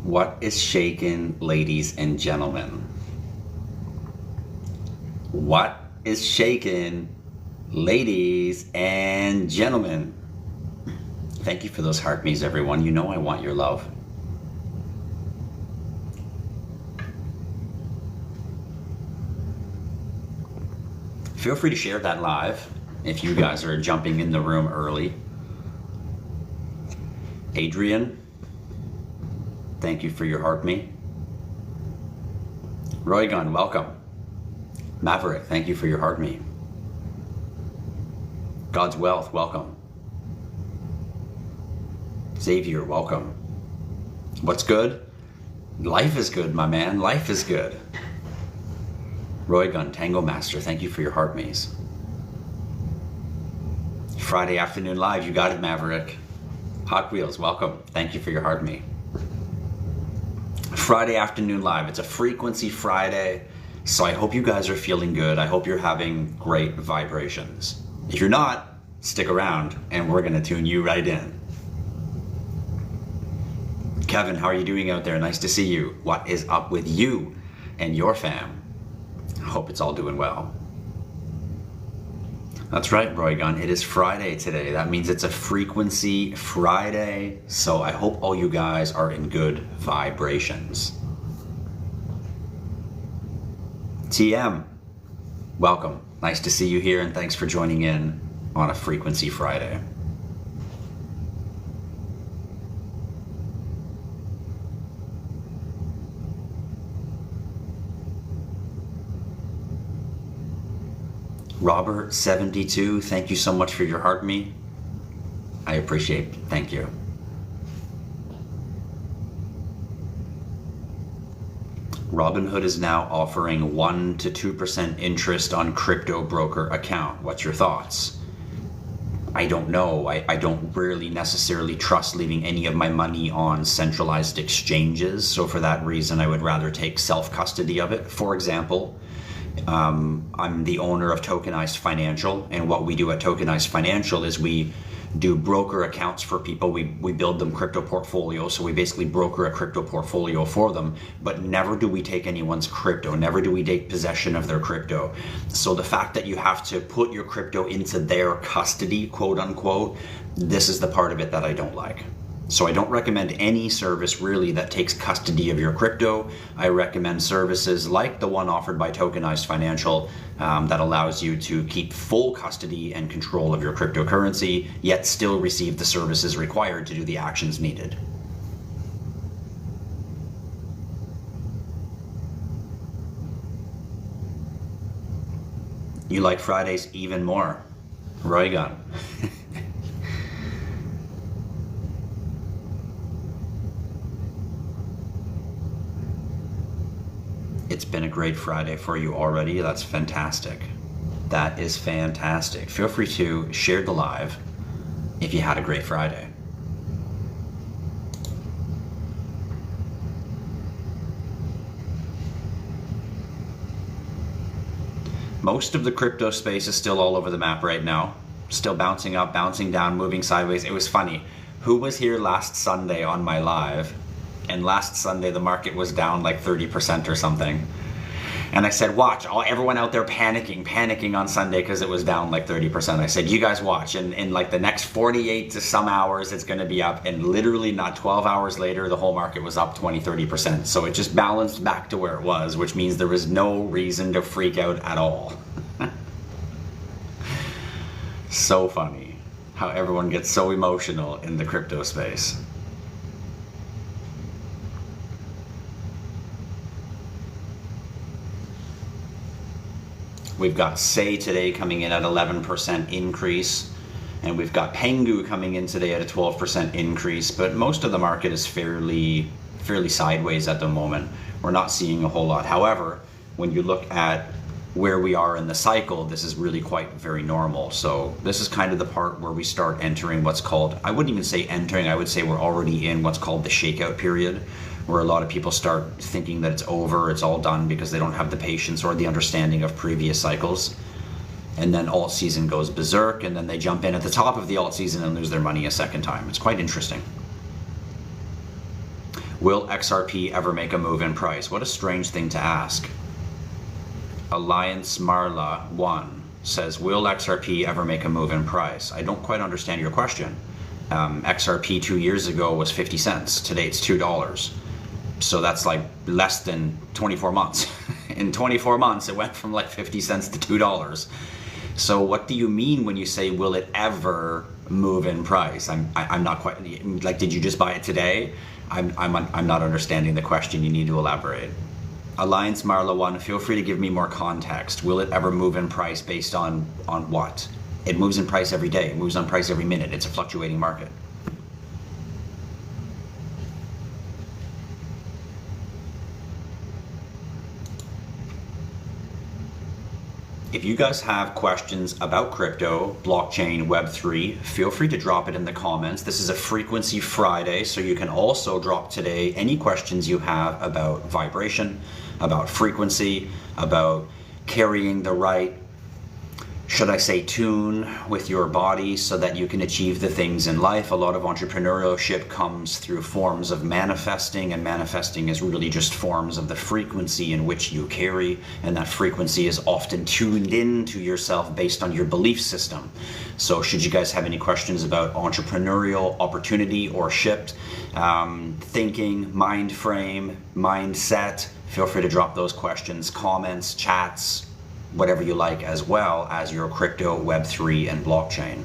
What is shaking, ladies and gentlemen? What is shaking, ladies and gentlemen? Thank you for those heart me's, everyone. You know I want your love. Feel free to share that live if you guys are jumping in the room early. Adrian, thank you for your heart me. Roygun, welcome. Maverick, thank you for your heart me. God's Wealth, welcome. Xavier, welcome. What's good? Life is good, my man. Life is good. Roygun, Tango Master, thank you for your heart me's. Friday afternoon live, you got it, Maverick. Hot Wheels, welcome. Thank you for your heart me. Friday afternoon live. It's a frequency Friday, so I hope you guys are feeling good. I hope you're having great vibrations. If you're not, stick around and we're gonna tune you right in. Kevin, how are you doing out there? Nice to see you. What is up with you and your fam? I hope it's all doing well. That's right, Roygun. It is Friday today. That means it's a frequency Friday. So I hope all you guys are in good vibrations. TM, welcome. Nice to see you here and thanks for joining in on a frequency Friday. Robert 72, thank you so much for your heart me. I appreciate it. Thank you. Robinhood is now offering 1 to 2% interest on crypto broker account. What's your thoughts? I don't know. I don't really necessarily trust leaving any of my money on centralized exchanges. So for that reason, I would rather take self-custody of it. For example, I'm the owner of Tokenized Financial, and what we do at Tokenized Financial is we do broker accounts for people. We build them crypto portfolios, so we basically broker a crypto portfolio for them, but never do we take anyone's crypto, never do we take possession of their crypto. So the fact that you have to put your crypto into their custody, quote unquote, this is the part of it that I don't like. So I don't recommend any service really that takes custody of your crypto. I recommend services like the one offered by Tokenized Financial that allows you to keep full custody and control of your cryptocurrency, yet still receive the services required to do the actions needed. You like Fridays even more. Roygun. It's been a great Friday for you already. That's fantastic. That is fantastic. Feel free to share the live if you had a great Friday. Most of the crypto space is still all over the map right now. Still bouncing up, bouncing down, moving sideways. It was funny. Who was here last Sunday on my live? And last Sunday the market was down like 30% or something. And I said, watch, everyone out there panicking on Sunday because it was down like 30%. I said, you guys watch, and in like the next 48 to some hours, it's gonna be up. And literally not 12 hours later, the whole market was up 20-30%. So it just balanced back to where it was, which means there was no reason to freak out at all. So funny how everyone gets so emotional in the crypto space. We've got Say today coming in at 11% increase, and we've got Pengu coming in today at a 12% increase, but most of the market is fairly sideways at the moment. We're not seeing a whole lot. However, when you look at where we are in the cycle, this is really quite very normal. So this is kind of the part where we start entering what's called, I wouldn't even say entering, I would say we're already in what's called the shakeout period, where a lot of people start thinking that it's over, it's all done, because they don't have the patience or the understanding of previous cycles. And then alt season goes berserk, and then they jump in at the top of the alt season and lose their money a second time. It's quite interesting. Will XRP ever make a move in price? What a strange thing to ask. Alliance Marla 1 says, will XRP ever make a move in price? I don't quite understand your question. XRP 2 years ago was 50 cents. Today it's $2. So that's like less than 24 months. In 24 months, it went from like 50 cents to $2. So what do you mean when you say, will it ever move in price? I'm not quite, like, did you just buy it today? I'm not understanding the question. You need to elaborate. Alliance Marla 1, feel free to give me more context. Will it ever move in price based on what? It moves in price every day. It moves on price every minute. It's a fluctuating market. If you guys have questions about crypto, blockchain, Web3, feel free to drop it in the comments. This is a Frequency Friday, so you can also drop today any questions you have about vibration, about frequency, about carrying the right, should I say, tune with your body so that you can achieve the things in life. A lot of entrepreneurship comes through forms of manifesting, and manifesting is really just forms of the frequency in which you carry, and that frequency is often tuned in to yourself based on your belief system. So should you guys have any questions about entrepreneurial opportunity or shift, thinking, mind frame, mindset, feel free to drop those questions, comments, chats, whatever you like, as well as your crypto, Web3, and blockchain.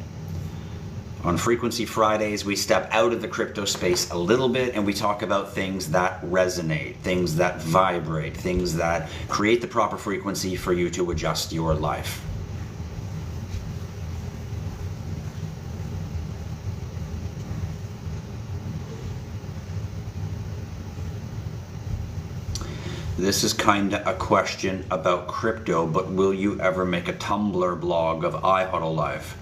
On Frequency Fridays, we step out of the crypto space a little bit and we talk about things that resonate, things that vibrate, things that create the proper frequency for you to adjust your life. This is kind of a question about crypto, but will you ever make a Tumblr blog of IHodlLife?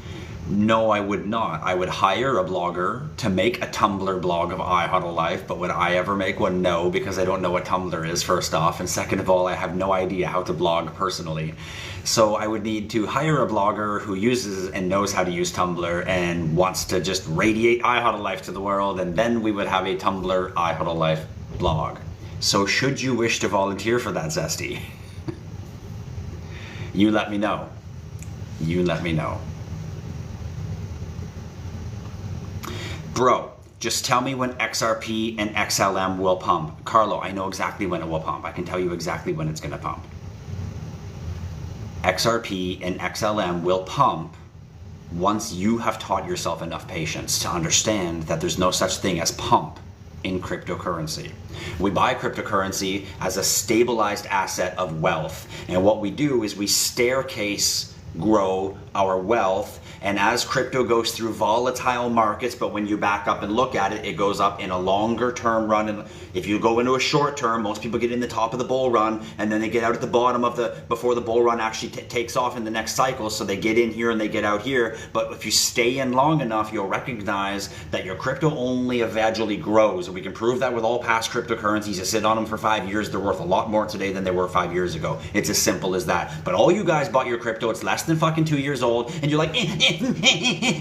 No, I would not. I would hire a blogger to make a Tumblr blog of IHodlLife, but would I ever make one? No, because I don't know what Tumblr is, first off, and second of all, I have no idea how to blog personally. So I would need to hire a blogger who uses and knows how to use Tumblr and wants to just radiate IHodlLife to the world, and then we would have a Tumblr IHodlLife blog. So should you wish to volunteer for that, Zesty, you let me know. You let me know. Bro, just tell me when XRP and XLM will pump. Carlo, I know exactly when it will pump. I can tell you exactly when it's going to pump. XRP and XLM will pump once you have taught yourself enough patience to understand that there's no such thing as pump in cryptocurrency. We buy cryptocurrency as a stabilized asset of wealth, and what we do is we staircase grow our wealth, and as crypto goes through volatile markets, but when you back up and look at it, it goes up in a longer term run. And if you go into a short term, most people get in the top of the bull run and then they get out at the bottom of the, before the bull run actually takes off in the next cycle. So they get in here and they get out here. But if you stay in long enough, you'll recognize that your crypto only eventually grows. And we can prove that with all past cryptocurrencies. You sit on them for 5 years, they're worth a lot more today than they were 5 years ago. It's as simple as that. But all you guys bought your crypto, it's less than fucking 2 years old, and you're like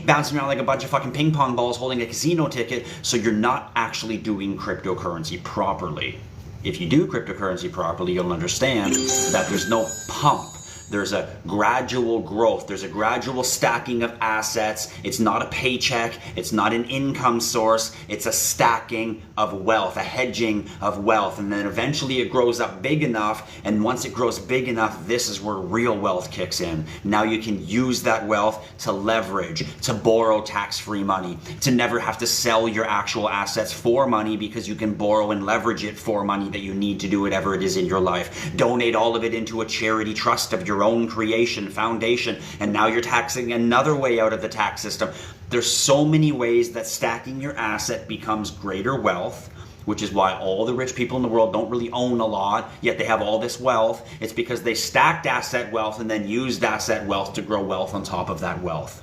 bouncing around like a bunch of fucking ping pong balls holding a casino ticket, so you're not actually doing cryptocurrency properly. If you do cryptocurrency properly, you'll understand that there's no pump. There's a gradual growth. There's a gradual stacking of assets. It's not a paycheck. It's not an income source. It's a stacking of wealth, a hedging of wealth. And then eventually it grows up big enough. And once it grows big enough, this is where real wealth kicks in. Now you can use that wealth to leverage, to borrow tax-free money, to never have to sell your actual assets for money because you can borrow and leverage it for money that you need to do whatever it is in your life. Donate all of it into a charity trust of your own creation, foundation, and now you're taxing another way out of the tax system. There's so many ways that stacking your asset becomes greater wealth, which is why all the rich people in the world don't really own a lot, yet they have all this wealth. It's because they stacked asset wealth and then used asset wealth to grow wealth on top of that wealth.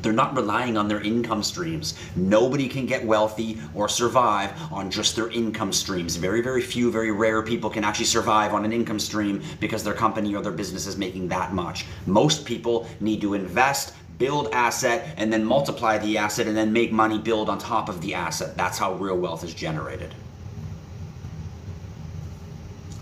They're not relying on their income streams. Nobody can get wealthy or survive on just their income streams. Very, very few, very rare people can actually survive on an income stream because their company or their business is making that much. Most people need to invest, build asset, and then multiply the asset and then make money build on top of the asset. That's how real wealth is generated.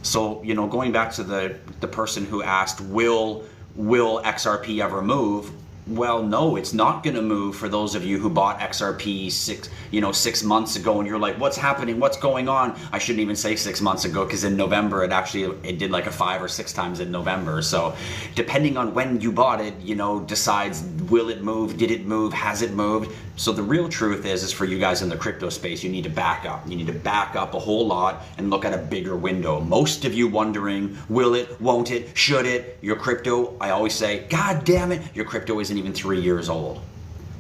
So, going back to the person who asked, will XRP ever move? Well, no, it's not going to move for those of you who bought XRP 6 months ago and you're like, what's happening? What's going on? I shouldn't even say 6 months ago because in November it did like a 5 or 6 times in November. So depending on when you bought it, decides will it move? Did it move? Has it moved? So the real truth is for you guys in the crypto space, you need to back up. You need to back up a whole lot and look at a bigger window. Most of you wondering, will it, won't it, should it? Your crypto, I always say, God damn it, your crypto isn't even 3 years old.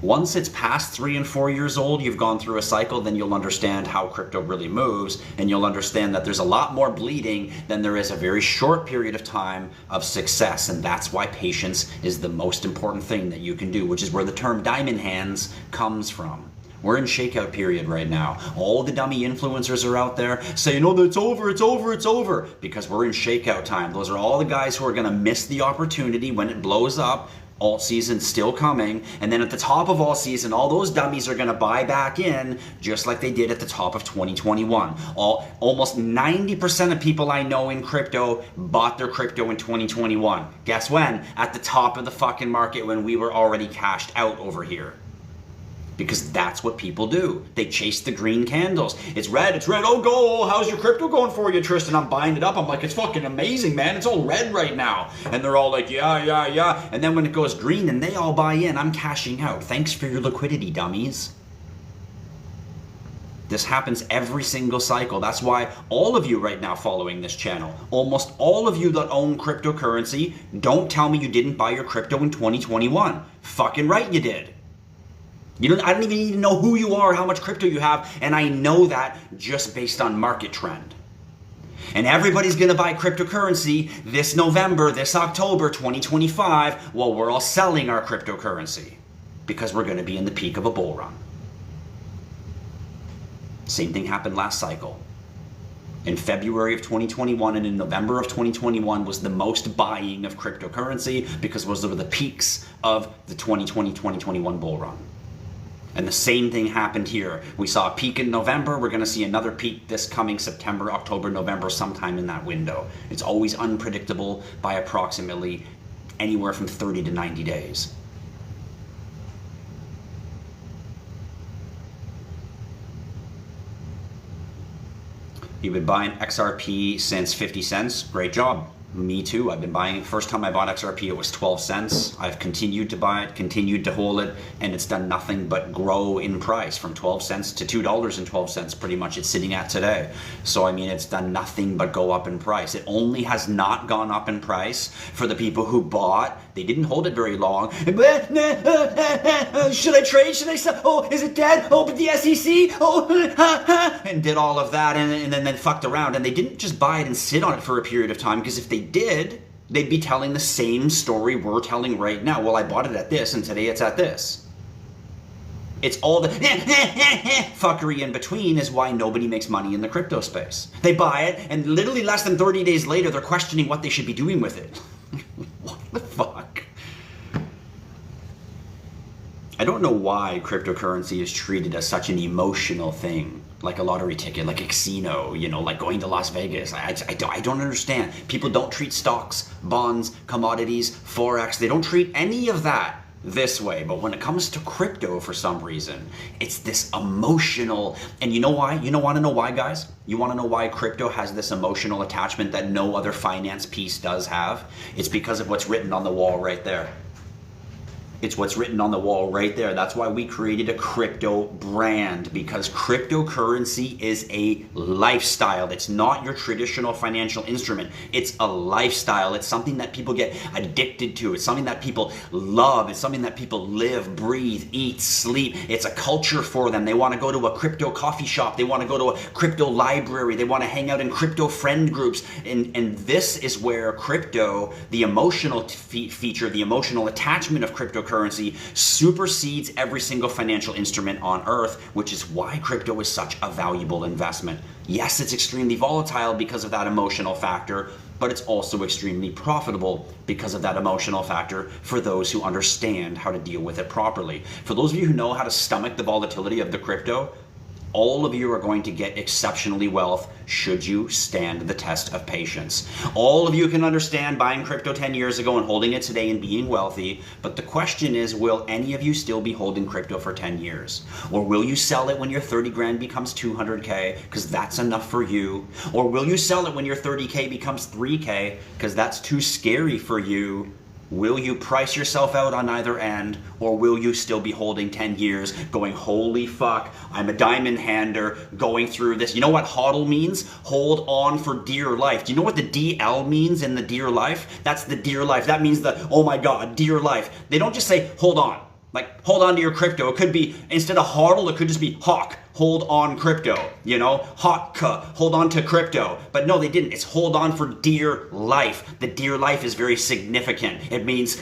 Once it's past 3 and 4 years old, you've gone through a cycle, then you'll understand how crypto really moves, and you'll understand that there's a lot more bleeding than there is a very short period of time of success. And that's why patience is the most important thing that you can do, which is where the term diamond hands comes from. We're in shakeout period right now. All the dummy influencers are out there saying, oh, it's over, it's over, it's over, because we're in shakeout time. Those are all the guys who are going to miss the opportunity when it blows up. Alt season still coming, and then at the top of all season, all those dummies are going to buy back in just like they did at the top of 2021. Almost 90% of people I know in crypto bought their crypto in 2021. Guess when? At the top of the fucking market when we were already cashed out over here. Because that's what people do. They chase the green candles. It's red, oh go, how's your crypto going for you, Tristan? I'm buying it up. I'm like, it's fucking amazing, man. It's all red right now. And they're all like, yeah. And then when it goes green and they all buy in, I'm cashing out. Thanks for your liquidity, dummies. This happens every single cycle. That's why all of you right now following this channel, almost all of you that own cryptocurrency, don't tell me you didn't buy your crypto in 2021. Fucking right you did. I don't even need to know who you are, how much crypto you have, and I know that just based on market trend. And everybody's going to buy cryptocurrency this November, this October 2025, while we're all selling our cryptocurrency because we're going to be in the peak of a bull run. Same thing happened last cycle. In February of 2021 and in November of 2021 was the most buying of cryptocurrency because those were the peaks of the 2020-2021 bull run. And the same thing happened here. We saw a peak in November. We're going to see another peak this coming September, October, November, sometime in that window. It's always unpredictable by approximately anywhere from 30 to 90 days. You've been buying XRP since 50 cents. Great job. Me too. I've been buying it. First time I bought XRP, it was 12 cents. I've continued to buy it, continued to hold it, and it's done nothing but grow in price from 12 cents to $2.12 pretty much it's sitting at today. So, I mean, it's done nothing but go up in price. It only has not gone up in price for the people who bought. They didn't hold it very long. Should I trade? Should I sell? Oh, is it dead? Oh, but the SEC? Oh, and did all of that and then fucked around. And they didn't just buy it and sit on it for a period of time, because if they did, they'd be telling the same story we're telling right now. Well, I bought it at this, and today it's at this. It's all the fuckery in between is why nobody makes money in the crypto space. They buy it, and literally less than 30 days later, they're questioning what they should be doing with it. What the fuck? I don't know why cryptocurrency is treated as such an emotional thing, like a lottery ticket, like a casino, like going to Las Vegas. I don't understand. People don't treat stocks, bonds, commodities, Forex. They don't treat any of that this way. But when it comes to crypto, for some reason, it's this emotional. And you know why? Want to know why, guys? You want to know why crypto has this emotional attachment that no other finance piece does have? It's because of what's written on the wall right there. It's what's written on the wall right there. That's why we created a crypto brand, because cryptocurrency is a lifestyle. It's not your traditional financial instrument. It's a lifestyle. It's something that people get addicted to. It's something that people love. It's something that people live, breathe, eat, sleep. It's a culture for them. They want to go to a crypto coffee shop. They want to go to a crypto library. They want to hang out in crypto friend groups. And this is where crypto, the emotional feature, the emotional attachment of cryptocurrency supersedes every single financial instrument on earth, which is why crypto is such a valuable investment. Yes, it's extremely volatile because of that emotional factor, but it's also extremely profitable because of that emotional factor for those who understand how to deal with it properly. For those of you who know how to stomach the volatility of the crypto, all of you are going to get exceptionally wealth should you stand the test of patience. All of you can understand buying crypto 10 years ago and holding it today and being wealthy, but the question is, will any of you still be holding crypto for 10 years? Or will you sell it when your 30 grand becomes 200K because that's enough for you? Or will you sell it when your 30K becomes 3K because that's too scary for you? Will you price yourself out on either end, or will you still be holding 10 years going, holy fuck, I'm a diamond hander going through this? You know what HODL means? Hold on for dear life. Do you know what the DL means in the dear life? That's the dear life. That means the, oh my God, dear life. They don't just say, hold on. Like, hold on to your crypto. It could be, instead of HODL, it could just be HAWK. Hold on crypto, HOTK, hold on to crypto. But no, they didn't. It's hold on for dear life. The dear life is very significant. It means,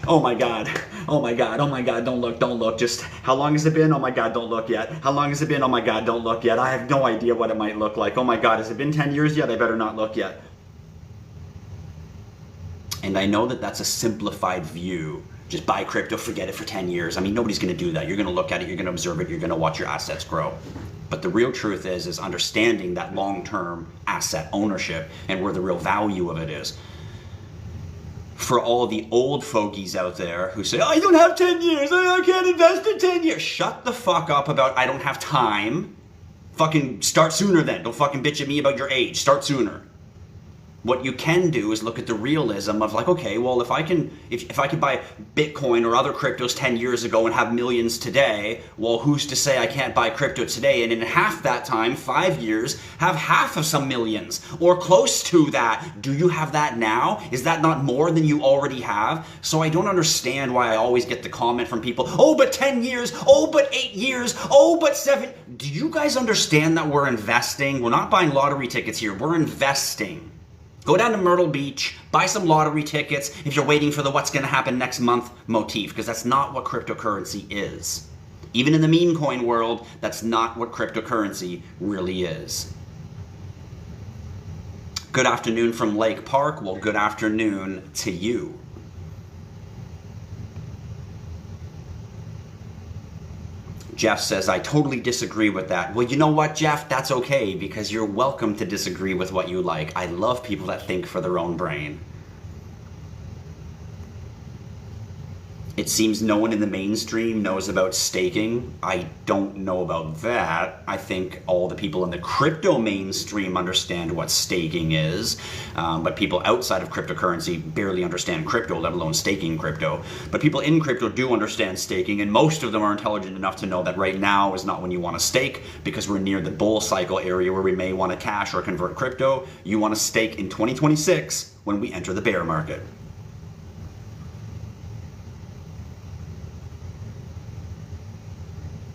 oh my God, oh my God, oh my God, don't look. Just, how long has it been? Oh my God, don't look yet. How long has it been? Oh my God, don't look yet. I have no idea what it might look like. Oh my God, has it been 10 years yet? I better not look yet. And I know that that's a simplified view. Just buy crypto, forget it for 10 years. I mean, nobody's going to do that. You're going to look at it, you're going to observe it, you're going to watch your assets grow. But the real truth is understanding that long-term asset ownership and where the real value of it is. For all the old fogies out there who say, I don't have 10 years, I can't invest in 10 years. Shut the fuck up about I don't have time. Fucking start sooner then. Don't fucking bitch at me about your age. Start sooner. What you can do is look at the realism of like, okay, well, if I could buy Bitcoin or other cryptos 10 years ago and have millions today, well, who's to say I can't buy crypto today and in half that time, 5 years, have half of some millions or close to that? Do you have that now? Is that not more than you already have? So I don't understand why I always get the comment from people, oh, but 10 years, oh, but 8 years, oh, but 7. Do you guys understand that we're investing? We're not buying lottery tickets here, we're investing. Go down to Myrtle Beach, buy some lottery tickets if you're waiting for the what's going to happen next month motif, because that's not what cryptocurrency is. Even in the meme coin world, that's not what cryptocurrency really is. Good afternoon from Lake Park. Well, good afternoon to you. Jeff says, I totally disagree with that. Well, you know what, Jeff? That's okay, because you're welcome to disagree with what you like. I love people that think for their own brain. It seems no one in the mainstream knows about staking. I don't know about that. I think all the people in the crypto mainstream understand what staking is, but people outside of cryptocurrency barely understand crypto, let alone staking crypto. But people in crypto do understand staking, and most of them are intelligent enough to know that right now is not when you want to stake, because we're near the bull cycle area where we may want to cash or convert crypto. You want to stake in 2026 when we enter the bear market.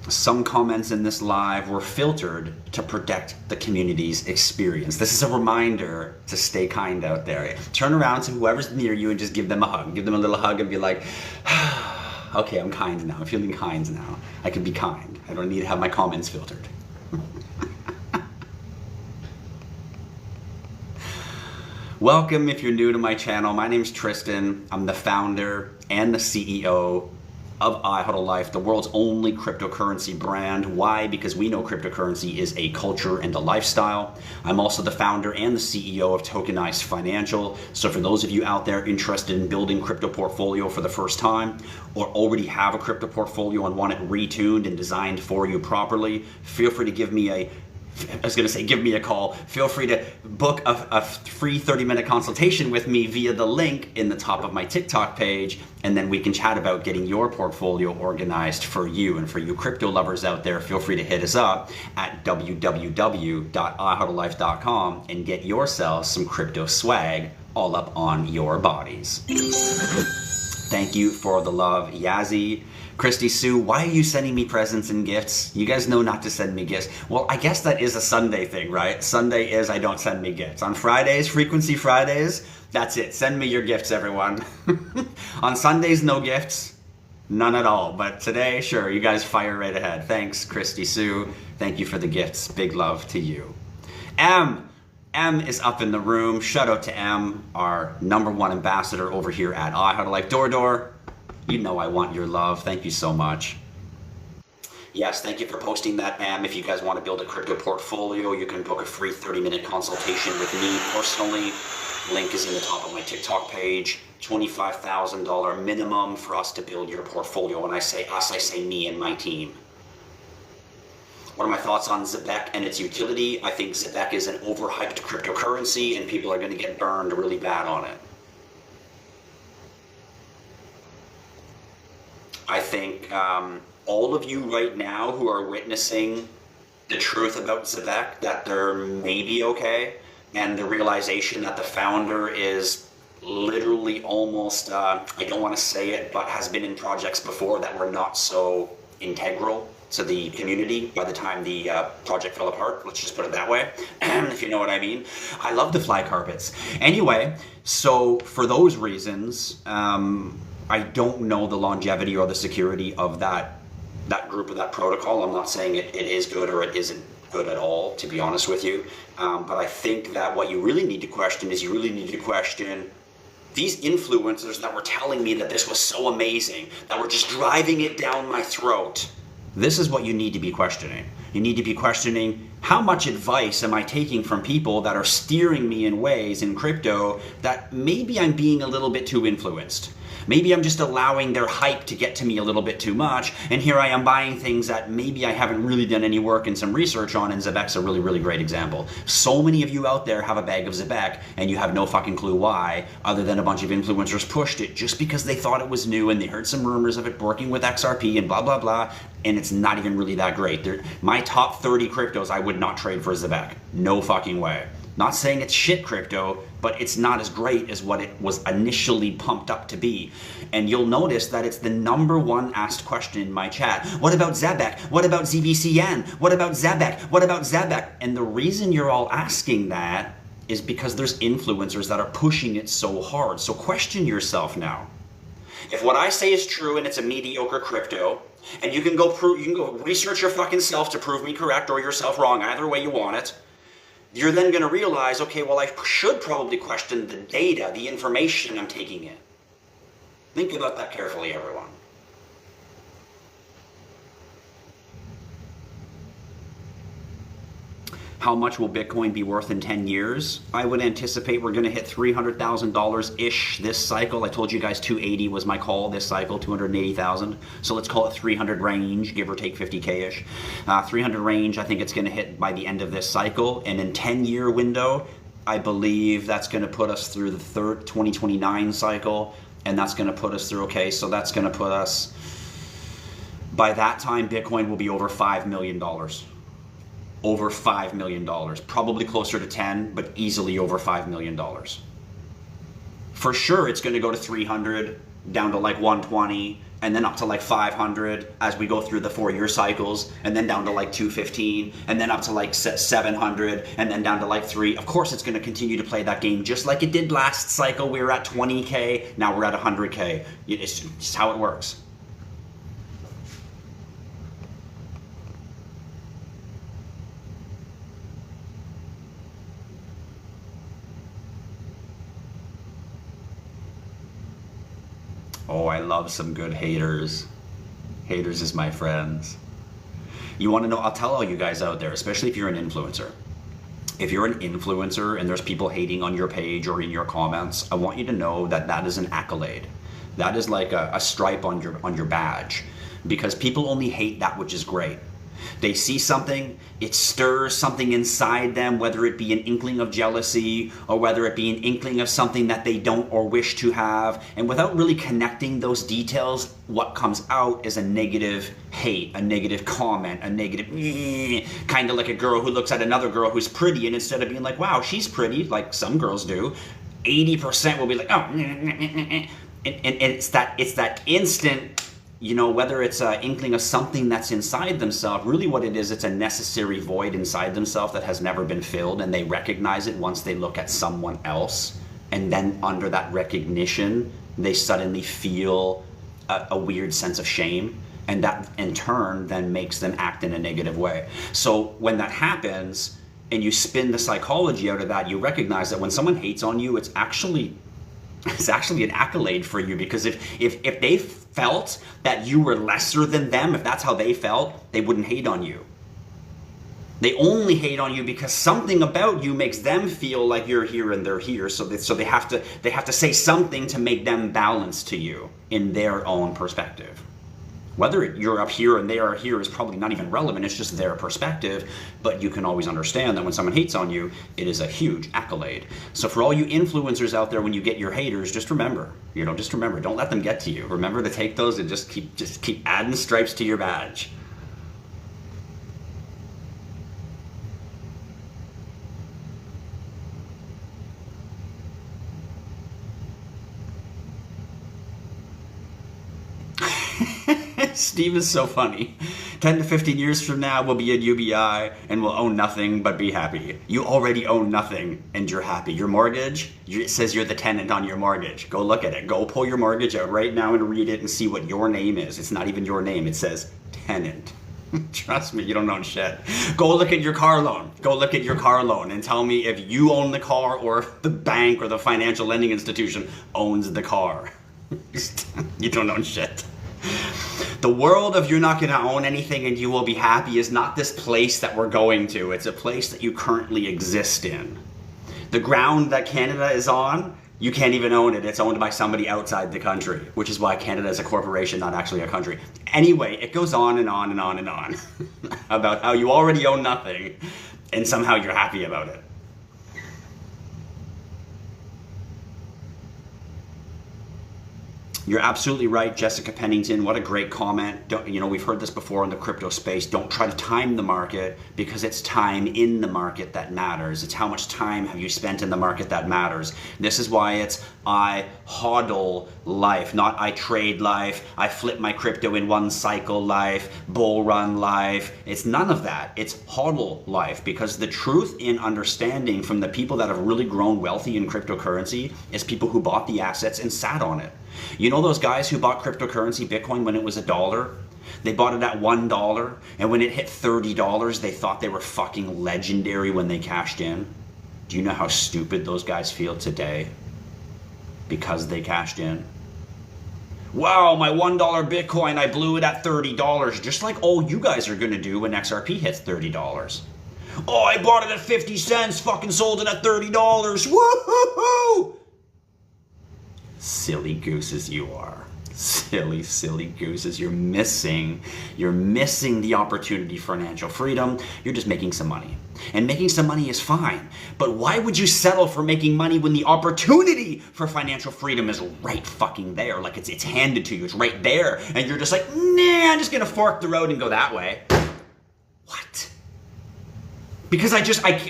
Some comments in this live were filtered to protect the community's experience. This is a reminder to stay kind out there. Turn around to whoever's near you and just give them a hug. Give them a little hug and be like, okay, I'm kind now. I'm feeling kind now. I can be kind. I don't need to have my comments filtered. Welcome if you're new to my channel. My name's Tristan. I'm the founder and the CEO of IHodlLife, the world's only cryptocurrency brand. Why? Because we know cryptocurrency is a culture and a lifestyle. I'm also the founder and the CEO of Tokenized Financial. So for those of you out there interested in building crypto portfolio for the first time, or already have a crypto portfolio and want it retuned and designed for you properly, feel free to give me a call. Feel free to book a free 30-minute consultation with me via the link in the top of my TikTok page, and then we can chat about getting your portfolio organized for you. And for you crypto lovers out there, feel free to hit us up at www.IHodlLife.com and get yourselves some crypto swag all up on your bodies. Thank you for the love, Yazzie. Christy Sue, why are you sending me presents and gifts? You guys know not to send me gifts. Well, I guess that is a Sunday thing, right? Sunday is I don't send me gifts. On Fridays, Frequency Fridays, that's it. Send me your gifts, everyone. On Sundays, no gifts. None at all. But today, sure, you guys fire right ahead. Thanks, Christy Sue. Thank you for the gifts. Big love to you. M is up in the room. Shout out to M, our #1 ambassador over here at IHodlLife. Door. You know I want your love. Thank you so much. Yes, thank you for posting that, ma'am. If you guys want to build a crypto portfolio, you can book a free 30-minute consultation with me personally. Link is in the top of my TikTok page. $25,000 minimum for us to build your portfolio. When I say us, I say me and my team. What are my thoughts on Zebek and its utility? I think Zebek is an overhyped cryptocurrency and people are going to get burned really bad on it. I think all of you right now who are witnessing the truth about Zebek, that they're maybe okay, and the realization that the founder is literally almost, I don't want to say it, but has been in projects before that were not so integral to the community by the time the project fell apart. Let's just put it that way, if you know what I mean. I love the fly carpets. Anyway, so for those reasons, I don't know the longevity or the security of that group of that protocol. I'm not saying it is good or it isn't good at all, to be honest with you. But I think that what you really need to question is these influencers that were telling me that this was so amazing, that were just driving it down my throat. This is what you need to be questioning. You need to be questioning, how much advice am I taking from people that are steering me in ways in crypto that maybe I'm being a little bit too influenced? Maybe I'm just allowing their hype to get to me a little bit too much, and here I am buying things that maybe I haven't really done any work and some research on, and Zebek's a really, really great example. So many of you out there have a bag of Zebek, and you have no fucking clue why, other than a bunch of influencers pushed it just because they thought it was new, and they heard some rumors of it working with XRP and blah, blah, blah, and it's not even really that great. My top 30 cryptos I would not trade for Zebek. No fucking way. Not saying it's shit crypto, but it's not as great as what it was initially pumped up to be. And you'll notice that it's the #1 asked question in my chat. What about Zebek? What about ZBCN? What about Zebek? What about Zebek? And the reason you're all asking that is because there's influencers that are pushing it so hard. So question yourself now. If what I say is true and it's a mediocre crypto, and you can go research your fucking self to prove me correct or yourself wrong, either way you want it, you're then going to realize, okay, well, I should probably question the data, the information I'm taking in. Think about that carefully, everyone. How much will Bitcoin be worth in 10 years? I would anticipate we're going to hit $300,000-ish this cycle. I told you guys 280 was my call this cycle, 280,000. So let's call it 300 range, give or take 50K-ish. 300 range, I think it's going to hit by the end of this cycle. And in 10-year window, I believe that's going to put us through the third 2029 cycle. And that's going to put us through, okay, so that's going to put us, by that time, Bitcoin will be over $5 million. Over $5 million, probably closer to 10, but easily over $5 million. For sure, it's going to go to 300, down to like 120, and then up to like 500 as we go through the 4-year cycles, and then down to like 215, and then up to like 700, and then down to like 3. Of course, it's going to continue to play that game just like it did last cycle. We were at 20K, now we're at 100K. It's just how it works. Oh, I love some good haters. Haters is my friends. You want to know, I'll tell all you guys out there, especially if you're an influencer. If you're an influencer and there's people hating on your page or in your comments, I want you to know that that is an accolade. That is like a stripe on your badge, because people only hate that which is great. They see something, it stirs something inside them, whether it be an inkling of jealousy or whether it be an inkling of something that they don't or wish to have. And without really connecting those details, what comes out is a negative hate, a negative comment, a negative kind of like a girl who looks at another girl who's pretty, and instead of being like, wow, she's pretty, like some girls do, 80% will be like, oh, and it's that instant, you know, whether it's an inkling of something that's inside themselves, really what it is, it's a necessary void inside themselves that has never been filled, and they recognize it once they look at someone else, and then under that recognition, they suddenly feel a weird sense of shame, and that in turn then makes them act in a negative way. So when that happens, and you spin the psychology out of that, you recognize that when someone hates on you, it's actually an accolade for you, because if they felt that you were lesser than them, if that's how they felt, they wouldn't hate on you. They only hate on you because something about you makes them feel like you're here and they're here, so they have to say something to make them balance to you in their own perspective. Whether you're up here and they are here is probably not even relevant, it's just their perspective, but you can always understand that when someone hates on you, it is a huge accolade. So for all you influencers out there, when you get your haters, just remember, don't let them get to you. Remember to take those and just keep adding stripes to your badge. Steve is so funny. 10 to 15 years from now, we'll be at UBI and we'll own nothing but be happy. You already own nothing and you're happy. Your mortgage, it says you're the tenant on your mortgage. Go look at it. Go pull your mortgage out right now and read it and see what your name is. It's not even your name. It says tenant. Trust me, you don't own shit. Go look at your car loan. Go look at your car loan and tell me if you own the car or the bank or the financial lending institution owns the car. You don't own shit. The world of you're not going to own anything and you will be happy is not this place that we're going to. It's a place that you currently exist in. The ground that Canada is on, you can't even own it. It's owned by somebody outside the country, which is why Canada is a corporation, not actually a country. Anyway, it goes on and on and on and on about how you already own nothing and somehow you're happy about it. You're absolutely right, Jessica Pennington. What a great comment. We've heard this before in the crypto space. Don't try to time the market, because it's time in the market that matters. It's how much time have you spent in the market that matters. This is why it's IHodlLife, not ITradeLife, I flip my crypto in one cycle life, bull run life. It's none of that. It's HODL life, because the truth in understanding from the people that have really grown wealthy in cryptocurrency is people who bought the assets and sat on it. You know those guys who bought cryptocurrency, Bitcoin, when it was $1? They bought it at $1, and when it hit $30, they thought they were fucking legendary when they cashed in. Do you know how stupid those guys feel today? Because they cashed in. Wow, my $1 Bitcoin, I blew it at $30, just like all you guys are gonna do when XRP hits $30. Oh, I bought it at 50 cents, fucking sold it at $30. Woo-hoo-hoo! Silly gooses you are. Silly, silly gooses. You're missing the opportunity for financial freedom. You're just making some money. And making some money is fine. But why would you settle for making money when the opportunity for financial freedom is right fucking there? Like it's handed to you. It's right there. And you're just like, nah, I'm just gonna fork the road and go that way. What? Because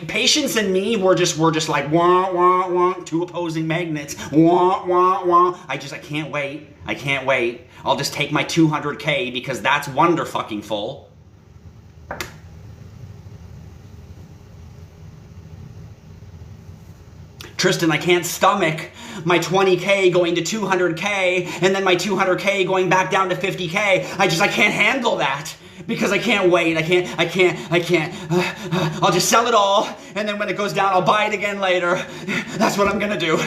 patience and me were just like, wah, wah, wah, two opposing magnets, wah, wah, wah. I can't wait. I can't wait. I'll just take my 200K because that's wonder fucking full. Tristan, I can't stomach my 20K going to 200K and then my 200K going back down to 50K. I can't handle that. Because I can't wait, I can't. I'll just sell it all, and then when it goes down, I'll buy it again later. That's what I'm gonna do.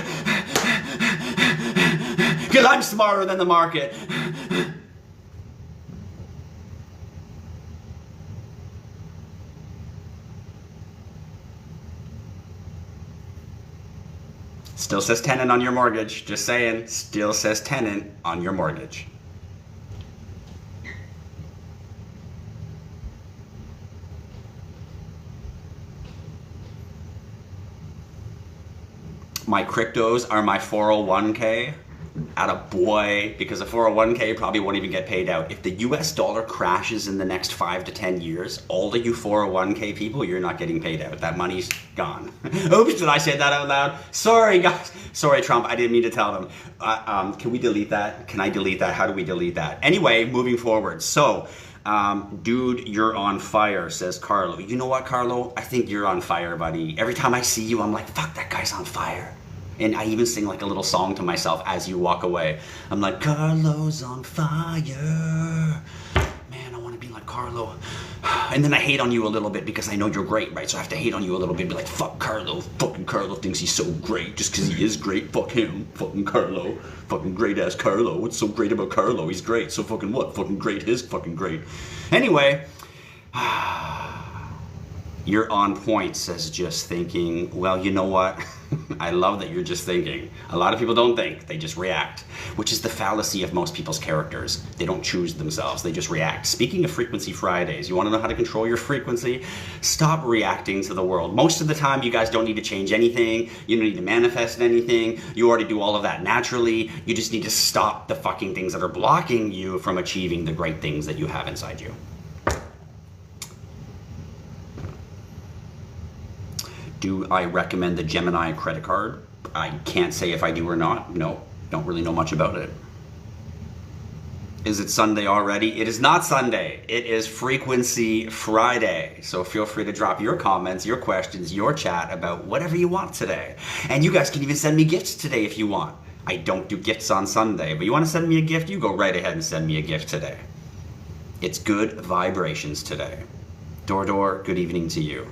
Because I'm smarter than the market. Still says tenant on your mortgage. Just saying, still says tenant on your mortgage. My cryptos are my 401k. Attaboy, because a 401k probably won't even get paid out. If the US dollar crashes in the next 5 to 10 years, all of you 401k people, you're not getting paid out. That money's gone. Oops, did I say that out loud? Sorry, guys. Sorry, Trump. I didn't mean to tell them. Can we delete that? Can I delete that? How do we delete that? Anyway, moving forward. So, dude, you're on fire, says Carlo. You know what, Carlo? I think you're on fire, buddy. Every time I see you, I'm like, fuck, that guy's on fire. And I even sing like a little song to myself as you walk away. I'm like, Carlo's on fire. Man, I want to be like Carlo. And then I hate on you a little bit because I know you're great, right? So I have to hate on you a little bit. Be like, fuck Carlo. Fucking Carlo thinks he's so great just because he is great. Fuck him. Fucking Carlo. Fucking great ass Carlo. What's so great about Carlo? He's great. So fucking what? Fucking great. His fucking great. Anyway. You're on point, says Just Thinking. Well, you know what? I love that you're just thinking. A lot of people don't think, they just react, which is the fallacy of most people's characters. They don't choose themselves, they just react. Speaking of Frequency Fridays, you want to know how to control your frequency? Stop reacting to the world. Most of the time, you guys don't need to change anything. You don't need to manifest anything. You already do all of that naturally. You just need to stop the fucking things that are blocking you from achieving the great things that you have inside you. Do I recommend the Gemini credit card? I can't say if I do or not. No, don't really know much about it. Is it Sunday already? It is not Sunday. It is Frequency Friday. So feel free to drop your comments, your questions, your chat about whatever you want today. And you guys can even send me gifts today if you want. I don't do gifts on Sunday, but you want to send me a gift? You go right ahead and send me a gift today. It's good vibrations today. Door, good evening to you.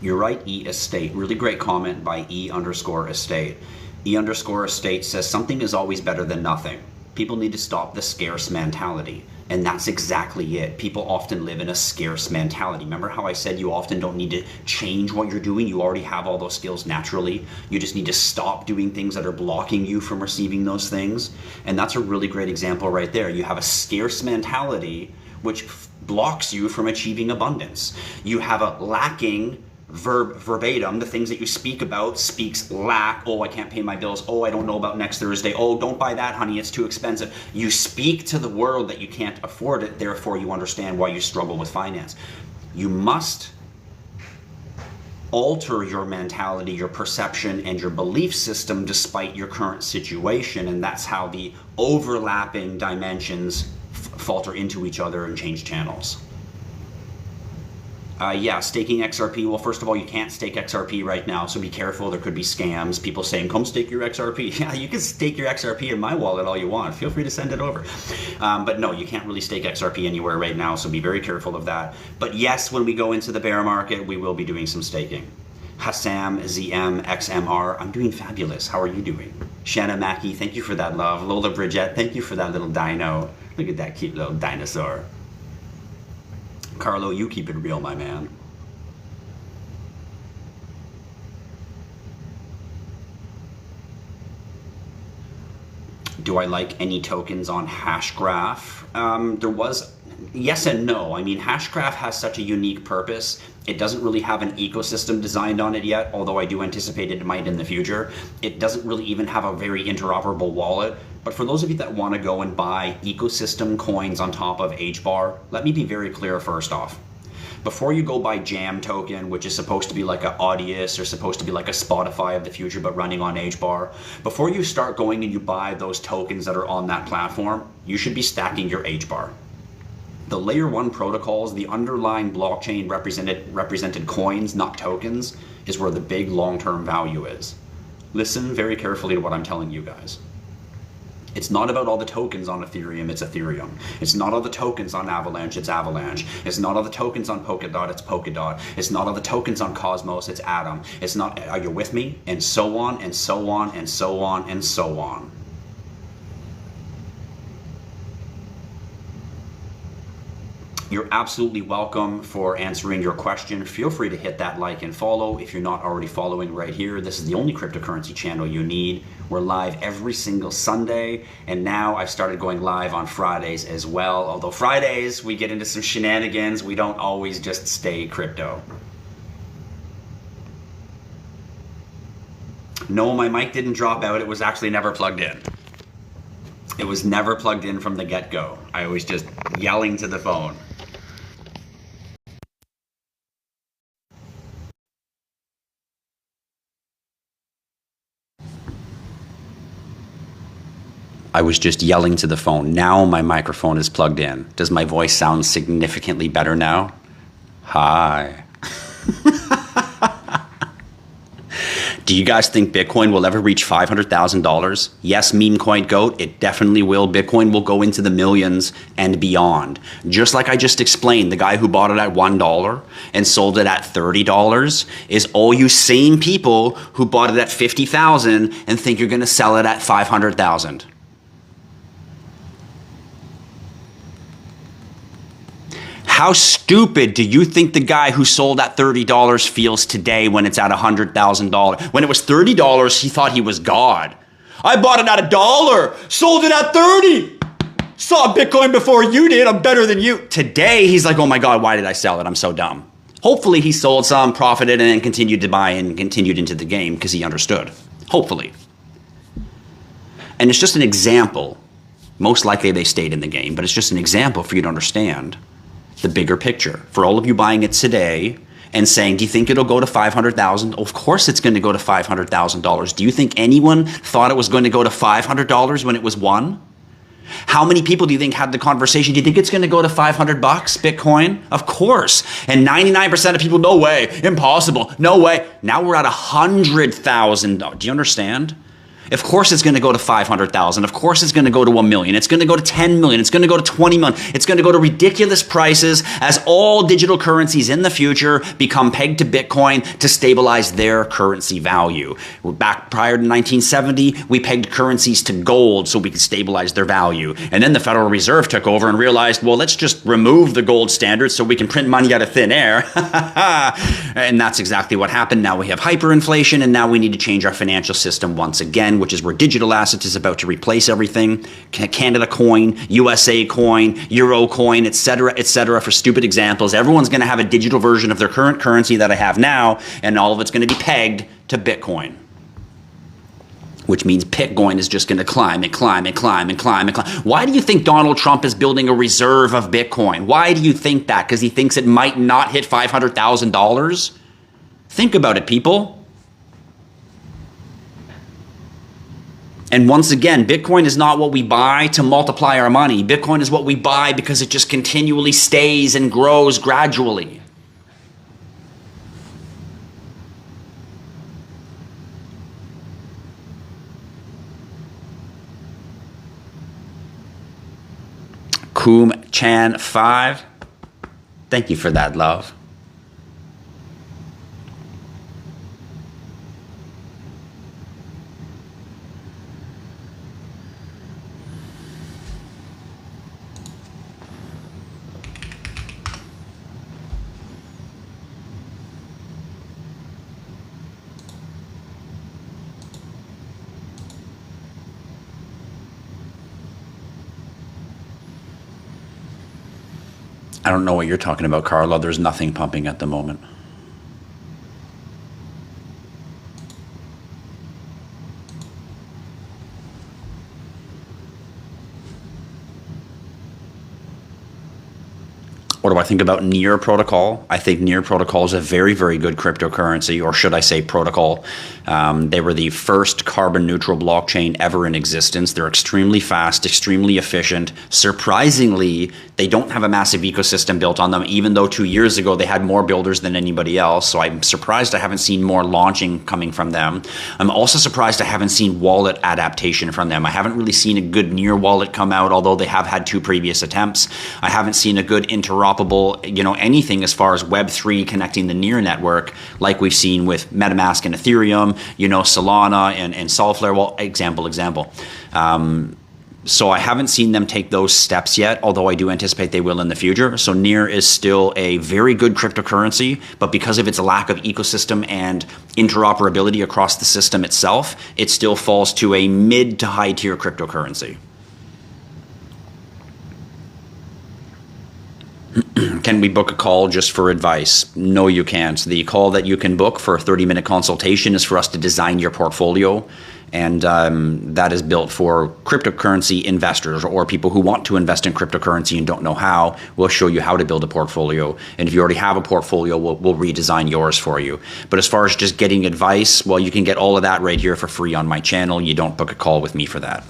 You're right, E Estate. Really great comment by E_Estate. E_Estate says something is always better than nothing. People need to stop the scarce mentality. And that's exactly it. People often live in a scarce mentality. Remember how I said you often don't need to change what you're doing? You already have all those skills naturally. You just need to stop doing things that are blocking you from receiving those things. And that's a really great example right there. You have a scarce mentality which blocks you from achieving abundance. You have a lacking verbatim, the things that you speak about speaks lack. Oh, I can't pay my bills. Oh, I don't know about next Thursday. Oh, don't buy that, honey, it's too expensive. You speak to the world that you can't afford it, therefore you understand why you struggle with finance. You must alter your mentality, your perception, and your belief system despite your current situation, and that's how the overlapping dimensions falter into each other and change channels. Yeah, staking XRP. Well, first of all, you can't stake XRP right now, so be careful. There could be scams. People saying, come stake your XRP. Yeah, you can stake your XRP in my wallet all you want. Feel free to send it over. But no, you can't really stake XRP anywhere right now, so be very careful of that. But yes, when we go into the bear market, we will be doing some staking. Hassam, ZM, XMR, I'm doing fabulous. How are you doing? Shanna Mackey, thank you for that love. Lola Bridget, thank you for that little dino. Look at that cute little dinosaur. Carlo, you keep it real, my man. Do I like any tokens on Hashgraph? There was yes and no. I mean, Hashgraph has such a unique purpose. It doesn't really have an ecosystem designed on it yet, although I do anticipate it might in the future. It doesn't really even have a very interoperable wallet. But for those of you that want to go and buy ecosystem coins on top of HBAR, let me be very clear first off. Before you go buy Jam token, which is supposed to be like a Audius or supposed to be like a Spotify of the future but running on HBAR, before you start going and you buy those tokens that are on that platform, you should be stacking your HBAR. The layer 1 protocols, the underlying blockchain represented coins, not tokens, is where the big long-term value is. Listen very carefully to what I'm telling you guys. It's not about all the tokens on Ethereum, it's Ethereum. It's not all the tokens on Avalanche, it's Avalanche. It's not all the tokens on Polkadot, it's Polkadot. It's not all the tokens on Cosmos, it's Atom. It's not, are you with me? And so on, and so on, and so on, and so on. You're absolutely welcome for answering your question. Feel free to hit that like and follow if you're not already following right here. This is the only cryptocurrency channel you need. We're live every single Sunday, and now I've started going live on Fridays as well. Although Fridays, we get into some shenanigans. We don't always just stay crypto. No, my mic didn't drop out. It was actually never plugged in. It was never plugged in from the get-go. I was just yelling to the phone. I was just yelling to the phone. Now my microphone is plugged in. Does my voice sound significantly better now? Hi. Do you guys think Bitcoin will ever reach $500,000? Yes, meme coin goat, it definitely will. Bitcoin will go into the millions and beyond. Just like I just explained, the guy who bought it at $1 and sold it at $30 is all you same people who bought it at $50,000 and think you're going to sell it at $500,000. How stupid do you think the guy who sold at $30 feels today when it's at $100,000? When it was $30, he thought he was God. I bought it at $1, sold it at $30. Saw Bitcoin before you did, I'm better than you. Today, he's like, oh my God, why did I sell it? I'm so dumb. Hopefully he sold some, profited, and then continued to buy and continued into the game because he understood. Hopefully. And it's just an example. Most likely they stayed in the game, but it's just an example for you to understand the bigger picture. For all of you buying it today and saying, do you think it'll go to $500,000? Of course it's going to go to $500,000. Do you think anyone thought it was going to go to $500 when it was $1? How many people do you think had the conversation? Do you think it's going to go to 500 bucks Bitcoin? Of course. And 99% of people, no way, impossible, no way. Now we're at 100,000. Do you understand? Of course it's going to go to 500,000. Of course it's going to go to 1 million. It's going to go to 10 million. It's going to go to 20 million. It's going to go to ridiculous prices as all digital currencies in the future become pegged to Bitcoin to stabilize their currency value. Back prior to 1970, we pegged currencies to gold so we could stabilize their value. And then the Federal Reserve took over and realized, well, let's just remove the gold standard so we can print money out of thin air. And that's exactly what happened. Now we have hyperinflation, and now we need to change our financial system once again, which is where digital assets is about to replace everything. Canada coin, USA coin, Euro coin, etc., for stupid examples. Everyone's going to have a digital version of their current currency that I have now, and all of it's going to be pegged to Bitcoin. Which means Bitcoin is just going to climb and climb and climb and climb and climb. Why do you think Donald Trump is building a reserve of Bitcoin? Why do you think that? Because he thinks it might not hit $500,000? Think about it, people. And once again, Bitcoin is not what we buy to multiply our money. Bitcoin is what we buy because it just continually stays and grows gradually. Koom Chan 5, thank you for that, love. I don't know what you're talking about, Carla. There's nothing pumping at the moment. What do I think about Near Protocol? I think Near Protocol is a very, very good cryptocurrency, or should I say protocol. They were the first carbon neutral blockchain ever in existence. They're extremely fast, extremely efficient. Surprisingly, they don't have a massive ecosystem built on them, even though 2 years ago they had more builders than anybody else. So I'm surprised I haven't seen more launching coming from them. I'm also surprised I haven't seen wallet adaptation from them. I haven't really seen a good Near wallet come out, although they have had 2 previous attempts. I haven't seen a good interoperable, anything as far as Web3 connecting the Near network, like we've seen with MetaMask and Ethereum, Solana and Solflare. Well, example. So I haven't seen them take those steps yet, although I do anticipate they will in the future. So Near is still a very good cryptocurrency, but because of its lack of ecosystem and interoperability across the system itself, it still falls to a mid to high tier cryptocurrency. Can we book a call just for advice? No, you can't. The call that you can book for a 30-minute consultation is for us to design your portfolio. And that is built for cryptocurrency investors or people who want to invest in cryptocurrency and don't know how. We'll show you how to build a portfolio. And if you already have a portfolio, we'll redesign yours for you. But as far as just getting advice, well, you can get all of that right here for free on my channel. You don't book a call with me for that.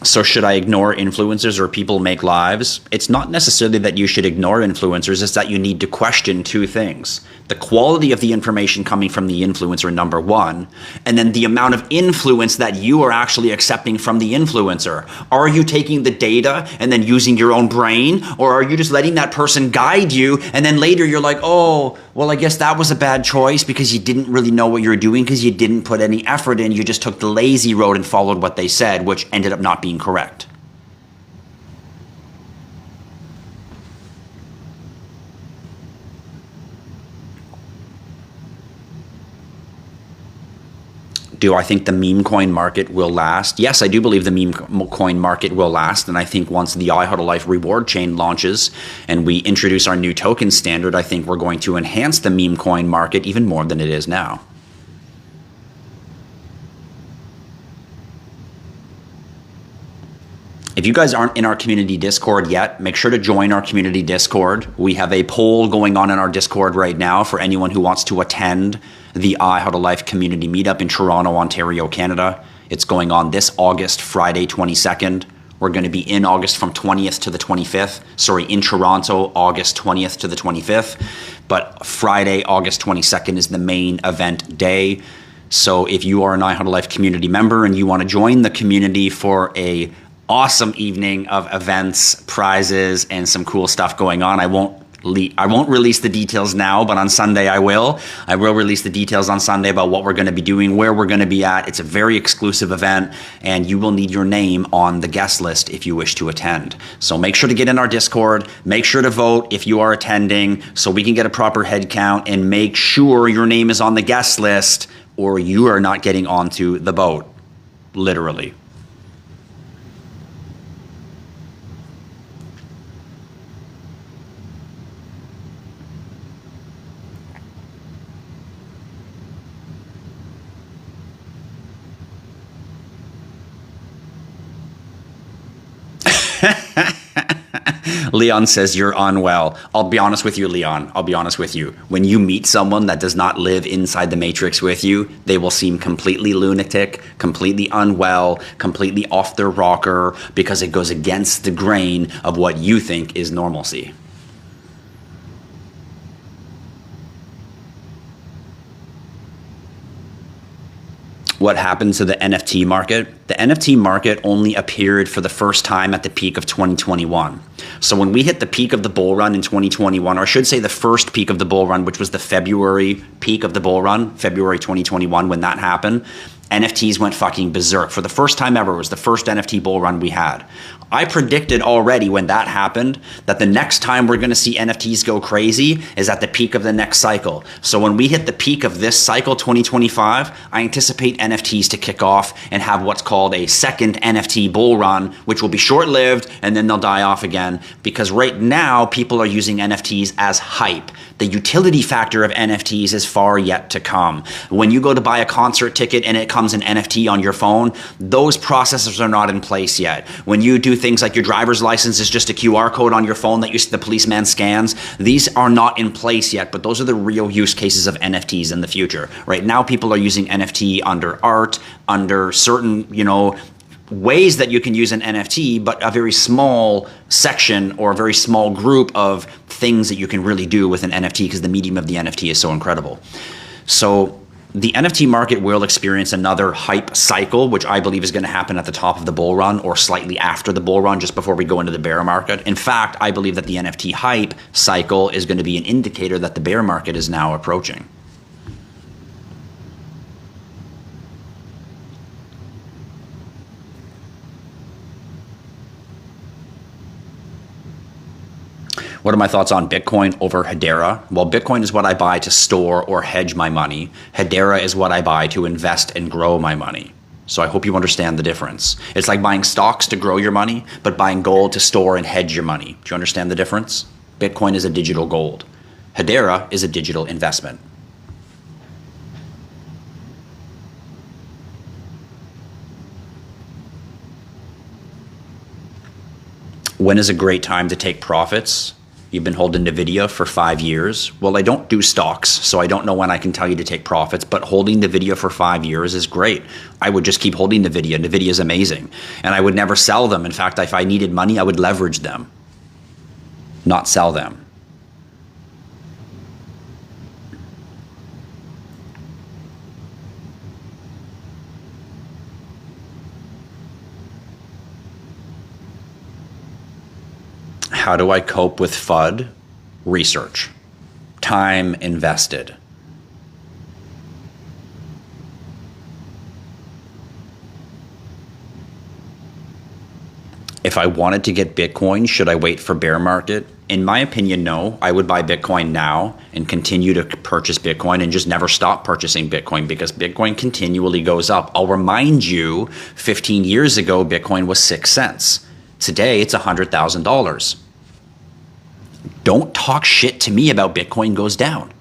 So should I ignore influencers or people make lives? It's not necessarily that you should ignore influencers, it's that you need to question two things. The quality of the information coming from the influencer, number one, and then the amount of influence that you are actually accepting from the influencer. Are you taking the data and then using your own brain, or are you just letting that person guide you and then later you're like, oh, well, I guess that was a bad choice because you didn't really know what you were doing because you didn't put any effort in, you just took the lazy road and followed what they said, which ended up not being correct. Do I think the meme coin market will last? Yes, I do believe the meme coin market will last. And I think once the IHodlLife reward chain launches and we introduce our new token standard, I think we're going to enhance the meme coin market even more than it is now. If you guys aren't in our community Discord yet, make sure to join our community Discord. We have a poll going on in our Discord right now for anyone who wants to attend the IHodlLife community meetup in Toronto, Ontario, Canada. It's going on this August, Friday, 22nd. We're going to be in August from 20th to the 25th. Sorry, in Toronto, August 20th to the 25th. But Friday, August 22nd is the main event day. So if you are an IHodlLife community member and you want to join the community for a awesome evening of events, prizes, and some cool stuff going on. I won't release the details now, but on Sunday I will. I will release the details on Sunday about what we're going to be doing, where we're going to be at. It's a very exclusive event, and you will need your name on the guest list if you wish to attend. So make sure to get in our Discord. Make sure to vote if you are attending so we can get a proper head count, and make sure your name is on the guest list or you are not getting onto the boat, literally. Leon says you're unwell. I'll be honest with you, Leon. I'll be honest with you. When you meet someone that does not live inside the matrix with you, they will seem completely lunatic, completely unwell, completely off their rocker because it goes against the grain of what you think is normalcy. What happened to the NFT market? The NFT market only appeared for the first time at the peak of 2021. So when we hit the peak of the bull run in 2021, or I should say the first peak of the bull run, which was the February peak of the bull run, February 2021, when that happened, NFTs went fucking berserk. For the first time ever, it was the first NFT bull run we had. I predicted already when that happened that the next time we're going to see NFTs go crazy is at the peak of the next cycle. So when we hit the peak of this cycle, 2025, I anticipate NFTs to kick off and have what's called a second NFT bull run, which will be short-lived and then they'll die off again, because right now people are using NFTs as hype. The utility factor of NFTs is far yet to come. When you go to buy a concert ticket and it comes an NFT on your phone, those processes are not in place yet. When you do things like your driver's license is just a QR code on your phone that the policeman scans, these are not in place yet, but those are the real use cases of NFTs in the future. Right now, people are using NFT under art, under certain, ways that you can use an NFT, but a very small section or a very small group of things that you can really do with an NFT because the medium of the NFT is so incredible. So the NFT market will experience another hype cycle, which I believe is going to happen at the top of the bull run or slightly after the bull run, just before we go into the bear market. In fact, I believe that the NFT hype cycle is going to be an indicator that the bear market is now approaching. What are my thoughts on Bitcoin over Hedera? Well, Bitcoin is what I buy to store or hedge my money. Hedera is what I buy to invest and grow my money. So I hope you understand the difference. It's like buying stocks to grow your money, but buying gold to store and hedge your money. Do you understand the difference? Bitcoin is a digital gold. Hedera is a digital investment. When is a great time to take profits? You've been holding NVIDIA for 5 years. Well, I don't do stocks, so I don't know when I can tell you to take profits, but holding NVIDIA for 5 years is great. I would just keep holding NVIDIA. NVIDIA is amazing. And I would never sell them. In fact, if I needed money, I would leverage them, not sell them. How do I cope with FUD? Research. Time invested. If I wanted to get Bitcoin, should I wait for bear market? In my opinion, no. I would buy Bitcoin now and continue to purchase Bitcoin and just never stop purchasing Bitcoin because Bitcoin continually goes up. I'll remind you, 15 years ago, Bitcoin was 6 cents. Today, it's $100,000. Don't talk shit to me about Bitcoin goes down.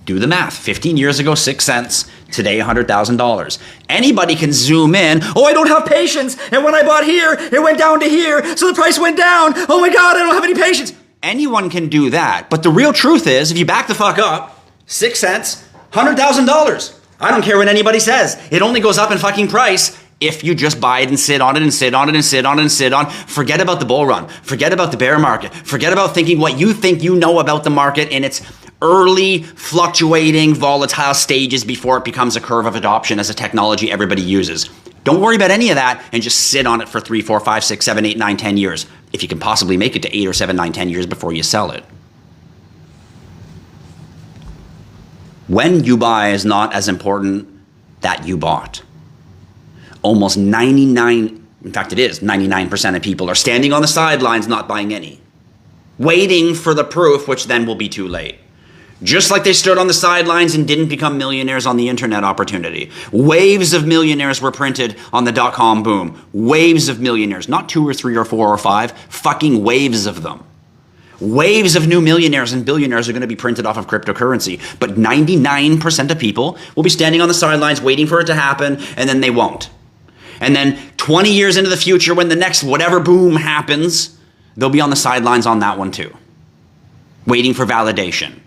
Do the math. 15 years ago, 6 cents. Today, $100,000. Anybody can zoom in. Oh, I don't have patience. And when I bought here, it went down to here. So the price went down. Oh my God, I don't have any patience. Anyone can do that. But the real truth is, if you back the fuck up, 6 cents, $100,000. I don't care what anybody says. It only goes up in fucking price if you just buy it and sit on it and sit on it and sit on it and sit on. Forget about the bull run. Forget about the bear market. Forget about thinking what you think you know about the market in its early, fluctuating, volatile stages before it becomes a curve of adoption as a technology everybody uses. Don't worry about any of that and just sit on it for 3, 4, 5, 6, 7, 8, 9, 10 years. If you can possibly make it to 8 or 7, 9, 10 years before you sell it. When you buy is not as important that you bought. Almost 99, in fact it is, 99% of people are standing on the sidelines not buying any. Waiting for the proof, which then will be too late. Just like they stood on the sidelines and didn't become millionaires on the internet opportunity. Waves of millionaires were printed on the dot-com boom. Waves of millionaires, not 2 or 3 or 4 or 5, fucking waves of them. Waves of new millionaires and billionaires are going to be printed off of cryptocurrency. But 99% of people will be standing on the sidelines waiting for it to happen, and then they won't. And then 20 years into the future, when the next whatever boom happens, they'll be on the sidelines on that one too. Waiting for validation,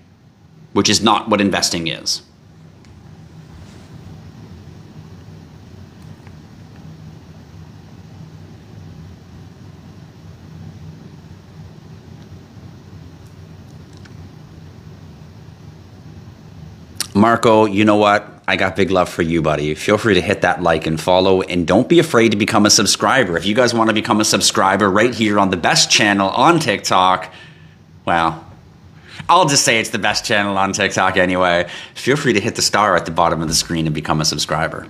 which is not what investing is. Marco, you know what? I got big love for you, buddy. Feel free to hit that like and follow, and don't be afraid to become a subscriber. If you guys want to become a subscriber right here on the best channel on TikTok, well, I'll just say it's the best channel on TikTok anyway. Feel free to hit the star at the bottom of the screen and become a subscriber.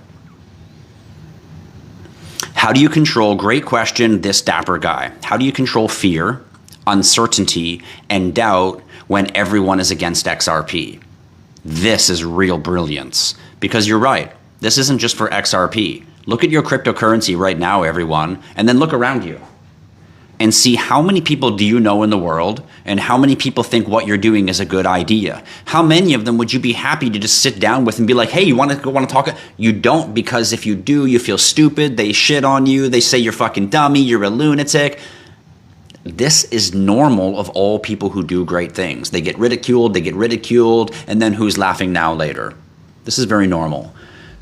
How do you control, great question, this dapper guy. How do you control fear, uncertainty, and doubt when everyone is against XRP? This is real brilliance, because you're right. This isn't just for XRP. Look at your cryptocurrency right now, everyone, and then look around you and see how many people do you know in the world and how many people think what you're doing is a good idea. How many of them would you be happy to just sit down with and be like, hey, you want to talk? You don't, because if you do, you feel stupid. They shit on you. They say you're fucking dummy. You're a lunatic. This is normal of all people who do great things. They get ridiculed, and then who's laughing now later? This is very normal.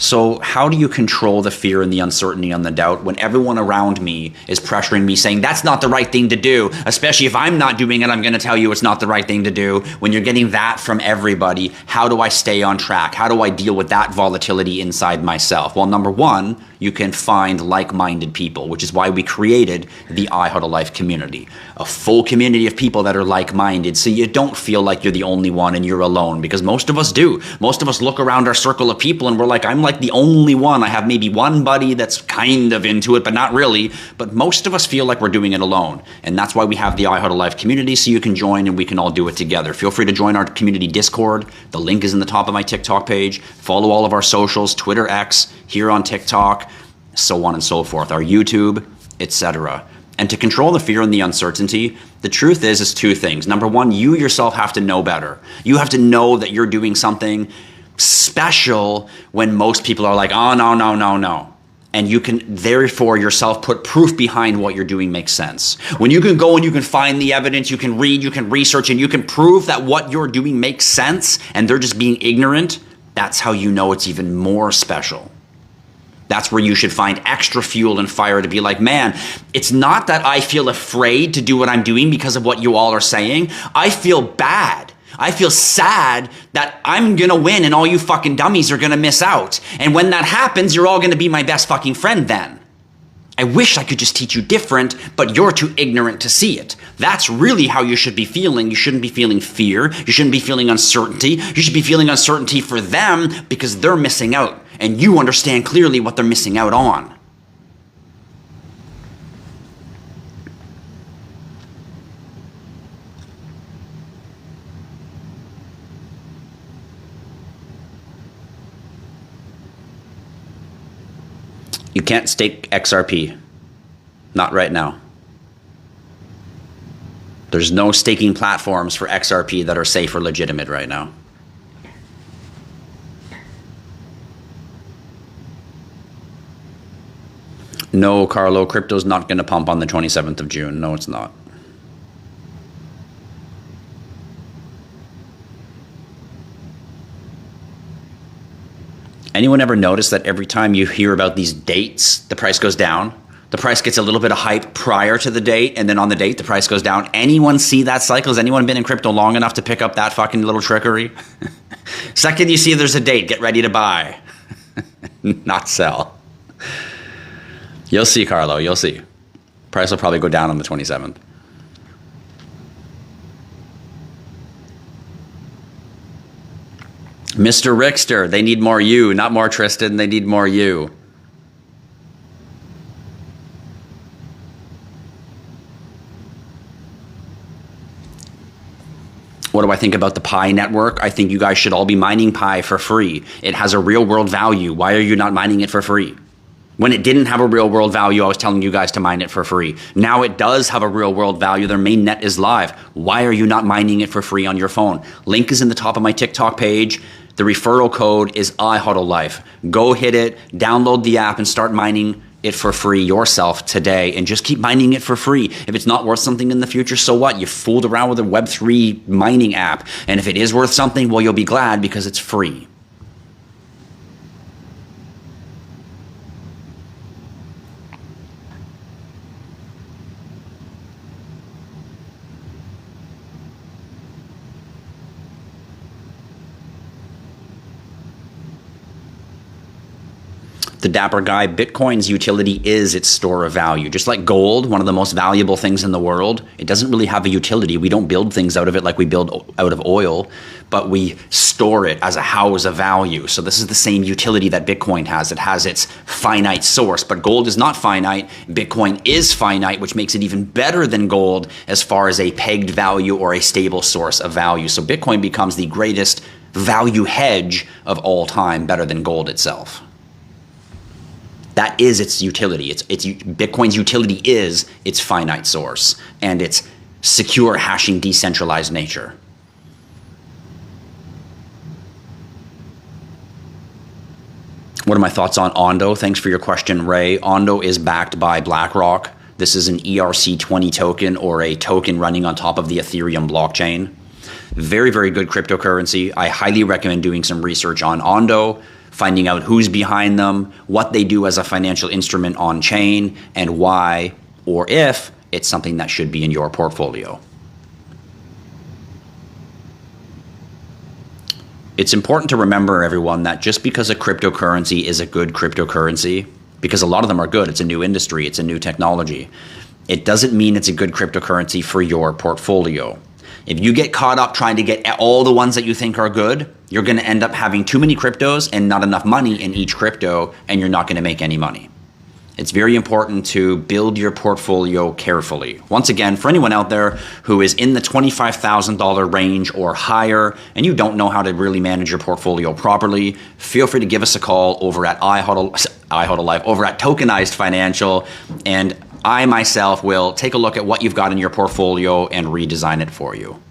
So how do you control the fear and the uncertainty and the doubt when everyone around me is pressuring me saying that's not the right thing to do, especially if I'm not doing it, I'm going to tell you it's not the right thing to do. When you're getting that from everybody, how do I stay on track? How do I deal with that volatility inside myself? Well, number one, you can find like-minded people, which is why we created the IHodlLife community, a full community of people that are like-minded, so you don't feel like you're the only one and you're alone, because most of us do. Most of us look around our circle of people and we're like, I'm like the only one. I have maybe one buddy that's kind of into it, but not really. But most of us feel like we're doing it alone. And that's why we have the IHodlLife community, so you can join and we can all do it together. Feel free to join our community Discord. The link is in the top of my TikTok page. Follow all of our socials, Twitter, X, here on TikTok, so on and so forth, our YouTube, etc. And to control the fear and the uncertainty, the truth is two things. Number one, you yourself have to know better. You have to know that you're doing something special when most people are like, oh, no, no, no, no. And you can therefore yourself put proof behind what you're doing makes sense. When you can go and you can find the evidence, you can read, you can research, and you can prove that what you're doing makes sense and they're just being ignorant, that's how you know it's even more special. That's where you should find extra fuel and fire to be like, man, it's not that I feel afraid to do what I'm doing because of what you all are saying. I feel bad. I feel sad that I'm gonna win and all you fucking dummies are gonna miss out. And when that happens, you're all gonna be my best fucking friend then. I wish I could just teach you different, but you're too ignorant to see it. That's really how you should be feeling. You shouldn't be feeling fear. You shouldn't be feeling uncertainty. You should be feeling uncertainty for them because they're missing out. And you understand clearly what they're missing out on. You can't stake XRP. Not right now. There's no staking platforms for XRP that are safe or legitimate right now. No, Carlo, crypto's not going to pump on the 27th of June. No, it's not. Anyone ever notice that every time you hear about these dates, the price goes down? The price gets a little bit of hype prior to the date, and then on the date, the price goes down. Anyone see that cycle? Has anyone been in crypto long enough to pick up that fucking little trickery? Second you see there's a date, get ready to buy. Not sell. You'll see, Carlo, you'll see. Price will probably go down on the 27th. Mr. Rickster, they need more you, not more Tristan, they need more you. What do I think about the Pi network? I think you guys should all be mining Pi for free. It has a real world value. Why are you not mining it for free? When it didn't have a real world value, I was telling you guys to mine it for free. Now it does have a real world value. Their main net is live. Why are you not mining it for free on your phone? Link is in the top of my TikTok page. The referral code is IHodlLife. Go hit it, download the app, and start mining it for free yourself today, and just keep mining it for free. If it's not worth something in the future, so what? You fooled around with a Web3 mining app. And if it is worth something, well, you'll be glad because it's free. The dapper guy, Bitcoin's utility is its store of value. Just like gold, one of the most valuable things in the world, it doesn't really have a utility. We don't build things out of it like we build out of oil, but we store it as a house of value. So this is the same utility that Bitcoin has. It has its finite source, but gold is not finite. Bitcoin is finite, which makes it even better than gold as far as a pegged value or a stable source of value. So Bitcoin becomes the greatest value hedge of all time, better than gold itself. That is its utility. Bitcoin's utility is its finite source and its secure hashing decentralized nature. What are my thoughts on Ondo? Thanks for your question, Ray. Ondo is backed by BlackRock. This is an ERC20 token, or a token running on top of the Ethereum blockchain. Very, very good cryptocurrency. I highly recommend doing some research on Ondo. finding out who's behind them, what they do as a financial instrument on chain, and why or if it's something that should be in your portfolio. It's important to remember, everyone, that just because a cryptocurrency is a good cryptocurrency, because a lot of them are good, it's a new industry, it's a new technology, it doesn't mean it's a good cryptocurrency for your portfolio. If you get caught up trying to get all the ones that you think are good, you're going to end up having too many cryptos and not enough money in each crypto, and you're not going to make any money. It's very important to build your portfolio carefully. Once again, for anyone out there who is in the $25,000 range or higher and you don't know how to really manage your portfolio properly, feel free to give us a call over at IHodlLife, over at Tokenized Financial, and I myself will take a look at what you've got in your portfolio and redesign it for you.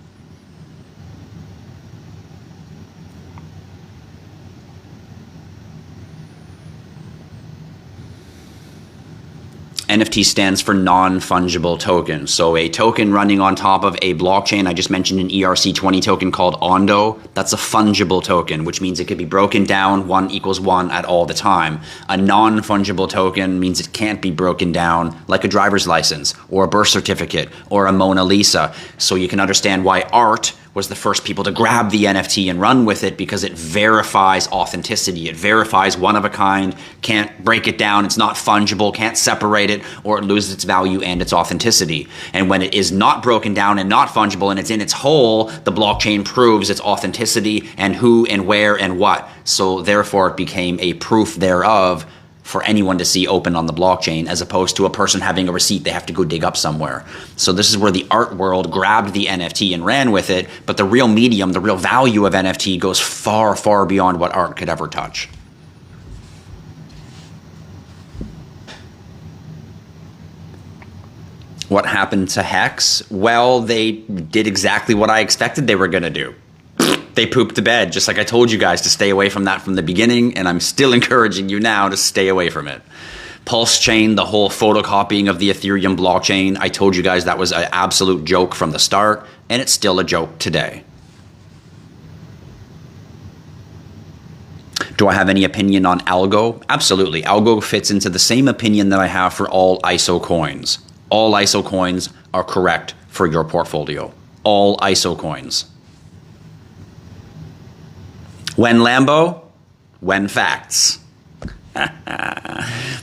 NFT stands for non-fungible token. So a token running on top of a blockchain, I just mentioned an ERC20 token called Ondo, that's a fungible token, which means it could be broken down 1 equals 1 at all the time. A non-fungible token means it can't be broken down like a driver's license or a birth certificate or a Mona Lisa. So you can understand why art was the first people to grab the NFT and run with it, because it verifies authenticity. It verifies one of a kind, can't break it down, it's not fungible, can't separate it, or it loses its value and its authenticity. And when it is not broken down and not fungible and it's in its whole, the blockchain proves its authenticity and who and where and what. So therefore it became a proof thereof for anyone to see open on the blockchain, as opposed to a person having a receipt they have to go dig up somewhere. So this is where the art world grabbed the NFT and ran with it, but the real medium, the real value of NFT goes far, far beyond what art could ever touch. What happened to Hex? Well, they did exactly what I expected they were going to do. They pooped the bed, just like I told you guys to stay away from that from the beginning, and I'm still encouraging you now to stay away from it. Pulse chain, the whole photocopying of the Ethereum blockchain, I told you guys that was an absolute joke from the start, and it's still a joke today. Do I have any opinion on Algo? Absolutely. Algo fits into the same opinion that I have for all ISO coins. All ISO coins are correct for your portfolio. All ISO coins. When Lambo? When facts.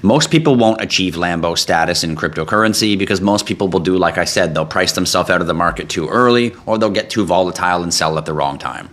Most people won't achieve Lambo status in cryptocurrency because most people will do, like I said, they'll price themselves out of the market too early, or they'll get too volatile and sell at the wrong time.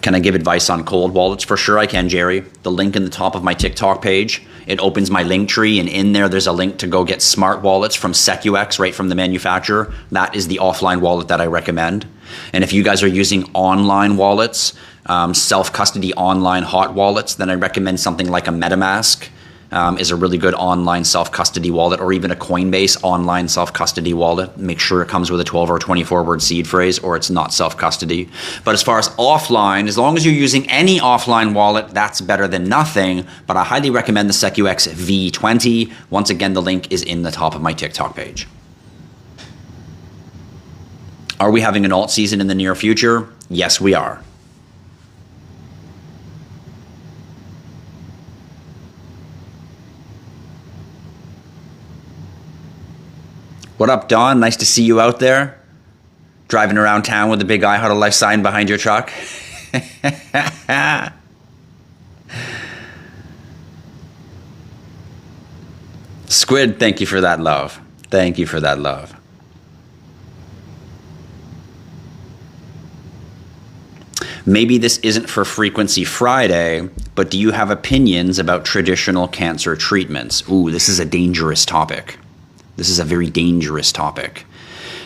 Can I give advice on cold wallets? For sure I can, Jerry. The link in the top of my TikTok page, it opens my link tree, and in there there's a link to go get smart wallets from SecuX, right from the manufacturer. That is the offline wallet that I recommend. And if you guys are using online wallets, self-custody online hot wallets, then I recommend something like a MetaMask. Is a really good online self-custody wallet, or even a Coinbase online self-custody wallet. Make sure it comes with a 12 or 24 word seed phrase, or it's not self-custody. But as far as offline, as long as you're using any offline wallet, that's better than nothing. But I highly recommend the SecuX V20. Once again, the link is in the top of my TikTok page. Are we having an alt season in the near future? Yes, we are. What up, Don? Nice to see you out there. Driving around town with a big IHodlLife sign behind your truck. Squid, thank you for that love. Thank you for that love. Maybe this isn't for Frequency Friday, but do you have opinions about traditional cancer treatments? Ooh, this is a dangerous topic. This is a very dangerous topic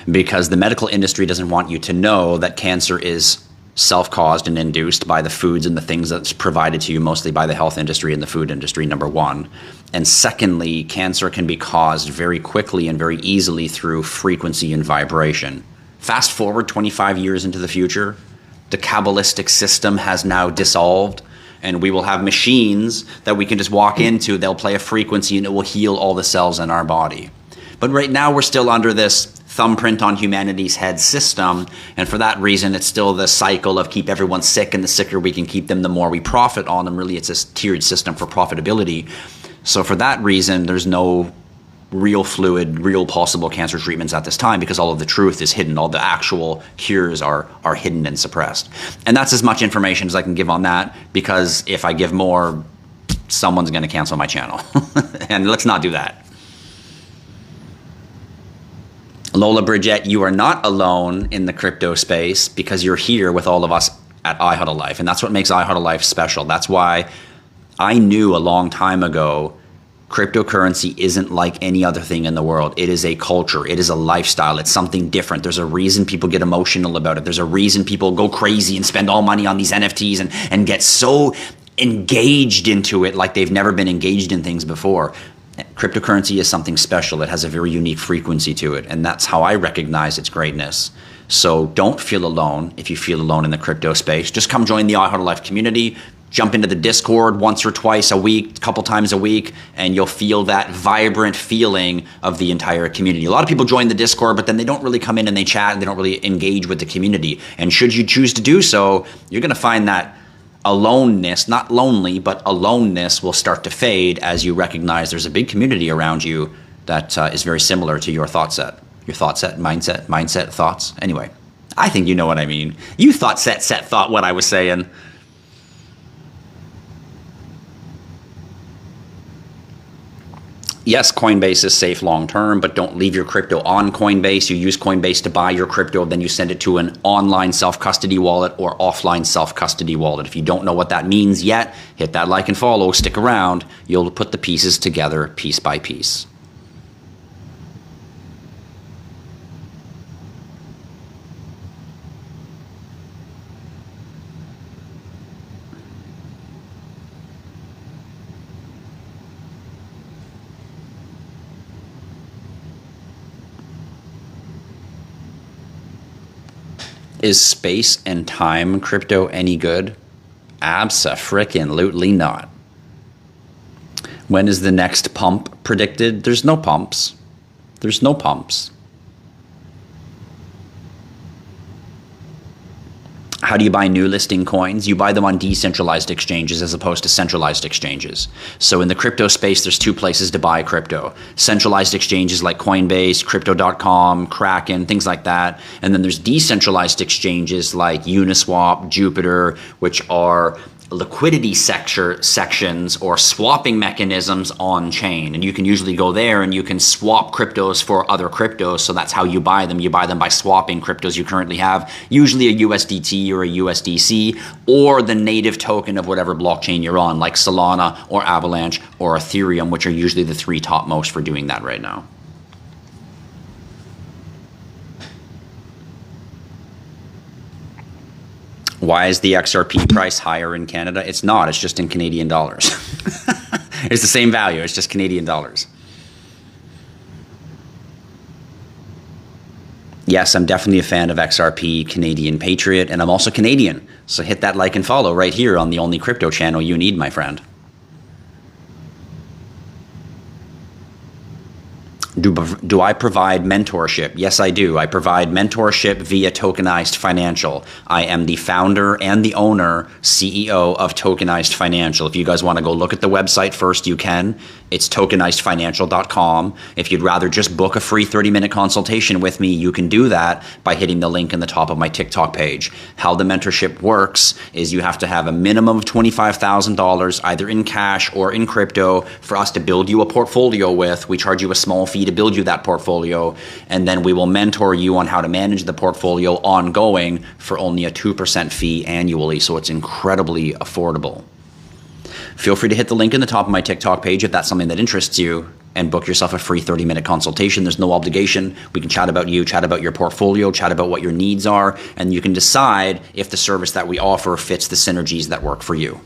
because the medical industry doesn't want you to know that cancer is self-caused and induced by the foods and the things that's provided to you mostly by the health industry and the food industry, number one. And secondly, cancer can be caused very quickly and very easily through frequency and vibration. Fast forward 25 years into the future, the Kabbalistic system has now dissolved, and we will have machines that we can just walk into. They'll play a frequency and it will heal all the cells in our body. But right now we're still under this thumbprint on humanity's head system. And for that reason, it's still the cycle of keep everyone sick, and the sicker we can keep them, the more we profit on them. Really, it's a tiered system for profitability. So for that reason, there's no real fluid, real possible cancer treatments at this time, because all of the truth is hidden. All the actual cures are hidden and suppressed. And that's as much information as I can give on that, because if I give more, someone's going to cancel my channel. And let's not do that. Lola Bridgette, you are not alone in the crypto space, because you're here with all of us at IHodlLife. And that's what makes IHodlLife special. That's why I knew a long time ago cryptocurrency isn't like any other thing in the world. It is a culture. It is a lifestyle. It's something different. There's a reason people get emotional about it. There's a reason people go crazy and spend all money on these NFTs and get so engaged into it like they've never been engaged in things before. Cryptocurrency is something special. It has a very unique frequency to it, and that's how I recognize its greatness. So don't feel alone if you feel alone in the crypto space. Just come join the IHodlLife community. Jump into the Discord once or twice a week, a couple times a week, and you'll feel that vibrant feeling of the entire community. A lot of people join the Discord, but then they don't really come in and they chat, and they don't really engage with the community. And should you choose to do so, you're going to find that aloneness, not lonely, but aloneness will start to fade as you recognize there's a big community around you that is very similar to your thought set. Your thought set, mindset, thoughts. Anyway, I think you know what I mean. You thought set thought what I was saying. Yes, Coinbase is safe long-term, but don't leave your crypto on Coinbase. You use Coinbase to buy your crypto, then you send it to an online self-custody wallet or offline self-custody wallet. If you don't know what that means yet, hit that like and follow, stick around. You'll put the pieces together piece by piece. Is space and time crypto any good? Abso-frickin-lutely not. When is the next pump predicted? There's no pumps. There's no pumps. How do you buy new listing coins? You buy them on decentralized exchanges as opposed to centralized exchanges. So in the crypto space, there's two places to buy crypto. Centralized exchanges like Coinbase, Crypto.com, Kraken, things like that. And then there's decentralized exchanges like Uniswap, Jupiter, which are liquidity sections or swapping mechanisms on chain. And you can usually go there and you can swap cryptos for other cryptos. So that's how you buy them. You buy them by swapping cryptos you currently have, usually a USDT or a USDC, or the native token of whatever blockchain you're on, like Solana or Avalanche or Ethereum, which are usually the three topmost for doing that right now. Why is the XRP price higher in Canada? It's not. It's just in Canadian dollars. It's the same value. It's just Canadian dollars. Yes, I'm definitely a fan of XRP, Canadian Patriot, and I'm also Canadian. So hit that like and follow right here on the only crypto channel you need, my friend. Do I provide mentorship? Yes, I do. I provide mentorship via Tokenized Financial. I am the founder and the owner, CEO of Tokenized Financial. If you guys want to go look at the website first, you can. It's tokenizedfinancial.com. If you'd rather just book a free 30-minute consultation with me, you can do that by hitting the link in the top of my TikTok page. How the mentorship works is you have to have a minimum of $25,000 either in cash or in crypto for us to build you a portfolio with. We charge you a small fee to build you that portfolio, and then we will mentor you on how to manage the portfolio ongoing for only a 2% fee annually, so it's incredibly affordable. Feel free to hit the link in the top of my TikTok page if that's something that interests you, and book yourself a free 30-minute consultation. There's no obligation. We can chat about you, chat about your portfolio, chat about what your needs are, and you can decide if the service that we offer fits the synergies that work for you.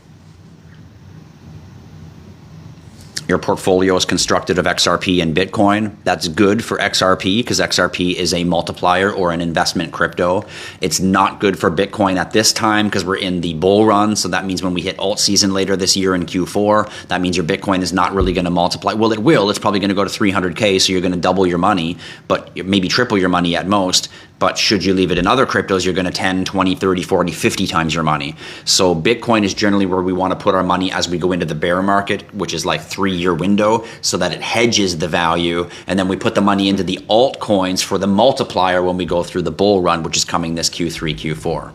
your portfolio is constructed of XRP and Bitcoin. That's good for XRP because XRP is a multiplier or an investment crypto. It's not good for Bitcoin at this time because we're in the bull run. So that means when we hit alt season later this year in Q4, that means your Bitcoin is not really going to multiply. Well, it will. It's probably going to go to 300K. So you're going to double your money, but maybe triple your money at most. But should you leave it in other cryptos, you're going to 10, 20, 30, 40, 50 times your money. So Bitcoin is generally where we want to put our money as we go into the bear market, which is like 3-year window, so that it hedges the value. And then we put the money into the altcoins for the multiplier when we go through the bull run, which is coming this Q3, Q4.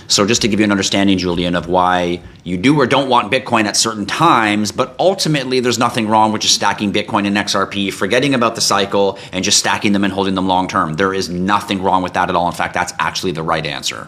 So just to give you an understanding, Julian, of why you do or don't want Bitcoin at certain times, but ultimately there's nothing wrong with just stacking Bitcoin and XRP, forgetting about the cycle, and just stacking them and holding them long term. There is nothing wrong with that at all. In fact, that's actually the right answer.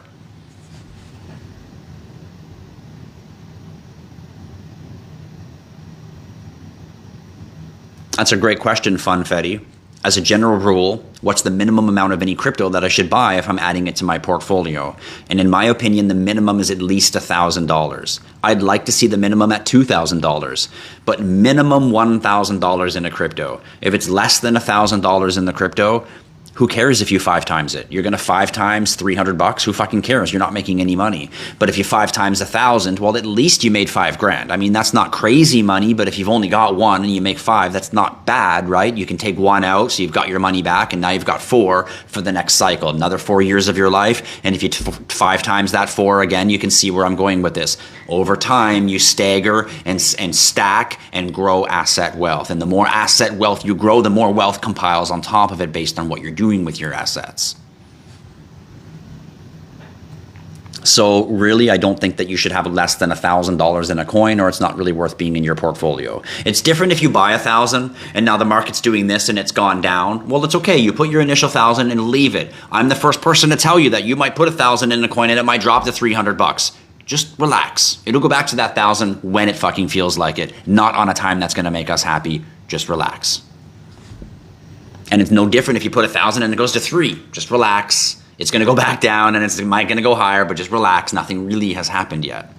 That's a great question, Funfetti. As a general rule, what's the minimum amount of any crypto that I should buy if I'm adding it to my portfolio? And in my opinion, the minimum is at least $1,000. I'd like to see the minimum at $2,000, but minimum $1,000 in a crypto. If it's less than $1,000 in the crypto, who cares if you 5 times it? You're going to 5 times $300. Who fucking cares? You're not making any money. But if you 5 times 1,000, well, at least you made $5,000. I mean, that's not crazy money, but if you've only got 1 and you make 5, that's not bad, right? You can take 1 out, so you've got your money back, and now you've got 4 for the next cycle, another 4 years of your life. And if you 5 times that 4 again, you can see where I'm going with this. Over time, you stagger and stack and grow asset wealth. And the more asset wealth you grow, the more wealth compiles on top of it based on what you're doing with your assets. So really, I don't think that you should have less than $1,000 in a coin, or it's not really worth being in your portfolio. It's different if you buy 1,000 and now the market's doing this and it's gone down. Well, it's okay. You put your initial 1,000 and leave it. I'm the first person to tell you that you might put 1,000 in a coin and it might drop to $300. Just relax. It'll go back to that 1,000 when it fucking feels like it, not on a time that's going to make us happy. Just relax. And it's no different if you put 1,000 and it goes to 3. Just relax. It's going to go back down and it's might going to go higher, but just relax. Nothing really has happened yet.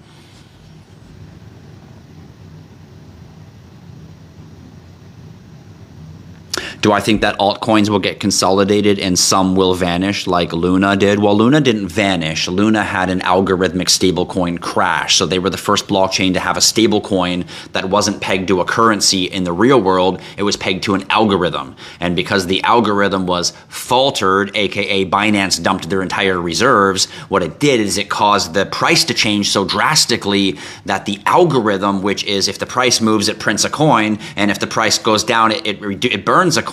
Do I think that altcoins will get consolidated and some will vanish like Luna did? Well, Luna didn't vanish. Luna had an algorithmic stablecoin crash. So they were the first blockchain to have a stablecoin that wasn't pegged to a currency in the real world. It was pegged to an algorithm. And because the algorithm was faltered, aka Binance dumped their entire reserves, what it did is it caused the price to change so drastically that the algorithm, which is if the price moves, it prints a coin, and if the price goes down, it burns a coin.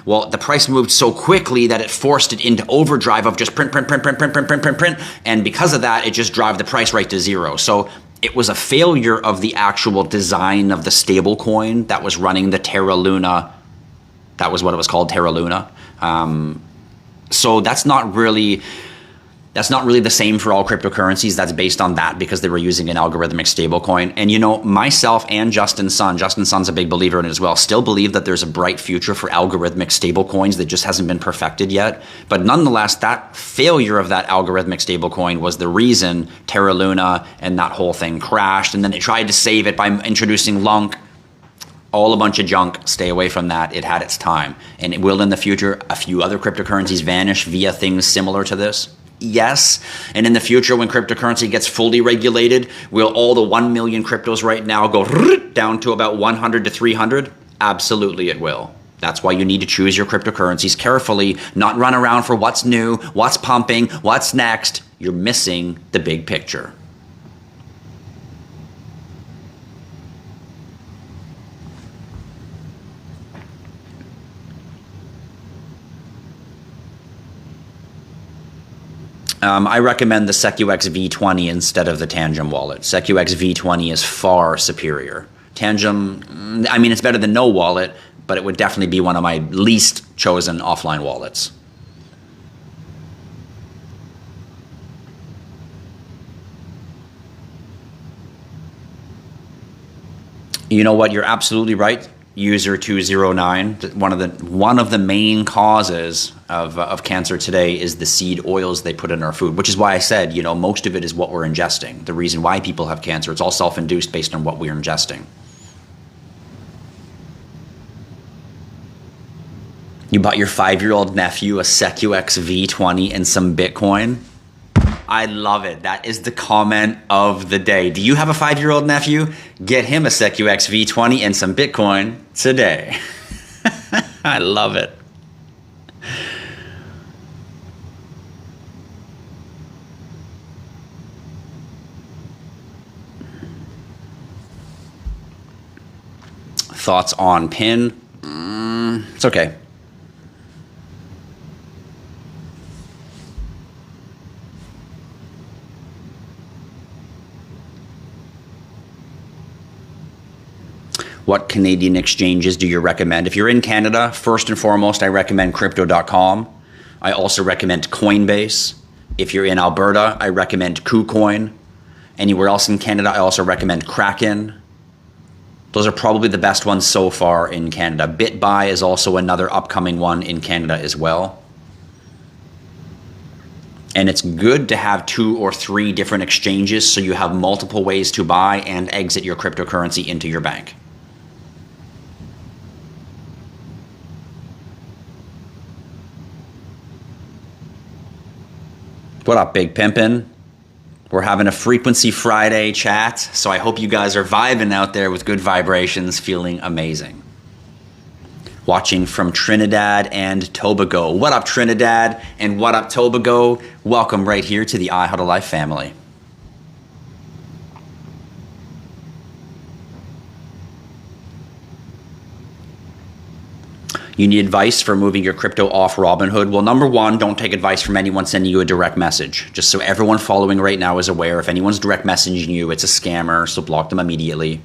Well, the price moved so quickly that it forced it into overdrive of just print. And because of that, it just drove the price right to 0. So it was a failure of the actual design of the stable coin that was running the Terra Luna. That was what it was called, Terra Luna. So that's not really the same for all cryptocurrencies. That's based on that because they were using an algorithmic stablecoin. And you know, myself and Justin's a big believer in it as well, still believe that there's a bright future for algorithmic stablecoins that just hasn't been perfected yet. But nonetheless, that failure of that algorithmic stablecoin was the reason Terra Luna and that whole thing crashed. And then they tried to save it by introducing Lunk. All a bunch of junk. Stay away from that. It had its time. And it will in the future. A few other cryptocurrencies vanish via things similar to this. Yes, and in the future when cryptocurrency gets fully regulated, will all the 1 million cryptos right now go down to about 100 to 300? Absolutely it will. That's why you need to choose your cryptocurrencies carefully, not run around for what's new, what's pumping, what's next. You're missing the big picture. I recommend the SecuX V20 instead of the Tangem wallet. SecuX V20 is far superior. Tangem, I mean, it's better than no wallet, but it would definitely be one of my least chosen offline wallets. You know what? You're absolutely right. User 209. One of the main causes of cancer today is the seed oils they put in our food, which is why I said, you know, most of it is what we're ingesting. The reason why people have cancer, it's all self-induced based on what we're ingesting. You bought your 5-year-old nephew a SecuX V20 and some Bitcoin. I love it. That is the comment of the day. Do you have a 5-year-old nephew? Get him a SecuX V20 and some Bitcoin today. I love it. Thoughts on PIN? It's okay. What Canadian exchanges do you recommend? If you're in Canada, first and foremost, I recommend crypto.com. I also recommend Coinbase. If you're in Alberta, I recommend KuCoin. Anywhere else in Canada, I also recommend Kraken. Those are probably the best ones so far in Canada. BitBuy is also another upcoming one in Canada as well. And it's good to have 2 or 3 different exchanges so you have multiple ways to buy and exit your cryptocurrency into your bank. What up, Big Pimpin'? We're having a Frequency Friday chat, so I hope you guys are vibing out there with good vibrations, feeling amazing. Watching from Trinidad and Tobago. What up, Trinidad? And what up, Tobago? Welcome right here to the IHodlLife family. You need advice for moving your crypto off Robinhood? Well, number one, don't take advice from anyone sending you a direct message. Just so everyone following right now is aware, if anyone's direct messaging you, it's a scammer, so block them immediately.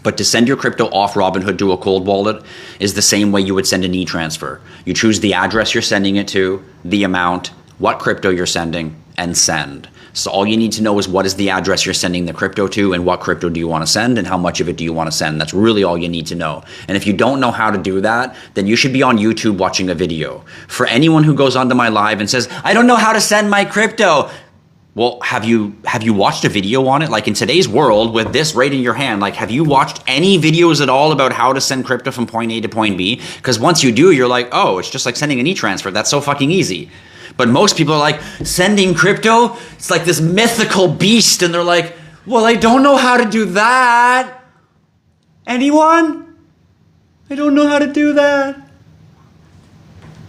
But to send your crypto off Robinhood to a cold wallet is the same way you would send an e-transfer. You choose the address you're sending it to, the amount, what crypto you're sending, and send. So all you need to know is what is the address you're sending the crypto to and what crypto do you want to send and how much of it do you want to send. That's really all you need to know. And if you don't know how to do that, then you should be on YouTube watching a video. For anyone who goes onto my live and says, I don't know how to send my crypto. Well, have you watched a video on it? Like in today's world with this right in your hand, like have you watched any videos at all about how to send crypto from point A to point B? Because once you do, you're like, oh, it's just like sending an e-transfer. That's so fucking easy. But most people are like, sending crypto? It's like this mythical beast. And they're like, well, I don't know how to do that. Anyone? I don't know how to do that.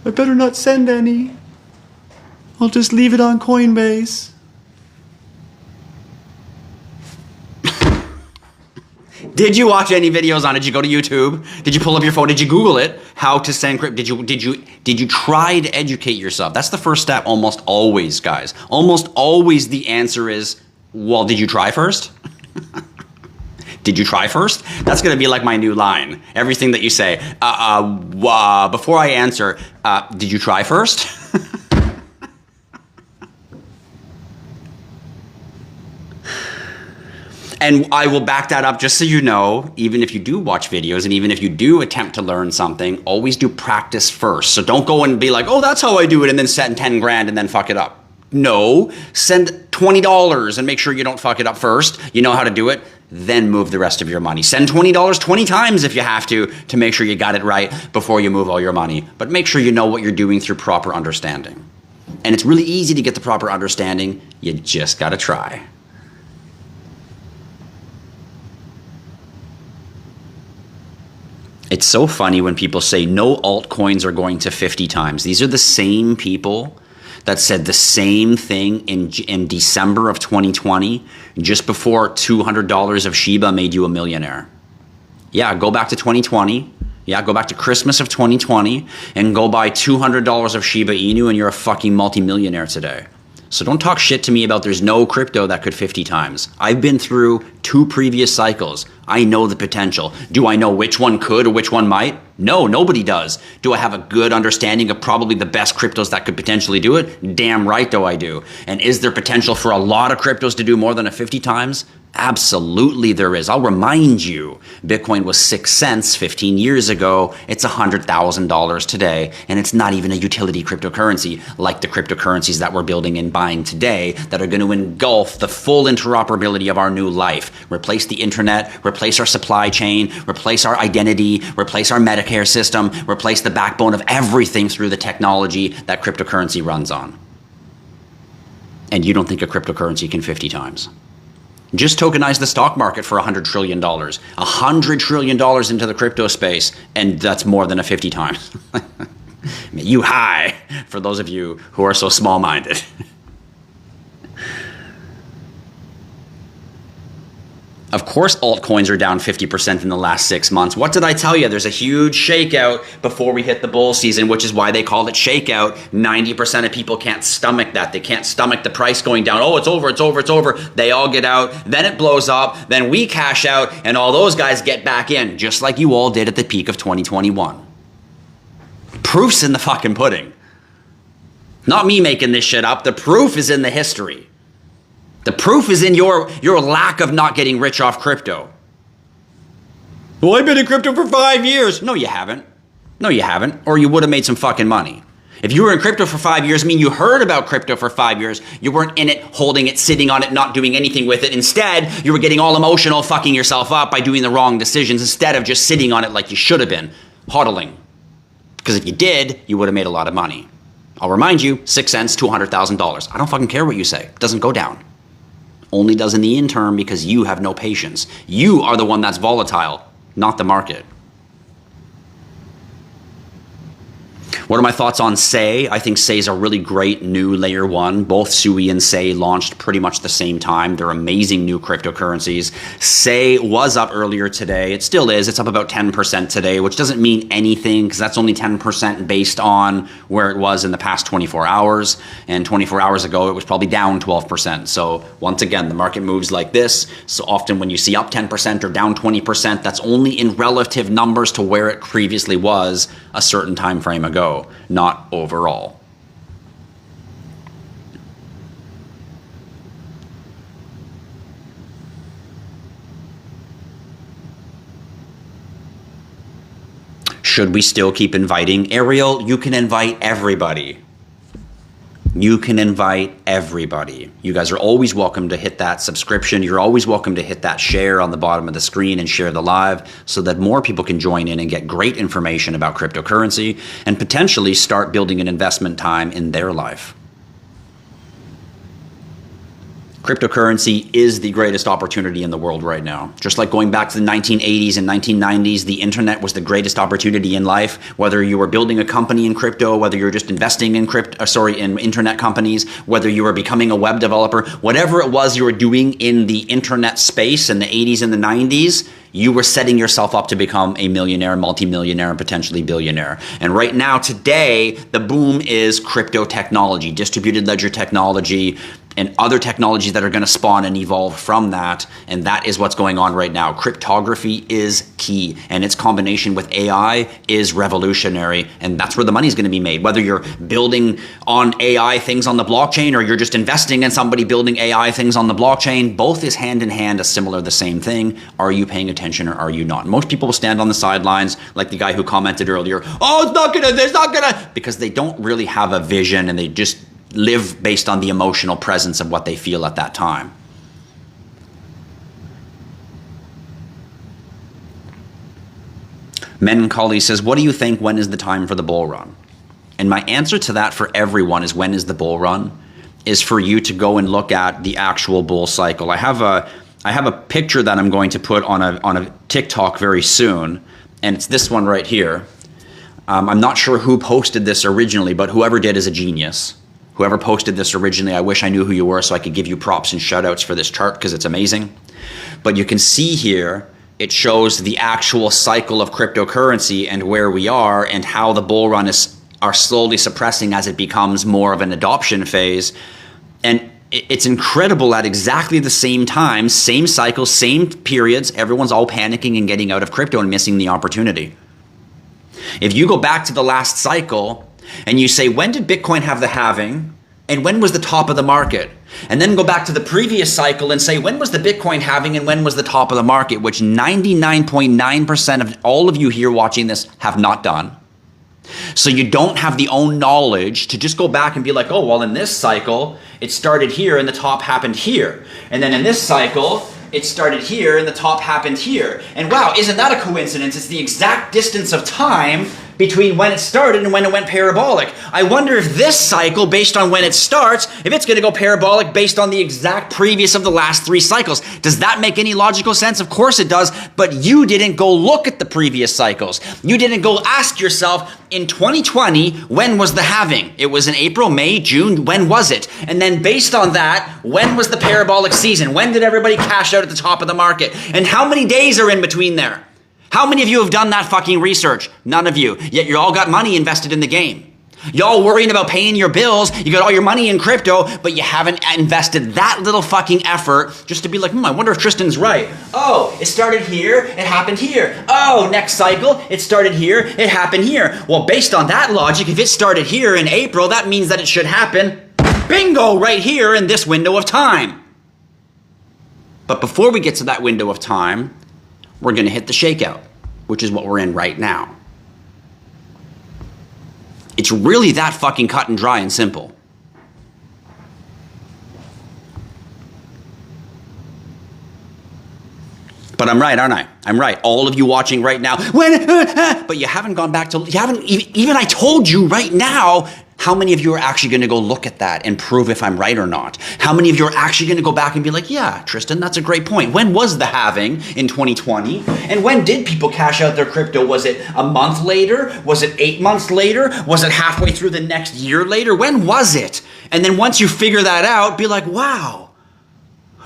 I better not send any. I'll just leave it on Coinbase. Did you watch any videos on it? Did you go to YouTube? Did you pull up your phone? Did you Google it? How to send crypto? Did you try to educate yourself? That's the first step almost always, guys. Almost always the answer is, well, did you try first? Did you try first? That's going to be like my new line. Everything that you say. Before I answer, did you try first? And I will back that up just so you know, even if you do watch videos and even if you do attempt to learn something, always do practice first. So don't go and be like, oh, that's how I do it, and then send 10 grand and then fuck it up. No, send $20 and make sure you don't fuck it up first. You know how to do it, then move the rest of your money. Send $20 20 times if you have to make sure you got it right before you move all your money. But make sure you know what you're doing through proper understanding. And it's really easy to get the proper understanding. You just gotta try. It's so funny when people say no altcoins are going to 50 times. These are the same people that said the same thing in December of 2020, just before $200 of Shiba made you a millionaire. Yeah, go back to 2020. Yeah, go back to Christmas of 2020 and go buy $200 of Shiba Inu and you're a fucking multimillionaire today. So don't talk shit to me about there's no crypto that could 50 times. I've been through 2 previous cycles. I know the potential. Do I know which one could or which one might? No, nobody does. Do I have a good understanding of probably the best cryptos that could potentially do it? Damn right though I do. And is there potential for a lot of cryptos to do more than a 50 times? Absolutely there is. I'll remind you, Bitcoin was 6 cents 15 years ago. It's $100,000 today, and it's not even a utility cryptocurrency like the cryptocurrencies that we're building and buying today that are going to engulf the full interoperability of our new life. Replace the internet, replace our supply chain, replace our identity, replace our Medicare system, replace the backbone of everything through the technology that cryptocurrency runs on. And you don't think a cryptocurrency can 50 times. Just tokenize the stock market for $100 trillion. $100 trillion into the crypto space, and that's more than a 50 times. You high, for those of you who are so small-minded. Of course, altcoins are down 50% in the last 6 months. What did I tell you? There's a huge shakeout before we hit the bull season, which is why they call it shakeout. 90% of people can't stomach that. They can't stomach the price going down. Oh, it's over, it's over, it's over. They all get out. Then it blows up. Then we cash out, and all those guys get back in, just like you all did at the peak of 2021. Proof's in the fucking pudding. Not me making this shit up. The proof is in the history. The proof is in your lack of not getting rich off crypto. Well, I've been in crypto for 5 years. No, you haven't. No, you haven't. Or you would have made some fucking money. If you were in crypto for 5 years, I mean, you heard about crypto for 5 years. You weren't in it, holding it, sitting on it, not doing anything with it. Instead, you were getting all emotional, fucking yourself up by doing the wrong decisions instead of just sitting on it like you should have been, hodling. Because if you did, you would have made a lot of money. I'll remind you, 6 cents, $200,000. I don't fucking care what you say. It doesn't go down. Only does in the interim because you have no patience. You are the one that's volatile, not the market. What are my thoughts on Say? I think Say is a really great new layer one. Both Sui and Say launched pretty much the same time. They're amazing new cryptocurrencies. Say was up earlier today. It still is. It's up about 10% today, which doesn't mean anything because that's only 10% based on where it was in the past 24 hours. And 24 hours ago, it was probably down 12%. So once again, the market moves like this. So often when you see up 10% or down 20%, that's only in relative numbers to where it previously was a certain time frame ago, not overall. Should we still keep inviting? Ariel, you can invite everybody. You can invite everybody. You guys are always welcome to hit that subscription. You're always welcome to hit that share on the bottom of the screen and share the live so that more people can join in and get great information about cryptocurrency and potentially start building an investment time in their life. Cryptocurrency is the greatest opportunity in the world right now. Just like going back to the 1980s and 1990s, the internet was the greatest opportunity in life. Whether you were building a company in crypto, whether you're just investing in in internet companies, whether you were becoming a web developer, whatever it was you were doing in the internet space in the 80s and the 90s, you were setting yourself up to become a millionaire, multimillionaire, and potentially billionaire. And right now, today, the boom is crypto technology, distributed ledger technology, and other technologies that are going to spawn and evolve from that. And that is what's going on right now. Cryptography is key, and its combination with AI is revolutionary. And that's where the money is going to be made. Whether you're building on AI things on the blockchain or you're just investing in somebody building AI things on the blockchain, both is hand in hand, the same thing. Are you paying attention or are you not? Most people will stand on the sidelines, like the guy who commented earlier, oh, it's not gonna, because they don't really have a vision and they just live based on the emotional presence of what they feel at that time. Menkali says, what do you think, when is the time for the bull run? And my answer to that for everyone is, when is the bull run? Is for you to go and look at the actual bull cycle. I have a picture that I'm going to put on a TikTok very soon, and it's this one right here. I'm not sure who posted this originally, but whoever did is a genius. Whoever posted this originally, I wish I knew who you were so I could give you props and shout outs for this chart because it's amazing. But you can see here, it shows the actual cycle of cryptocurrency and where we are and how the bull run are slowly suppressing as it becomes more of an adoption phase. And it's incredible at exactly the same time, same cycle, same periods, everyone's all panicking and getting out of crypto and missing the opportunity. If you go back to the last cycle, and you say, when did Bitcoin have the halving? and when was the top of the market? And then go back to the previous cycle and say, when was the Bitcoin halving and when was the top of the market? Which 99.9% of all of you here watching this have not done. So you don't have the own knowledge to just go back and be like, oh, well, in this cycle, it started here and the top happened here. And then in this cycle, it started here and the top happened here. And wow, isn't that a coincidence? It's the exact distance of time between when it started and when it went parabolic. I wonder if this cycle, based on when it starts, if it's going to go parabolic based on the exact previous of the last 3 cycles. Does that make any logical sense? Of course it does, but you didn't go look at the previous cycles. You didn't go ask yourself, in 2020, when was the halving? It was in April, May, June, when was it? And then based on that, when was the parabolic season? When did everybody cash out at the top of the market? And how many days are in between there? How many of you have done that fucking research? None of you. Yet you all got money invested in the game. Y'all worrying about paying your bills. You got all your money in crypto, but you haven't invested that little fucking effort just to be like, I wonder if Tristan's right. Oh, it started here, it happened here. Oh, next cycle, it started here, it happened here. Well, based on that logic, if it started here in April, that means that it should happen, bingo, right here in this window of time. But before we get to that window of time, we're going to hit the shakeout, which is what we're in right now. It's really that fucking cut and dry and simple. But I'm right, aren't I? I'm right. All of you watching right now, but you haven't gone back to, you haven't, even I told you right now, how many of you are actually going to go look at that and prove if I'm right or not? How many of you are actually going to go back and be like, yeah, Tristan, that's a great point. When was the halving in 2020? And when did people cash out their crypto? Was it a month later? Was it 8 months later? Was it halfway through the next year later? When was it? And then once you figure that out, be like, wow,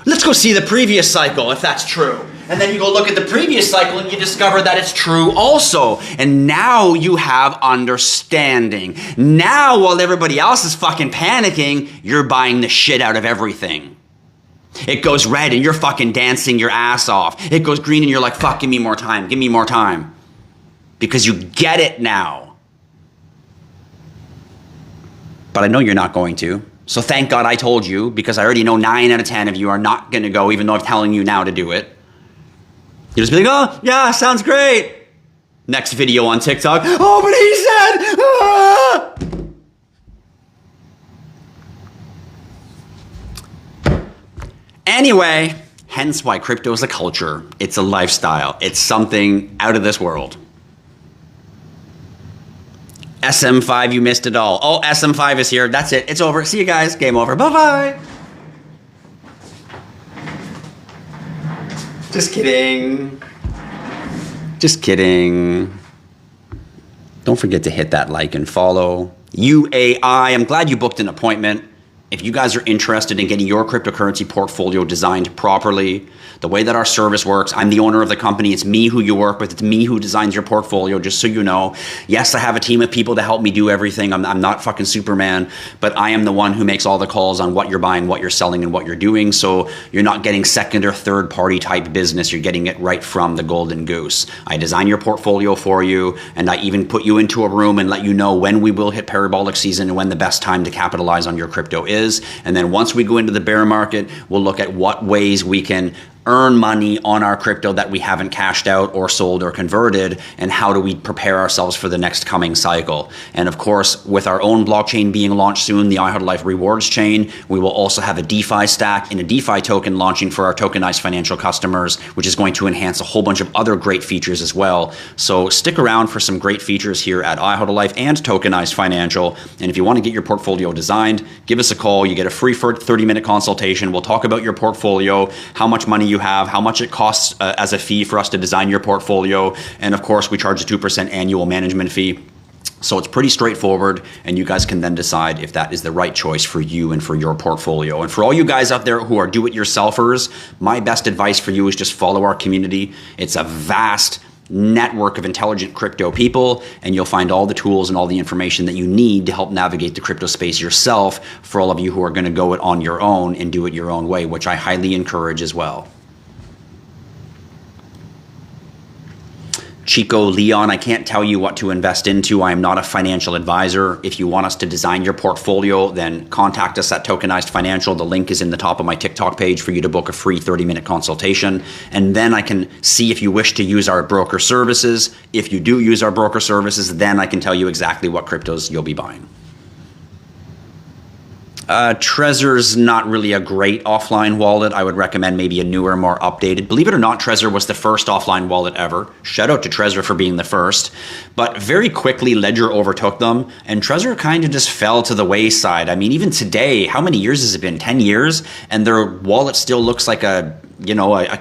let's go see the previous cycle if that's true. And then you go look at the previous cycle and you discover that it's true also. And now you have understanding. Now, while everybody else is fucking panicking, you're buying the shit out of everything. It goes red and you're fucking dancing your ass off. It goes green and you're like, fuck, give me more time. Give me more time. Because you get it now. But I know you're not going to. So thank God I told you, because I already know 9 out of 10 of you are not going to go, even though I'm telling you now to do it. You just be like, oh, yeah, sounds great. Next video on TikTok, oh, but he said, ah! Anyway, hence why crypto is a culture. It's a lifestyle. It's something out of this world. SM5, you missed it all. Oh, SM5 is here. That's it. It's over. See you guys. Game over. Bye-bye. Just kidding. Just kidding. Don't forget to hit that like and follow. UAI, I'm glad you booked an appointment. If you guys are interested in getting your cryptocurrency portfolio designed properly, the way that our service works, I'm the owner of the company. It's me who you work with. It's me who designs your portfolio, just so you know. Yes, I have a team of people to help me do everything. I'm not fucking Superman, but I am the one who makes all the calls on what you're buying, what you're selling, and what you're doing. So you're not getting second or third party type business. You're getting it right from the golden goose. I design your portfolio for you, and I even put you into a room and let you know when we will hit parabolic season and when the best time to capitalize on your crypto is. And then once we go into the bear market, we'll look at what ways we can earn money on our crypto that we haven't cashed out or sold or converted, and how do we prepare ourselves for the next coming cycle. And of course, with our own blockchain being launched soon, the IHodlLife rewards chain, we will also have a DeFi stack and a DeFi token launching for our tokenized financial customers, which is going to enhance a whole bunch of other great features as well. So stick around for some great features here at IHodlLife and Tokenized Financial. And if you want to get your portfolio designed, give us a call. You get a free 30-minute consultation. We'll talk about your portfolio, how much money you have, how much it costs as a fee for us to design your portfolio, and of course we charge a 2% annual management fee. So it's pretty straightforward, and you guys can then decide if that is the right choice for you and for your portfolio. And for all you guys out there who are do-it-yourselfers, my best advice for you is just follow our community. It's a vast network of intelligent crypto people, and you'll find all the tools and all the information that you need to help navigate the crypto space yourself, for all of you who are going to go it on your own and do it your own way, which I highly encourage as well. Chico Leon, I can't tell you what to invest into. I am not a financial advisor. If you want us to design your portfolio, then contact us at Tokenized Financial. The link is in the top of my TikTok page for you to book a free 30-minute consultation. And then I can see if you wish to use our broker services. If you do use our broker services, then I can tell you exactly what cryptos you'll be buying. Trezor's not really a great offline wallet. I would recommend maybe a newer, more updated. Believe it or not, Trezor was the first offline wallet ever. Shout out to Trezor for being the first. But very quickly, Ledger overtook them, and Trezor kind of just fell to the wayside. I mean, even today, how many years has it been? 10 years? And their wallet still looks like a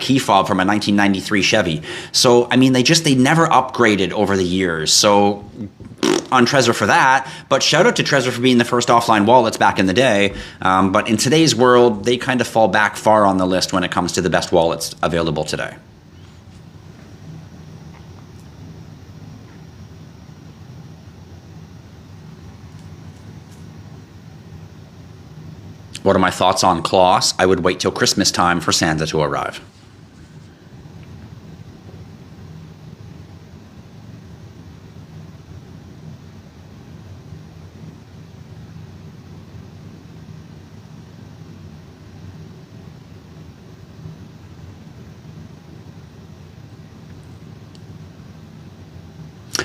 key fob from a 1993 Chevy. So, I mean, they never upgraded over the years. So, on Trezor for that, but shout out to Trezor for being the first offline wallets back in the day. But in today's world, they kind of fall back far on the list when it comes to the best wallets available today. What are my thoughts on Kloss? I would wait till Christmas time for Santa to arrive.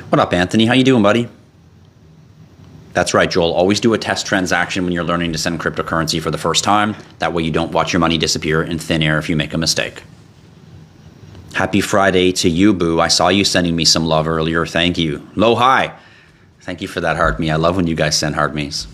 What up, Anthony? How you doing, buddy? That's right, Joel. Always do a test transaction when you're learning to send cryptocurrency for the first time. That way you don't watch your money disappear in thin air if you make a mistake. Happy Friday to you, Boo. I saw you sending me some love earlier. Thank you. Low hi. Thank you for that heart me. I love when you guys send heart me's.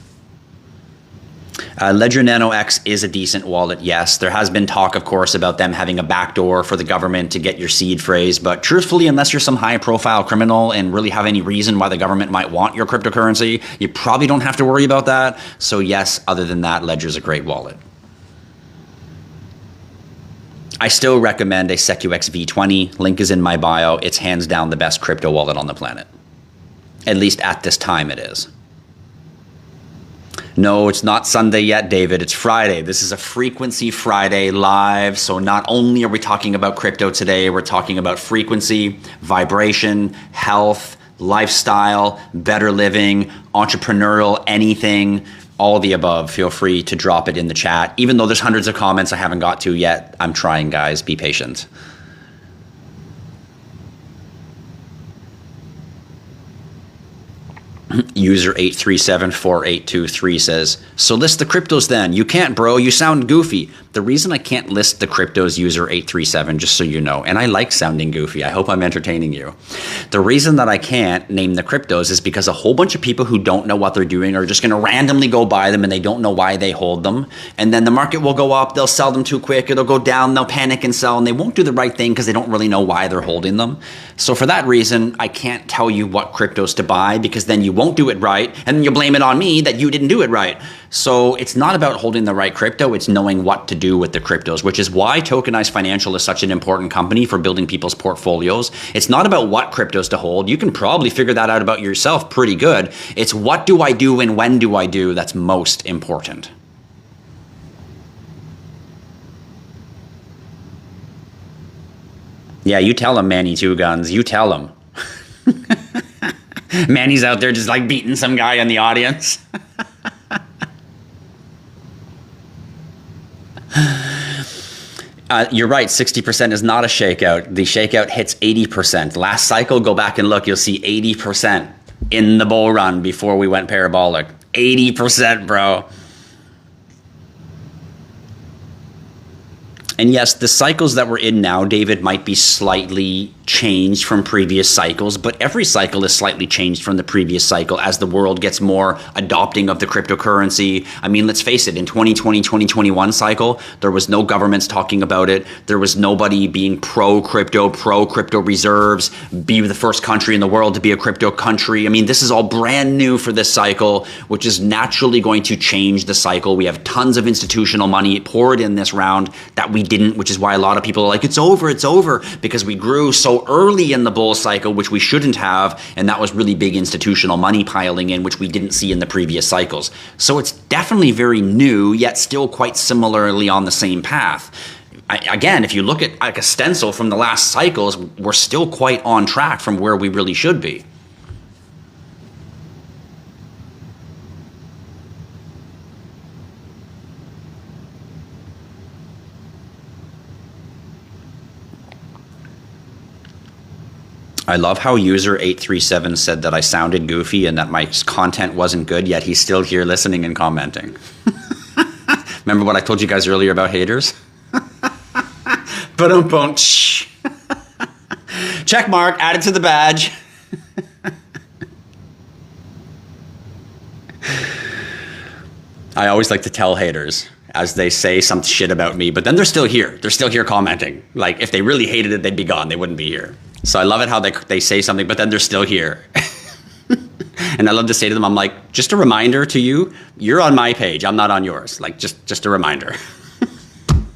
Ledger Nano X is a decent wallet, yes. There has been talk, of course, about them having a backdoor for the government to get your seed phrase, but truthfully, unless you're some high-profile criminal and really have any reason why the government might want your cryptocurrency, you probably don't have to worry about that. So yes, other than that, Ledger's a great wallet. I still recommend a SecuX V20. Link is in my bio. It's hands down the best crypto wallet on the planet. At least at this time it is. No, it's not Sunday yet, David. It's Friday. This is a Frequency Friday live. So not only are we talking about crypto today, we're talking about frequency, vibration, health, lifestyle, better living, entrepreneurial, anything, all the above. Feel free to drop it in the chat. Even though there's hundreds of comments I haven't got to yet, I'm trying, guys. Be patient. User 8374823 says, so list the cryptos then. You can't, bro. You sound goofy. The reason I can't list the cryptos, user 837, just so you know, and I like sounding goofy. I hope I'm entertaining you. The reason that I can't name the cryptos is because a whole bunch of people who don't know what they're doing are just going to randomly go buy them and they don't know why they hold them. And then the market will go up. They'll sell them too quick. It'll go down. They'll panic and sell, and they won't do the right thing because they don't really know why they're holding them. So for that reason, I can't tell you what cryptos to buy because then you won't do it right, and then you blame it on me that you didn't do it right. So it's not about holding the right crypto, it's knowing what to do with the cryptos, which is why Tokenized Financial is such an important company for building people's portfolios. It's not about what cryptos to hold. You can probably figure that out about yourself pretty good. It's what do I do and when do I do that's most important. Yeah, you tell him, Manny Two Guns. You tell him. Manny's out there just like beating some guy in the audience. You're right, 60% is not a shakeout. The shakeout hits 80%. Last cycle, go back and look, you'll see 80% in the bull run before we went parabolic. 80%, bro. And yes, the cycles that we're in now, David, might be slightly changed from previous cycles, but every cycle is slightly changed from the previous cycle as the world gets more adopting of the cryptocurrency. I mean, let's face it, in 2020, 2021 cycle, there was no governments talking about it. There was nobody being pro-crypto reserves, be the first country in the world to be a crypto country. I mean, this is all brand new for this cycle, which is naturally going to change the cycle. We have tons of institutional money poured in this round that we didn't, which is why a lot of people are like, it's over, because we grew so early in the bull cycle, which we shouldn't have, and that was really big institutional money piling in, which we didn't see in the previous cycles. So it's definitely very new, yet still quite similarly on the same path. again, if you look at like a stencil from the last cycles, we're still quite on track from where we really should be. I love how user 837 said that I sounded goofy and that my content wasn't good, yet he's still here listening and commenting. Remember what I told you guys earlier about haters? Ba-dum-bum. Check mark, added to the badge. I always like to tell haters as they say some shit about me, but then they're still here. They're still here commenting. Like, if they really hated it, they'd be gone. They wouldn't be here. So I love it how they say something, but then they're still here. And I love to say to them, I'm like, just a reminder to you, you're on my page. I'm not on yours. Like, just a reminder.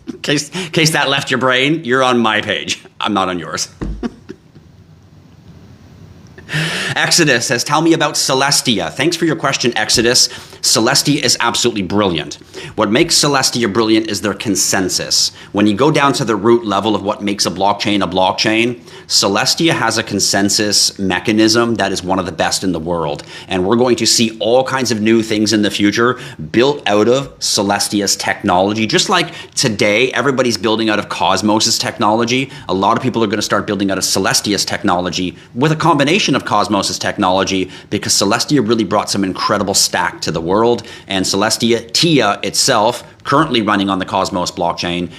In case that left your brain, you're on my page. I'm not on yours. Exodus says, tell me about Celestia. Thanks for your question, Exodus. Celestia is absolutely brilliant. What makes Celestia brilliant is their consensus. When you go down to the root level of what makes a blockchain, Celestia has a consensus mechanism that is one of the best in the world. And we're going to see all kinds of new things in the future built out of Celestia's technology. Just like today, everybody's building out of Cosmos's technology. A lot of people are going to start building out of Celestia's technology with a combination of Cosmos's technology, because Celestia really brought some incredible stack to the world. And Celestia, TIA itself, currently running on the Cosmos blockchain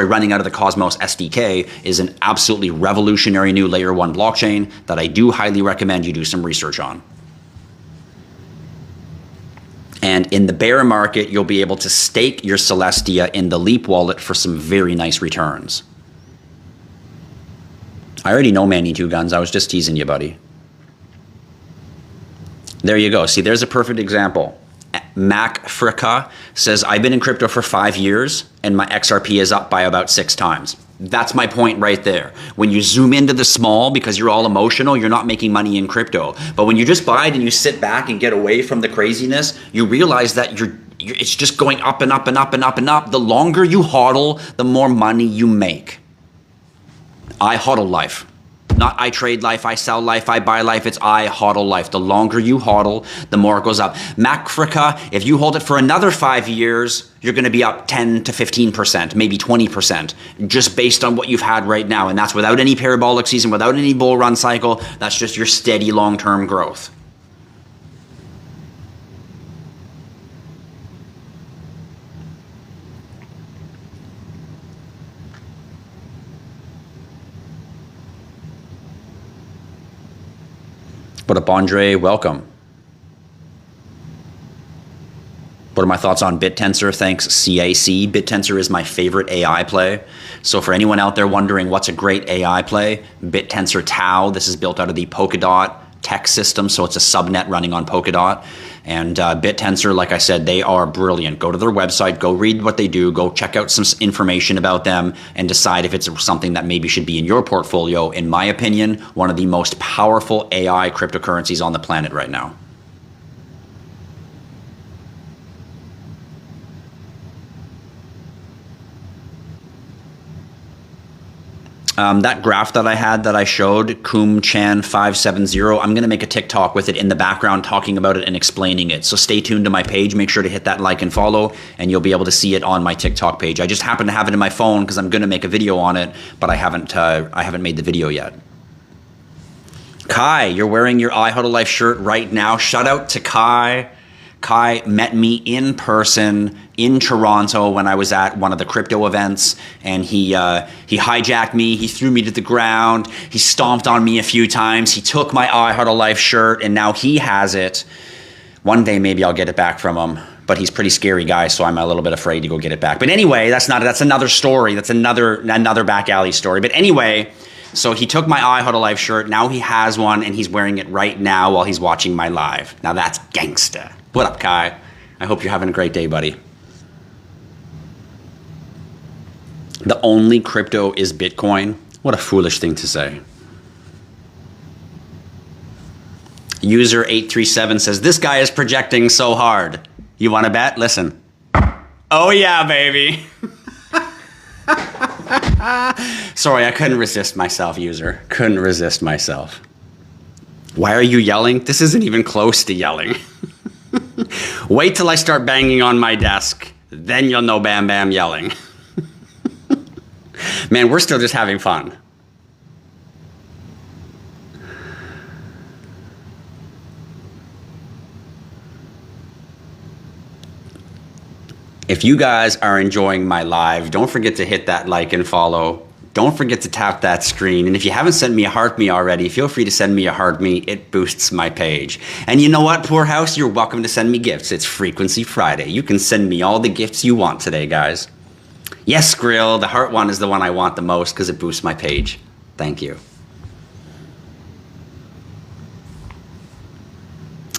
running out of the Cosmos SDK, is an absolutely revolutionary new layer 1 blockchain that I do highly recommend you do some research on. And in the bear market, you'll be able to stake your Celestia in the Leap wallet for some very nice returns. I already know Manny Two Guns. I was just teasing you, buddy. There you go. See, there's a perfect example. MacFrica says, I've been in crypto for 5 years and my XRP is up by about 6 times. That's my point right there. When you zoom into the small, because you're all emotional, you're not making money in crypto. But when you just buy it and you sit back and get away from the craziness, you realize that it's just going up and up and up and up and up. The longer you hodl, the more money you make. IHodlLife. Not I trade life, I sell life, I buy life. It's IHodlLife. The longer you hodl, the more it goes up. MacFrica, if you hold it for another 5 years, you're going to be up 10 to 15%, maybe 20%, just based on what you've had right now. And that's without any parabolic season, without any bull run cycle. That's just your steady long-term growth. What up, Andre? Welcome. What are my thoughts on BitTensor? Thanks, CAC. BitTensor is my favorite AI play. So for anyone out there wondering what's a great AI play, BitTensor Tau. This is built out of the Polkadot tech system, so it's a subnet running on Polkadot. And BitTensor, like I said, they are brilliant. Go to their website, go read what they do, go check out some information about them, and decide if it's something that maybe should be in your portfolio. In my opinion, one of the most powerful AI cryptocurrencies on the planet right now. That graph that I had that I showed, KoomChan570, I'm going to make a TikTok with it in the background talking about it and explaining it. So stay tuned to my page. Make sure to hit that like and follow, and you'll be able to see it on my TikTok page. I just happen to have it in my phone because I'm going to make a video on it, but I haven't made the video yet. Kai, you're wearing your IHodlLife shirt right now. Shout out to Kai. Kai met me in person in Toronto when I was at one of the crypto events, and he hijacked me. He threw me to the ground. He stomped on me a few times. He took my IHodlLife shirt, and now he has it. One day maybe I'll get it back from him, but he's a pretty scary guy, so I'm a little bit afraid to go get it back. But anyway, that's another story. That's another back alley story. But anyway, so he took my IHodlLife shirt. Now he has one, and he's wearing it right now while he's watching my live. Now that's gangsta. What up, Kai? I hope you're having a great day, buddy. The only crypto is Bitcoin. What a foolish thing to say. User 837 says, this guy is projecting so hard. You want to bet? Listen. Oh yeah, baby. Sorry, I couldn't resist myself, user. Couldn't resist myself. Why are you yelling? This isn't even close to yelling. Wait till I start banging on my desk. Then you'll know Bam Bam yelling. Man, we're still just having fun. If you guys are enjoying my live, don't forget to hit that like and follow. Don't forget to tap that screen. And if you haven't sent me a heart me already, feel free to send me a heart me. It boosts my page. And you know what, Poor House? You're welcome to send me gifts. It's Frequency Friday. You can send me all the gifts you want today, guys. Yes, Grill, the heart one is the one I want the most because it boosts my page. Thank you.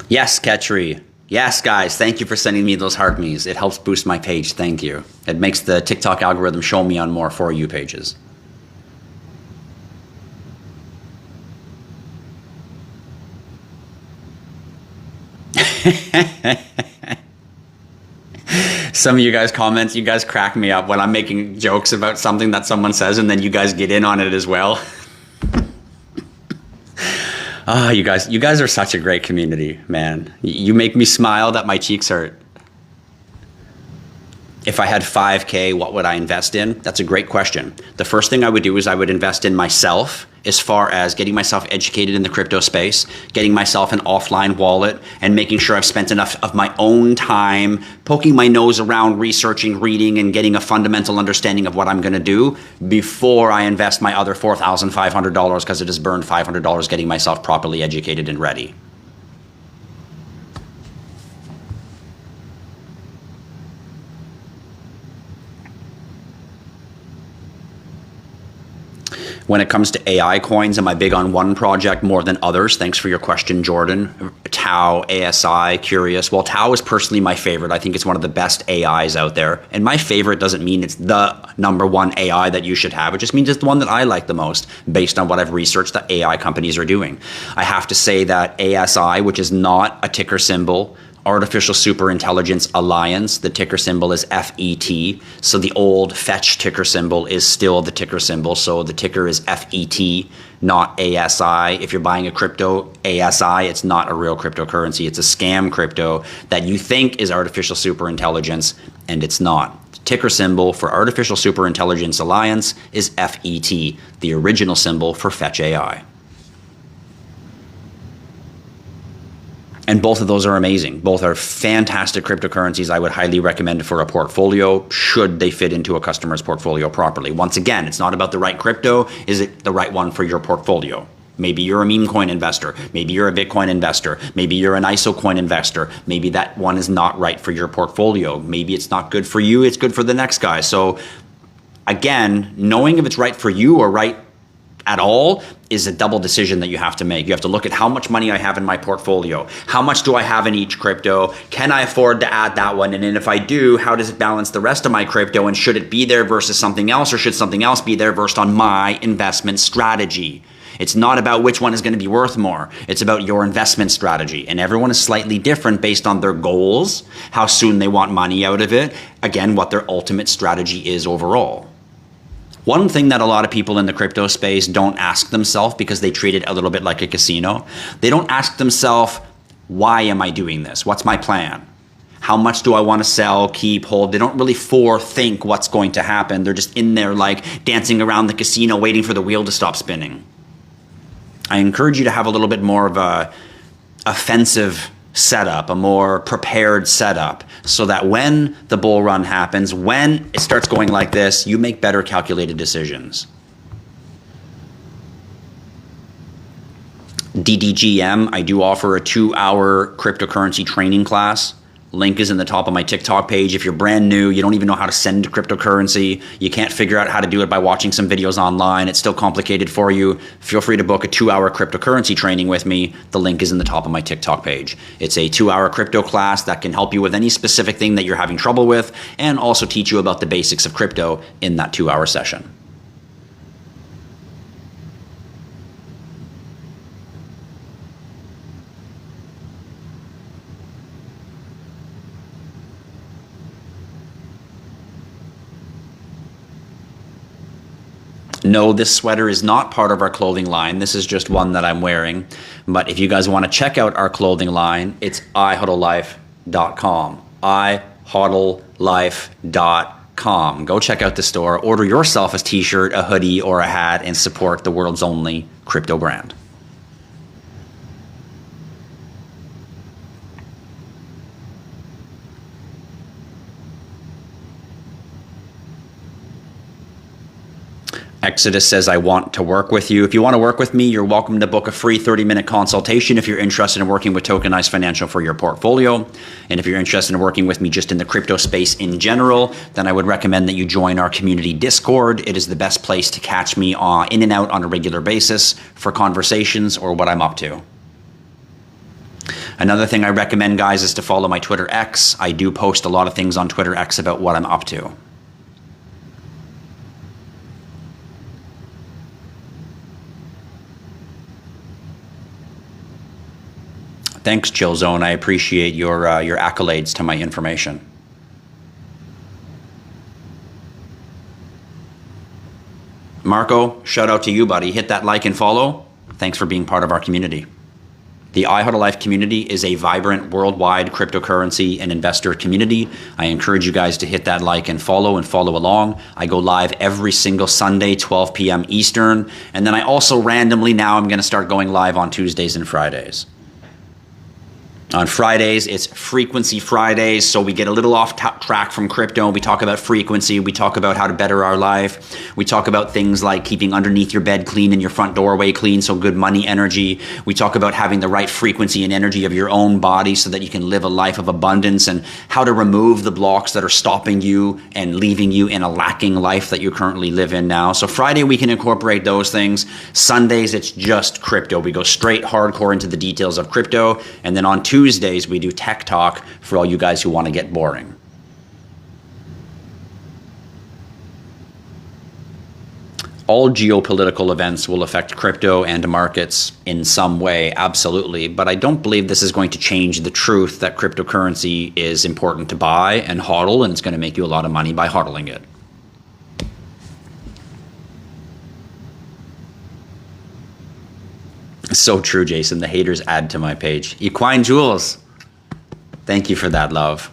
Yes, Ketri. Yes, guys, thank you for sending me those heart me's. It helps boost my page. Thank you. It makes the TikTok algorithm show me on more For You pages. Some of you guys comment, you guys crack me up when I'm making jokes about something that someone says and then you guys get in on it as well. Ah, you guys are such a great community, man. You make me smile that my cheeks hurt. If I had 5K, what would I invest in? That's a great question. The first thing I would do is I would invest in myself as far as getting myself educated in the crypto space, getting myself an offline wallet, and making sure I've spent enough of my own time poking my nose around, researching, reading, and getting a fundamental understanding of what I'm going to do before I invest my other $4,500 because it has burned $500 getting myself properly educated and ready. When it comes to AI coins, am I big on one project more than others? Thanks for your question, Jordan. Tau, ASI, curious. Well, Tau is personally my favorite. I think it's one of the best AIs out there. And my favorite doesn't mean it's the #1 AI that you should have. It just means it's the one that I like the most based on what I've researched that AI companies are doing. I have to say that ASI, which is not a ticker symbol, Artificial Superintelligence Alliance, the ticker symbol is FET. So the old fetch ticker symbol is still the ticker symbol. So the ticker is FET, not ASI. If you're buying a crypto ASI, it's not a real cryptocurrency. It's a scam crypto that you think is Artificial Superintelligence, and it's not. The ticker symbol for Artificial Superintelligence Alliance is FET, the original symbol for Fetch AI. And both of those are amazing. Both are fantastic cryptocurrencies I would highly recommend for a portfolio should they fit into a customer's portfolio properly. Once again, it's not about the right crypto. Is it the right one for your portfolio? Maybe you're a meme coin investor. Maybe you're a Bitcoin investor. Maybe you're an ISO coin investor. Maybe that one is not right for your portfolio. Maybe it's not good for you. It's good for the next guy. So again, knowing if it's right for you or right at all is a double decision that you have to make. You have to look at how much money I have in my portfolio. How much do I have in each crypto? Can I afford to add that one? And then if I do, how does it balance the rest of my crypto? And should it be there versus something else, or should something else be there versed on my investment strategy? It's not about which one is going to be worth more. It's about your investment strategy. And everyone is slightly different based on their goals, how soon they want money out of it, again, what their ultimate strategy is overall. One thing that a lot of people in the crypto space don't ask themselves, because they treat it a little bit like a casino, they don't ask themselves, why am I doing this? What's my plan? How much do I want to sell, keep, hold? They don't really forethink what's going to happen. They're just in there like dancing around the casino waiting for the wheel to stop spinning. I encourage you to have a little bit more of a offensive setup, a more prepared setup, so that when the bull run happens, when it starts going like this, you make better calculated decisions. DDGM, I do offer a 2-hour cryptocurrency training class. Link is in the top of my TikTok page. If you're brand new, you don't even know how to send cryptocurrency, you can't figure out how to do it by watching some videos online, it's still complicated for you, feel free to book a 2-hour cryptocurrency training with me. The link is in the top of my TikTok page. It's a 2-hour crypto class that can help you with any specific thing that you're having trouble with, and also teach you about the basics of crypto in that 2-hour session. No, this sweater is not part of our clothing line. This is just one that I'm wearing. But if you guys want to check out our clothing line, it's IHodlLife.com. IHodlLife.com. Go check out the store. Order yourself a t-shirt, a hoodie, or a hat and support the world's only crypto brand. Exodus says, I want to work with you. If you want to work with me, you're welcome to book a free 30-minute consultation if you're interested in working with tokenized financial for your portfolio. And if you're interested in working with me just in the crypto space in general, then I would recommend that you join our community Discord. It is the best place to catch me in and out on a regular basis for conversations or what I'm up to. Another thing I recommend, guys, is to follow my Twitter X. I do post a lot of things on Twitter X about what I'm up to. Thanks, Chill Zone. I appreciate your accolades to my information. Marco, shout out to you, buddy. Hit that like and follow. Thanks for being part of our community. The IHodlLife community is a vibrant worldwide cryptocurrency and investor community. I encourage you guys to hit that like and follow along. I go live every single Sunday, 12 p.m. Eastern. And then I also randomly now I'm going to start going live on Tuesdays and Fridays. On Fridays, it's Frequency Fridays, so we get a little off track from crypto. We talk about frequency. We talk about how to better our life. We talk about things like keeping underneath your bed clean and your front doorway clean, so good money energy. We talk about having the right frequency and energy of your own body so that you can live a life of abundance, and how to remove the blocks that are stopping you and leaving you in a lacking life that you currently live in now. So Friday, we can incorporate those things. Sundays, it's just crypto. We go straight hardcore into the details of crypto, and then on Tuesdays, we do tech talk for all you guys who want to get boring. All geopolitical events will affect crypto and markets in some way, absolutely. But I don't believe this is going to change the truth that cryptocurrency is important to buy and hodl, and it's going to make you a lot of money by hodling it. So true, Jason. The haters add to my page. Equine Jules, thank you for that, love.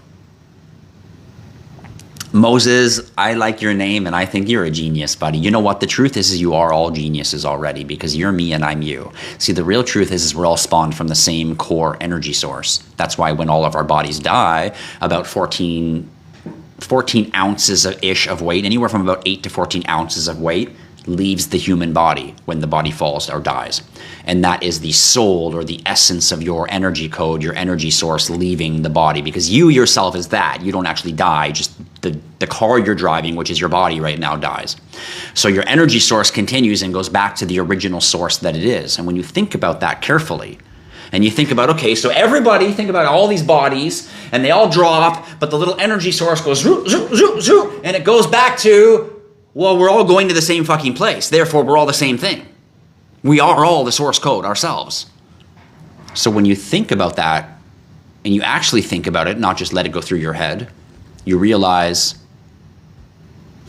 Moses, I like your name and I think you're a genius, buddy. You know what? The truth is you are all geniuses already because you're me and I'm you. See, the real truth is we're all spawned from the same core energy source. That's why when all of our bodies die, about 14 ounces-ish of weight, anywhere from about 8 to 14 ounces of weight, leaves the human body when the body falls or dies. And that is the soul or the essence of your energy code, your energy source leaving the body, because you yourself is that. You don't actually die, just the car you're driving, which is your body right now, dies. So your energy source continues and goes back to the original source that it is. And when you think about that carefully, and you think about, okay, so everybody, think about all these bodies, and they all drop, but the little energy source goes zoop, zoop, zoop, zoop, and it goes back to, well, we're all going to the same fucking place. Therefore, we're all the same thing. We are all the source code ourselves. So when you think about that, and you actually think about it, not just let it go through your head, you realize,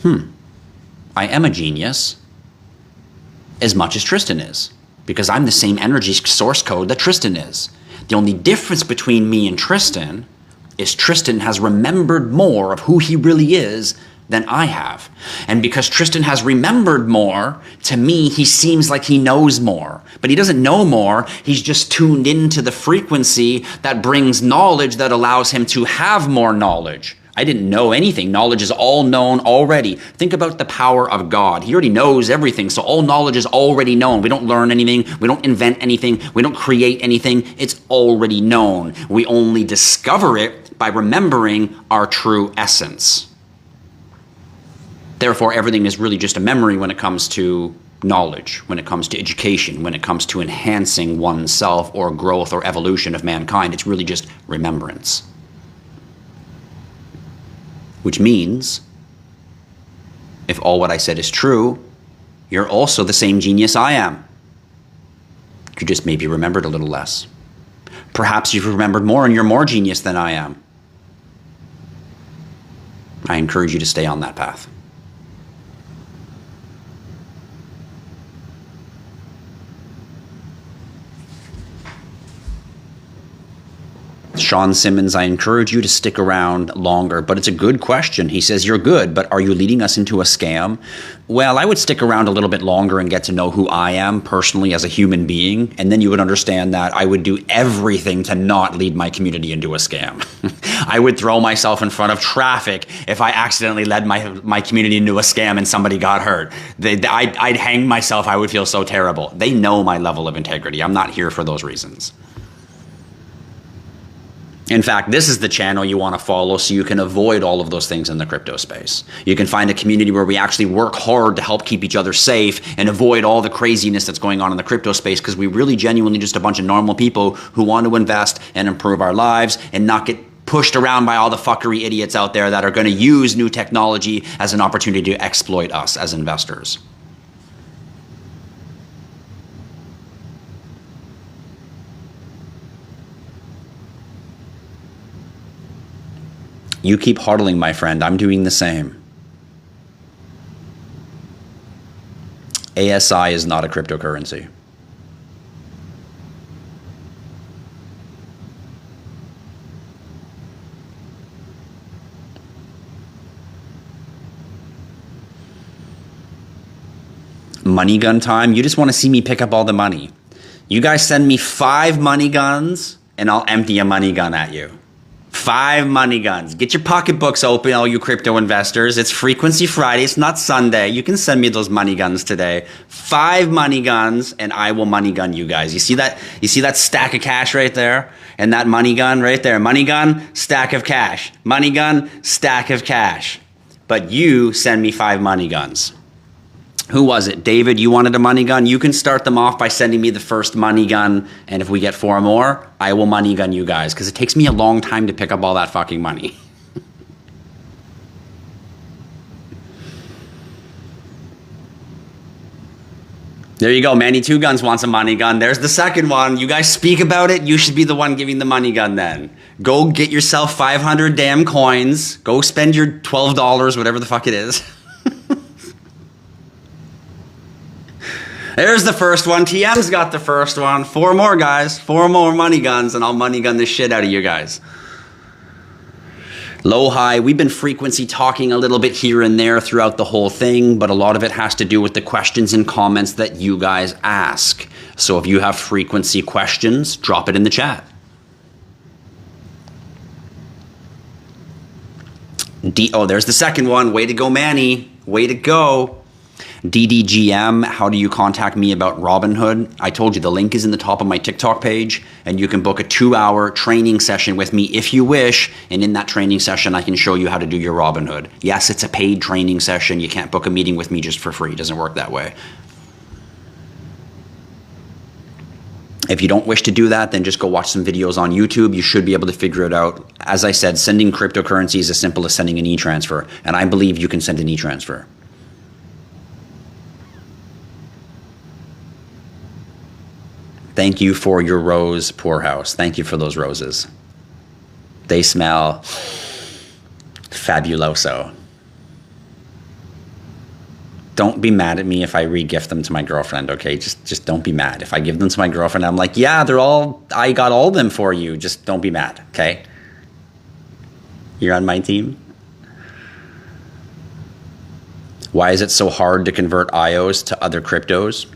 I am a genius as much as Tristan is, because I'm the same energy source code that Tristan is. The only difference between me and Tristan is Tristan has remembered more of who he really is than I have. And because Tristan has remembered more, to me, he seems like he knows more. But he doesn't know more, he's just tuned into the frequency that brings knowledge that allows him to have more knowledge. I didn't know anything. Knowledge is all known already. Think about the power of God. He already knows everything, so all knowledge is already known. We don't learn anything. We don't invent anything. We don't create anything. It's already known. We only discover it by remembering our true essence. Therefore, everything is really just a memory when it comes to knowledge, when it comes to education, when it comes to enhancing oneself or growth or evolution of mankind. It's really just remembrance. Which means, if all what I said is true, you're also the same genius I am. You just maybe remembered a little less. Perhaps you've remembered more and you're more genius than I am. I encourage you to stay on that path. Sean Simmons, I encourage you to stick around longer, but it's a good question. He says, you're good, but are you leading us into a scam? Well, I would stick around a little bit longer and get to know who I am personally as a human being, and then you would understand that I would do everything to not lead my community into a scam. I would throw myself in front of traffic if I accidentally led my community into a scam and somebody got hurt. I'd hang myself. I would feel so terrible. They know my level of integrity. I'm not here for those reasons. In fact, this is the channel you want to follow so you can avoid all of those things in the crypto space. You can find a community where we actually work hard to help keep each other safe and avoid all the craziness that's going on in the crypto space, because we really genuinely just a bunch of normal people who want to invest and improve our lives and not get pushed around by all the fuckery idiots out there that are going to use new technology as an opportunity to exploit us as investors. You keep hodling, my friend. I'm doing the same. ASI is not a cryptocurrency. Money gun time? You just want to see me pick up all the money. You guys send me 5 money guns and I'll empty a money gun at you. 5 money guns. Get your pocketbooks open, all you crypto investors. It's Frequency Friday. It's not Sunday. You can send me those money guns today. 5 money guns, and I will money gun you guys. You see that? You see that stack of cash right there? And that money gun right there. Money gun, stack of cash. Money gun, stack of cash. But you send me 5 money guns. Who was it? David, you wanted a money gun? You can start them off by sending me the first money gun, and if we get 4 more, I will money gun you guys, because it takes me a long time to pick up all that fucking money. There you go. Manny Two Guns wants a money gun. There's the second one. You guys speak about it. You should be the one giving the money gun then. Go get yourself 500 damn coins. Go spend your $12, whatever the fuck it is. There's the first one. TM's got the first one. 4 more, guys. 4 more money guns, and I'll money gun the shit out of you guys. Low high. We've been frequency talking a little bit here and there throughout the whole thing, but a lot of it has to do with the questions and comments that you guys ask. So if you have frequency questions, drop it in the chat. Oh, there's the second one. Way to go, Manny. Way to go. DDGM, how do you contact me about Robinhood? I told you the link is in the top of my TikTok page, and you can book a 2-hour training session with me if you wish, and in that training session I can show you how to do your Robinhood. Yes, it's a paid training session. You can't book a meeting with me just for free. It doesn't work that way. If you don't wish to do that, then just go watch some videos on YouTube. You should be able to figure it out. As I said, sending cryptocurrency is as simple as sending an e-transfer, and I believe you can send an e-transfer. Thank you for your rose poorhouse. Thank you for those roses. They smell fabuloso. Don't be mad at me if I re-gift them to my girlfriend, okay? Just don't be mad. If I give them to my girlfriend, I'm like, yeah, I got all of them for you. Just don't be mad, okay? You're on my team? Why is it so hard to convert IOs to other cryptos?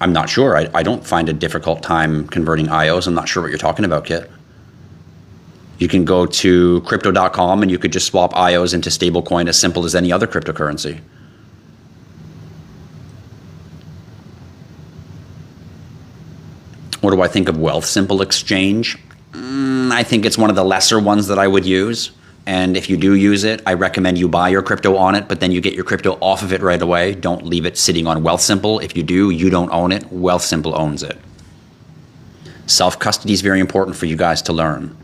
I'm not sure. I don't find a difficult time converting IOs. I'm not sure what you're talking about, Kit. You can go to crypto.com and you could just swap IOs into stablecoin as simple as any other cryptocurrency. What do I think of Wealth Simple Exchange? I think it's one of the lesser ones that I would use. And if you do use it, I recommend you buy your crypto on it, but then you get your crypto off of it right away. Don't leave it sitting on Wealthsimple. If you do, you don't own it. Wealthsimple owns it. Self-custody is very important for you guys to learn.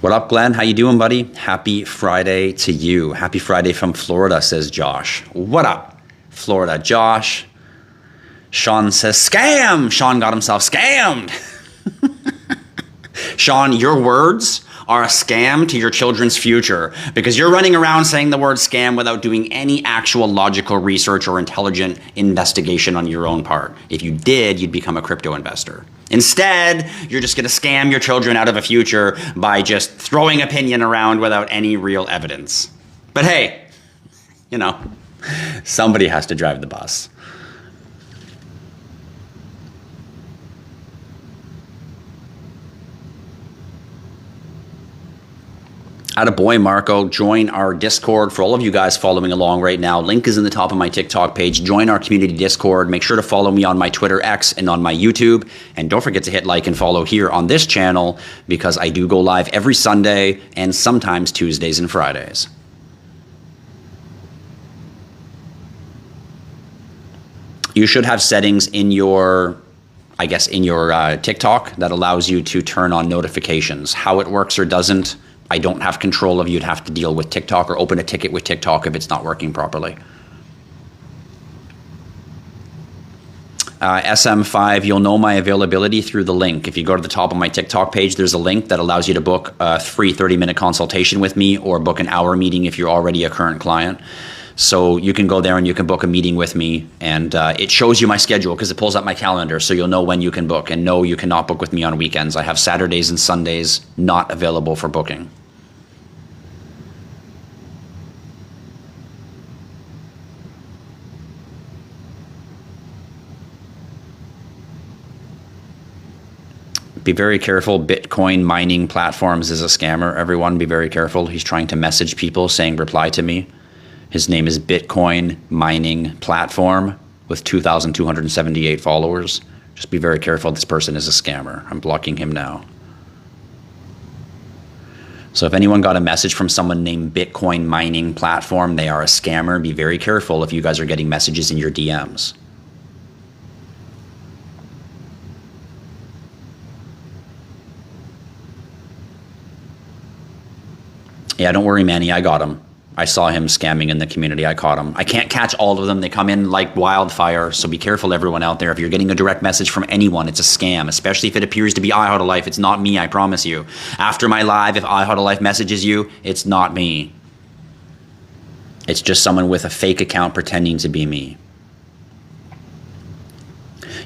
What up, Glenn? How you doing, buddy? Happy Friday to you. Happy Friday from Florida, says Josh. What up, Florida? Josh. Sean says, scam! Sean got himself scammed. Sean, your words are a scam to your children's future because you're running around saying the word scam without doing any actual logical research or intelligent investigation on your own part. If you did, you'd become a crypto investor. Instead, you're just going to scam your children out of a future by just throwing opinion around without any real evidence. But hey, you know, somebody has to drive the bus. Attaboy, Marco. Join our Discord. For all of you guys following along right now, link is in the top of my TikTok page. Join our community Discord. Make sure to follow me on my Twitter X and on my YouTube. And don't forget to hit like and follow here on this channel because I do go live every Sunday and sometimes Tuesdays and Fridays. You should have settings in your, I guess, in your TikTok that allows you to turn on notifications. How it works or doesn't, I don't have control of. You'd have to deal with TikTok or open a ticket with TikTok if it's not working properly. SM5, you'll know my availability through the link. If you go to the top of my TikTok page, there's a link that allows you to book a free 30-minute consultation with me or book an hour meeting if you're already a current client. So you can go there and you can book a meeting with me, and it shows you my schedule because it pulls up my calendar, so you'll know when you can book. And no, you cannot book with me on weekends. I have Saturdays and Sundays not available for booking. Be very careful. Bitcoin mining platforms is a scammer. Everyone be very careful. He's trying to message people saying, reply to me. His name is Bitcoin Mining Platform with 2,278 followers. Just be very careful. This person is a scammer. I'm blocking him now. So if anyone got a message from someone named Bitcoin Mining Platform, they are a scammer. Be very careful if you guys are getting messages in your DMs. Yeah, don't worry, Manny. I got him. I saw him scamming in the community. I caught him. I can't catch all of them. They come in like wildfire. So be careful, everyone out there. If you're getting a direct message from anyone, it's a scam, especially if it appears to be IHodlLife. It's not me, I promise you. After my live, if IHodlLife messages you, it's not me. It's just someone with a fake account pretending to be me.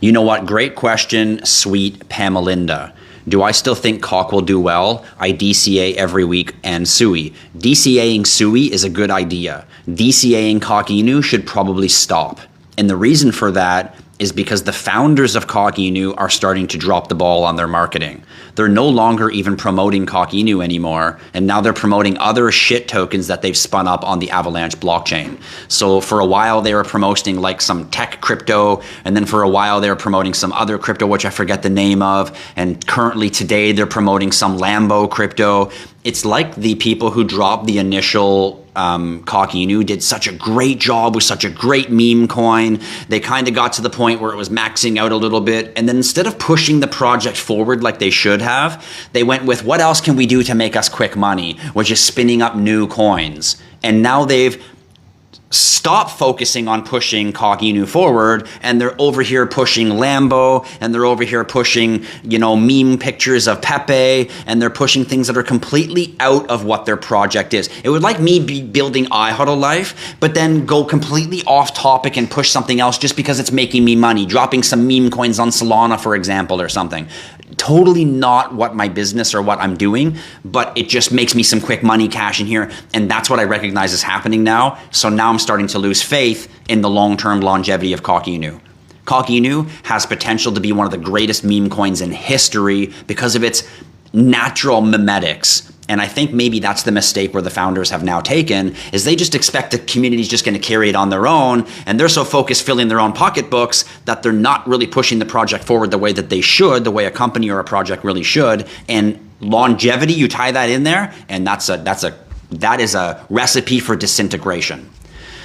You know what? Great question, sweet Pamalinda. Do I still think Cock will do well? I DCA every week and Sui. DCAing Sui is a good idea. DCAing Cock Inu should probably stop. And the reason for that is because the founders of Cock Inu are starting to drop the ball on their marketing. They're no longer even promoting Cock Inu anymore, and now they're promoting other shit tokens that they've spun up on the Avalanche blockchain. So for a while they were promoting like some tech crypto, and then for a while they were promoting some other crypto, which I forget the name of, and currently today they're promoting some Lambo crypto. It's like the people who dropped the initial Cock Inu did such a great job with such a great meme coin. They kind of got to the point where it was maxing out a little bit, and then instead of pushing the project forward like they should have, they went with what else can we do to make us quick money, which is spinning up new coins. And now they've stopped focusing on pushing Cock Inu forward, and they're over here pushing Lambo, and they're over here pushing, you know, meme pictures of Pepe, and they're pushing things that are completely out of what their project is. It would like me be building IHodlLife, but then go completely off topic and push something else just because it's making me money, dropping some meme coins on Solana, for example, or something. Totally not what my business or what I'm doing, but it just makes me some quick money cash in here, and that's what I recognize is happening now. So now I'm starting to lose faith in the long-term longevity of Cock Inu. Cock Inu has potential to be one of the greatest meme coins in history because of its natural memetics. And I think maybe that's the mistake where the founders have now taken, is they just expect the community's just going to carry it on their own, and they're so focused filling their own pocketbooks that they're not really pushing the project forward the way that they should, the way a company or a project really should. And longevity, you tie that in there, and that is a recipe for disintegration.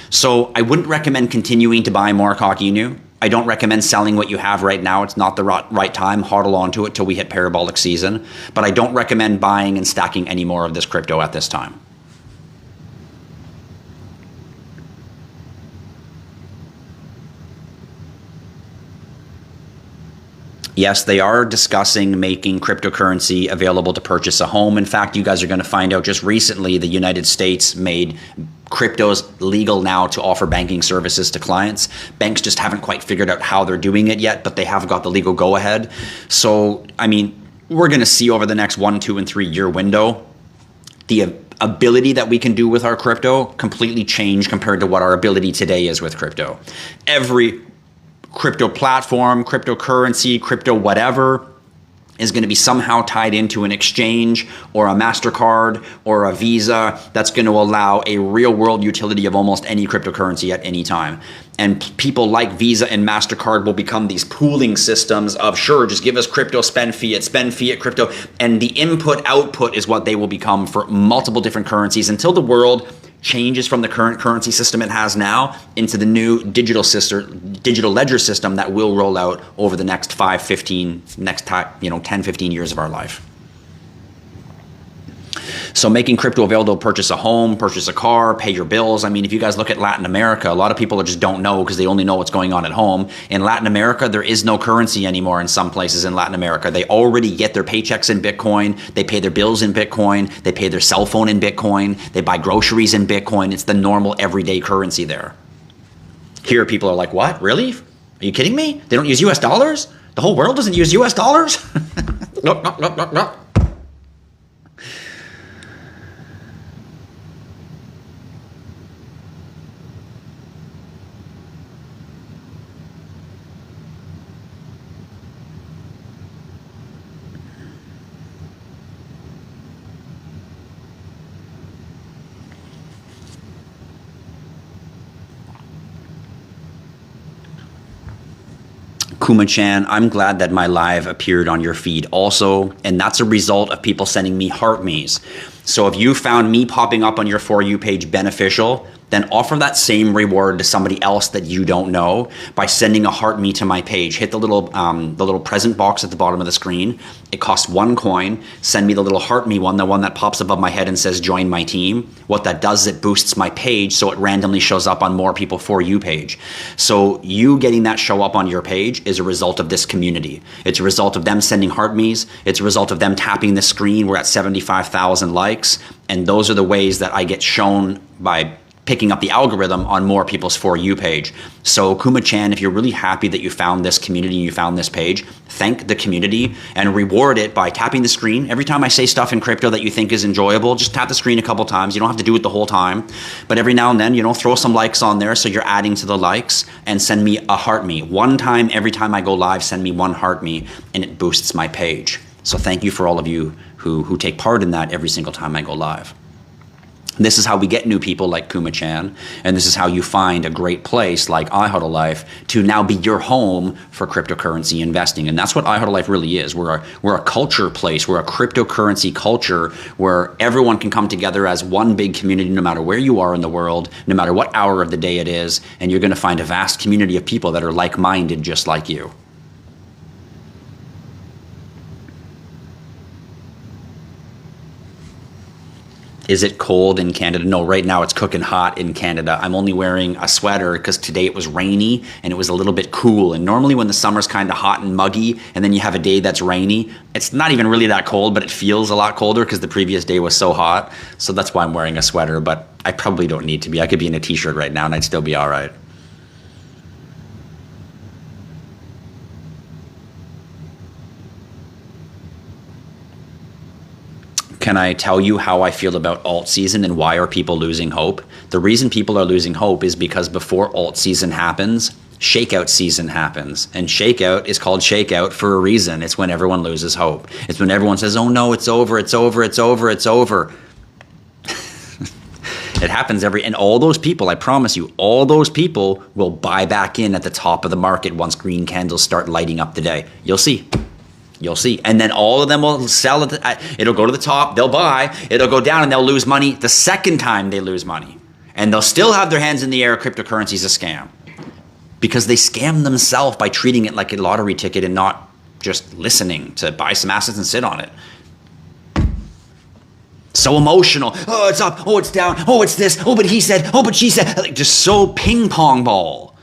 So I wouldn't recommend continuing to buy more Cock Inu. I don't recommend selling what you have right now. It's not the right time. Hodl onto it till we hit parabolic season. But I don't recommend buying and stacking any more of this crypto at this time. Yes, they are discussing making cryptocurrency available to purchase a home. In fact, you guys are going to find out just recently the United States made cryptos legal now to offer banking services to clients. Banks just haven't quite figured out how they're doing it yet, but they have got the legal go-ahead. So, I mean, we're going to see over the next 1, 2, and 3 year window the ability that we can do with our crypto completely change compared to what our ability today is with crypto. Every crypto platform, cryptocurrency, crypto whatever is going to be somehow tied into an exchange or a MasterCard or a Visa that's going to allow a real world utility of almost any cryptocurrency at any time. And people like Visa and MasterCard will become these pooling systems of, sure, just give us crypto, spend fiat crypto. And the input output is what they will become for multiple different currencies until the world changes from the current currency system it has now into the new digital ledger system that will roll out over the next 10, 15 years of our life. So making crypto available to purchase a home, purchase a car, pay your bills. I mean, if you guys look at Latin America, a lot of people just don't know because they only know what's going on at home. In Latin America, there is no currency anymore in some places in Latin America. They already get their paychecks in Bitcoin. They pay their bills in Bitcoin. They pay their cell phone in Bitcoin. They buy groceries in Bitcoin. It's the normal everyday currency there. Here, people are like, what? Really? Are you kidding me? They don't use US dollars? The whole world doesn't use US dollars? No. Kuma-chan, I'm glad that my live appeared on your feed also, and that's a result of people sending me heart me's. So if you found me popping up on your For You page beneficial, then offer that same reward to somebody else that you don't know by sending a heart me to my page. Hit the little present box at the bottom of the screen. It costs 1 coin. Send me the little heart me one, the one that pops above my head and says join my team. What that does is it boosts my page so it randomly shows up on more people For You page. So you getting that show up on your page is a result of this community. It's a result of them sending heart me's. It's a result of them tapping the screen. We're at 75,000 likes. And those are the ways that I get shown by picking up the algorithm on more people's For You page. So Kuma-chan, if you're really happy that you found this community and you found this page, thank the community and reward it by tapping the screen. Every time I say stuff in crypto that you think is enjoyable, just tap the screen a couple times. You don't have to do it the whole time, but every now and then, throw some likes on there so you're adding to the likes, and send me a heart me. One time, every time I go live, send me 1 heart me and it boosts my page. So thank you for all of you who take part in that every single time I go live. This is how we get new people like Kuma-chan, and this is how you find a great place like IHodlLife to now be your home for cryptocurrency investing. And that's what IHodlLife really is. We're a culture place. We're a cryptocurrency culture where everyone can come together as one big community no matter where you are in the world, no matter what hour of the day it is, and you're going to find a vast community of people that are like-minded just like you. Is it cold in Canada? No, right now it's cooking hot in Canada. I'm only wearing a sweater because today it was rainy and it was a little bit cool. And normally when the summer's kind of hot and muggy and then you have a day that's rainy, it's not even really that cold, but it feels a lot colder because the previous day was so hot. So that's why I'm wearing a sweater, but I probably don't need to be. I could be in a t-shirt right now and I'd still be all right. Can I tell you how I feel about alt season and why are people losing hope? The reason people are losing hope is because before alt season happens, shakeout season happens. And shakeout is called shakeout for a reason. It's when everyone loses hope. It's when everyone says, oh no, it's over, it's over, it's over, it's over. It happens and all those people, I promise you, all those people will buy back in at the top of the market once green candles start lighting up the day. You'll see. You'll see. And then all of them will sell it. It'll go to the top. They'll buy. It'll go down and they'll lose money the second time they lose money. And they'll still have their hands in the air. Cryptocurrency is a scam. Because they scam themselves by treating it like a lottery ticket and not just listening to buy some assets and sit on it. So emotional. Oh, it's up. Oh, it's down. Oh, it's this. Oh, but he said. Oh, but she said. Like, just so ping pong ball.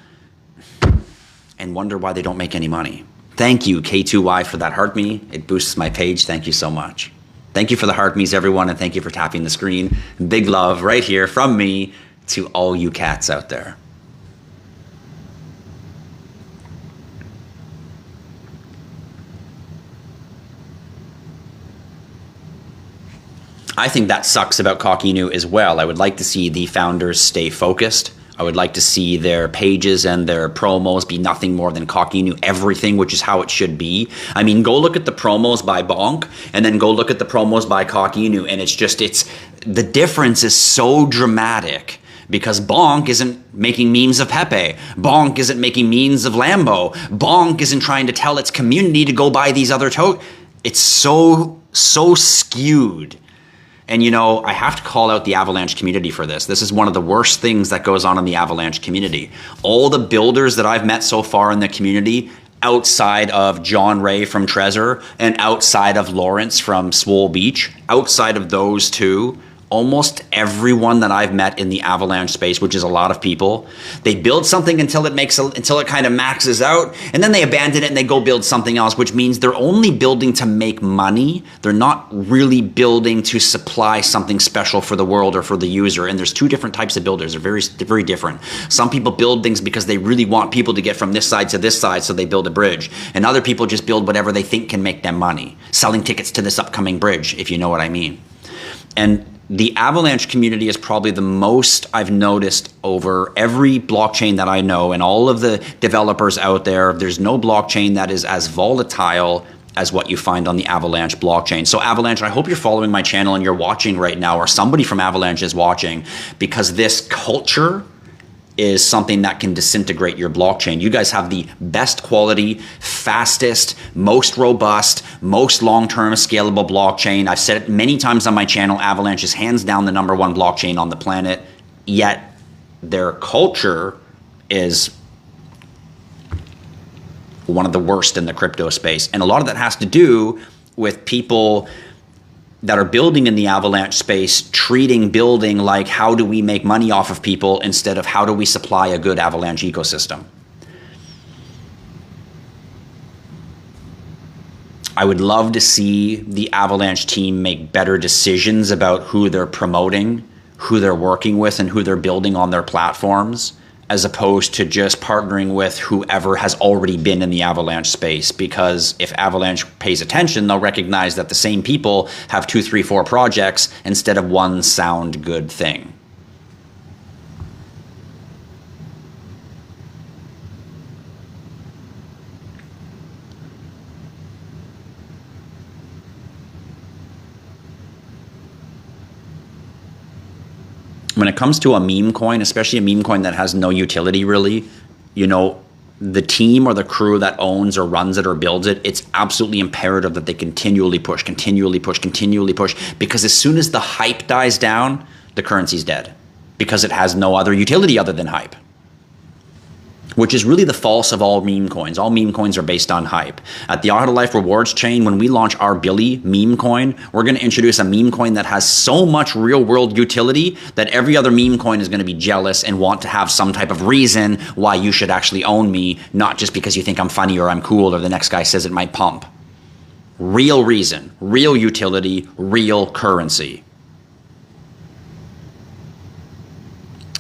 And wonder why they don't make any money. Thank you, K2Y, for that heart me. It boosts my page. Thank you so much. Thank you for the heart me's, everyone, and thank you for tapping the screen. Big love right here from me to all you cats out there. I think that sucks about Cockinu as well. I would like to see the founders stay focused. I would like to see their pages and their promos be nothing more than Cockinu everything, which is how it should be. I mean, go look at the promos by Bonk and then go look at the promos by Cockinu, and it's the difference is so dramatic. Because Bonk isn't making memes of Pepe. Bonk isn't making memes of Lambo. Bonk isn't trying to tell its community to go buy these other It's so skewed. And you know, I have to call out the Avalanche community for this. This is one of the worst things that goes on in the Avalanche community. All the builders that I've met so far in the community, outside of John Ray from Trezor and outside of Lawrence from Swole Beach, outside of those two, almost everyone that I've met in the Avalanche space, which is a lot of people, they build something until it kind of maxes out, and then they abandon it and they go build something else, which means they're only building to make money. They're not really building to supply something special for the world or for the user. And there's two different types of builders. They're very different. Some people build things because they really want people to get from this side to this side, so they build a bridge. And other people just build whatever they think can make them money, selling tickets to this upcoming bridge, if you know what I mean. And the Avalanche community is probably the most I've noticed over every blockchain that I know, and all of the developers out there. There's no blockchain that is as volatile as what you find on the Avalanche blockchain. So Avalanche, I hope you're following my channel and you're watching right now, or somebody from Avalanche is watching, because this culture is something that can disintegrate your blockchain. You guys have the best quality, fastest, most robust, most long-term scalable blockchain. I've said it many times on my channel, Avalanche is hands down the #1 blockchain on the planet, yet their culture is one of the worst in the crypto space. And a lot of that has to do with people that are building in the Avalanche space, treating building like, how do we make money off of people, instead of how do we supply a good Avalanche ecosystem. I would love to see the Avalanche team make better decisions about who they're promoting, who they're working with, and who they're building on their platforms, as opposed to just partnering with whoever has already been in the Avalanche space. Because if Avalanche pays attention, they'll recognize that the same people have 2, 3, 4 projects instead of one sound good thing. When it comes to a meme coin, especially a meme coin that has no utility really, you know, the team or the crew that owns or runs it or builds it, it's absolutely imperative that they continually push, because as soon as the hype dies down, the currency's dead, because it has no other utility other than hype. Which is really the false of all meme coins. All meme coins are based on hype. At the IHodlLife rewards chain, when we launch our Billy meme coin, we're going to introduce a meme coin that has so much real world utility that every other meme coin is going to be jealous and want to have some type of reason why you should actually own me, not just because you think I'm funny or I'm cool or the next guy says it might pump. Real reason, real utility, real currency.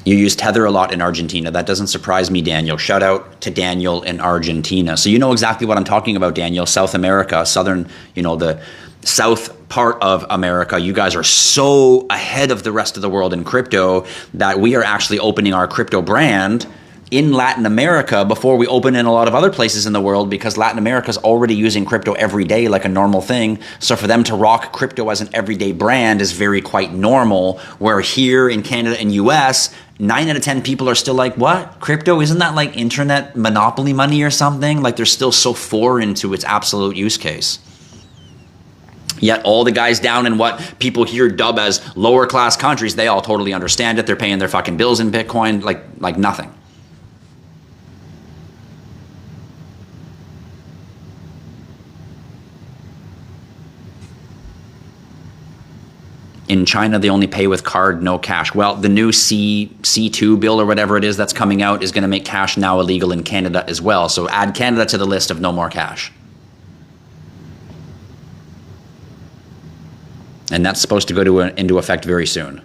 You use Tether a lot in Argentina. That doesn't surprise me, Daniel. Shout out to Daniel in Argentina. So you know exactly what I'm talking about, Daniel. South America, southern, you know, the south part of America. You guys are so ahead of the rest of the world in crypto that we are actually opening our crypto brand in Latin America before we open in a lot of other places in the world, because Latin America is already using crypto every day like a normal thing. So for them to rock crypto as an everyday brand is quite normal, where here in Canada and US, 9 out of 10 people are still like, what? Crypto? Isn't that like internet monopoly money or something? Like they're still so foreign to its absolute use case. Yet all the guys down in what people here dub as lower class countries, they all totally understand it. They're paying their fucking bills in Bitcoin like nothing. In China, they only pay with card, no cash. Well, the new C2 bill or whatever it is that's coming out is going to make cash now illegal in Canada as well. So add Canada to the list of no more cash. And that's supposed to go into effect very soon.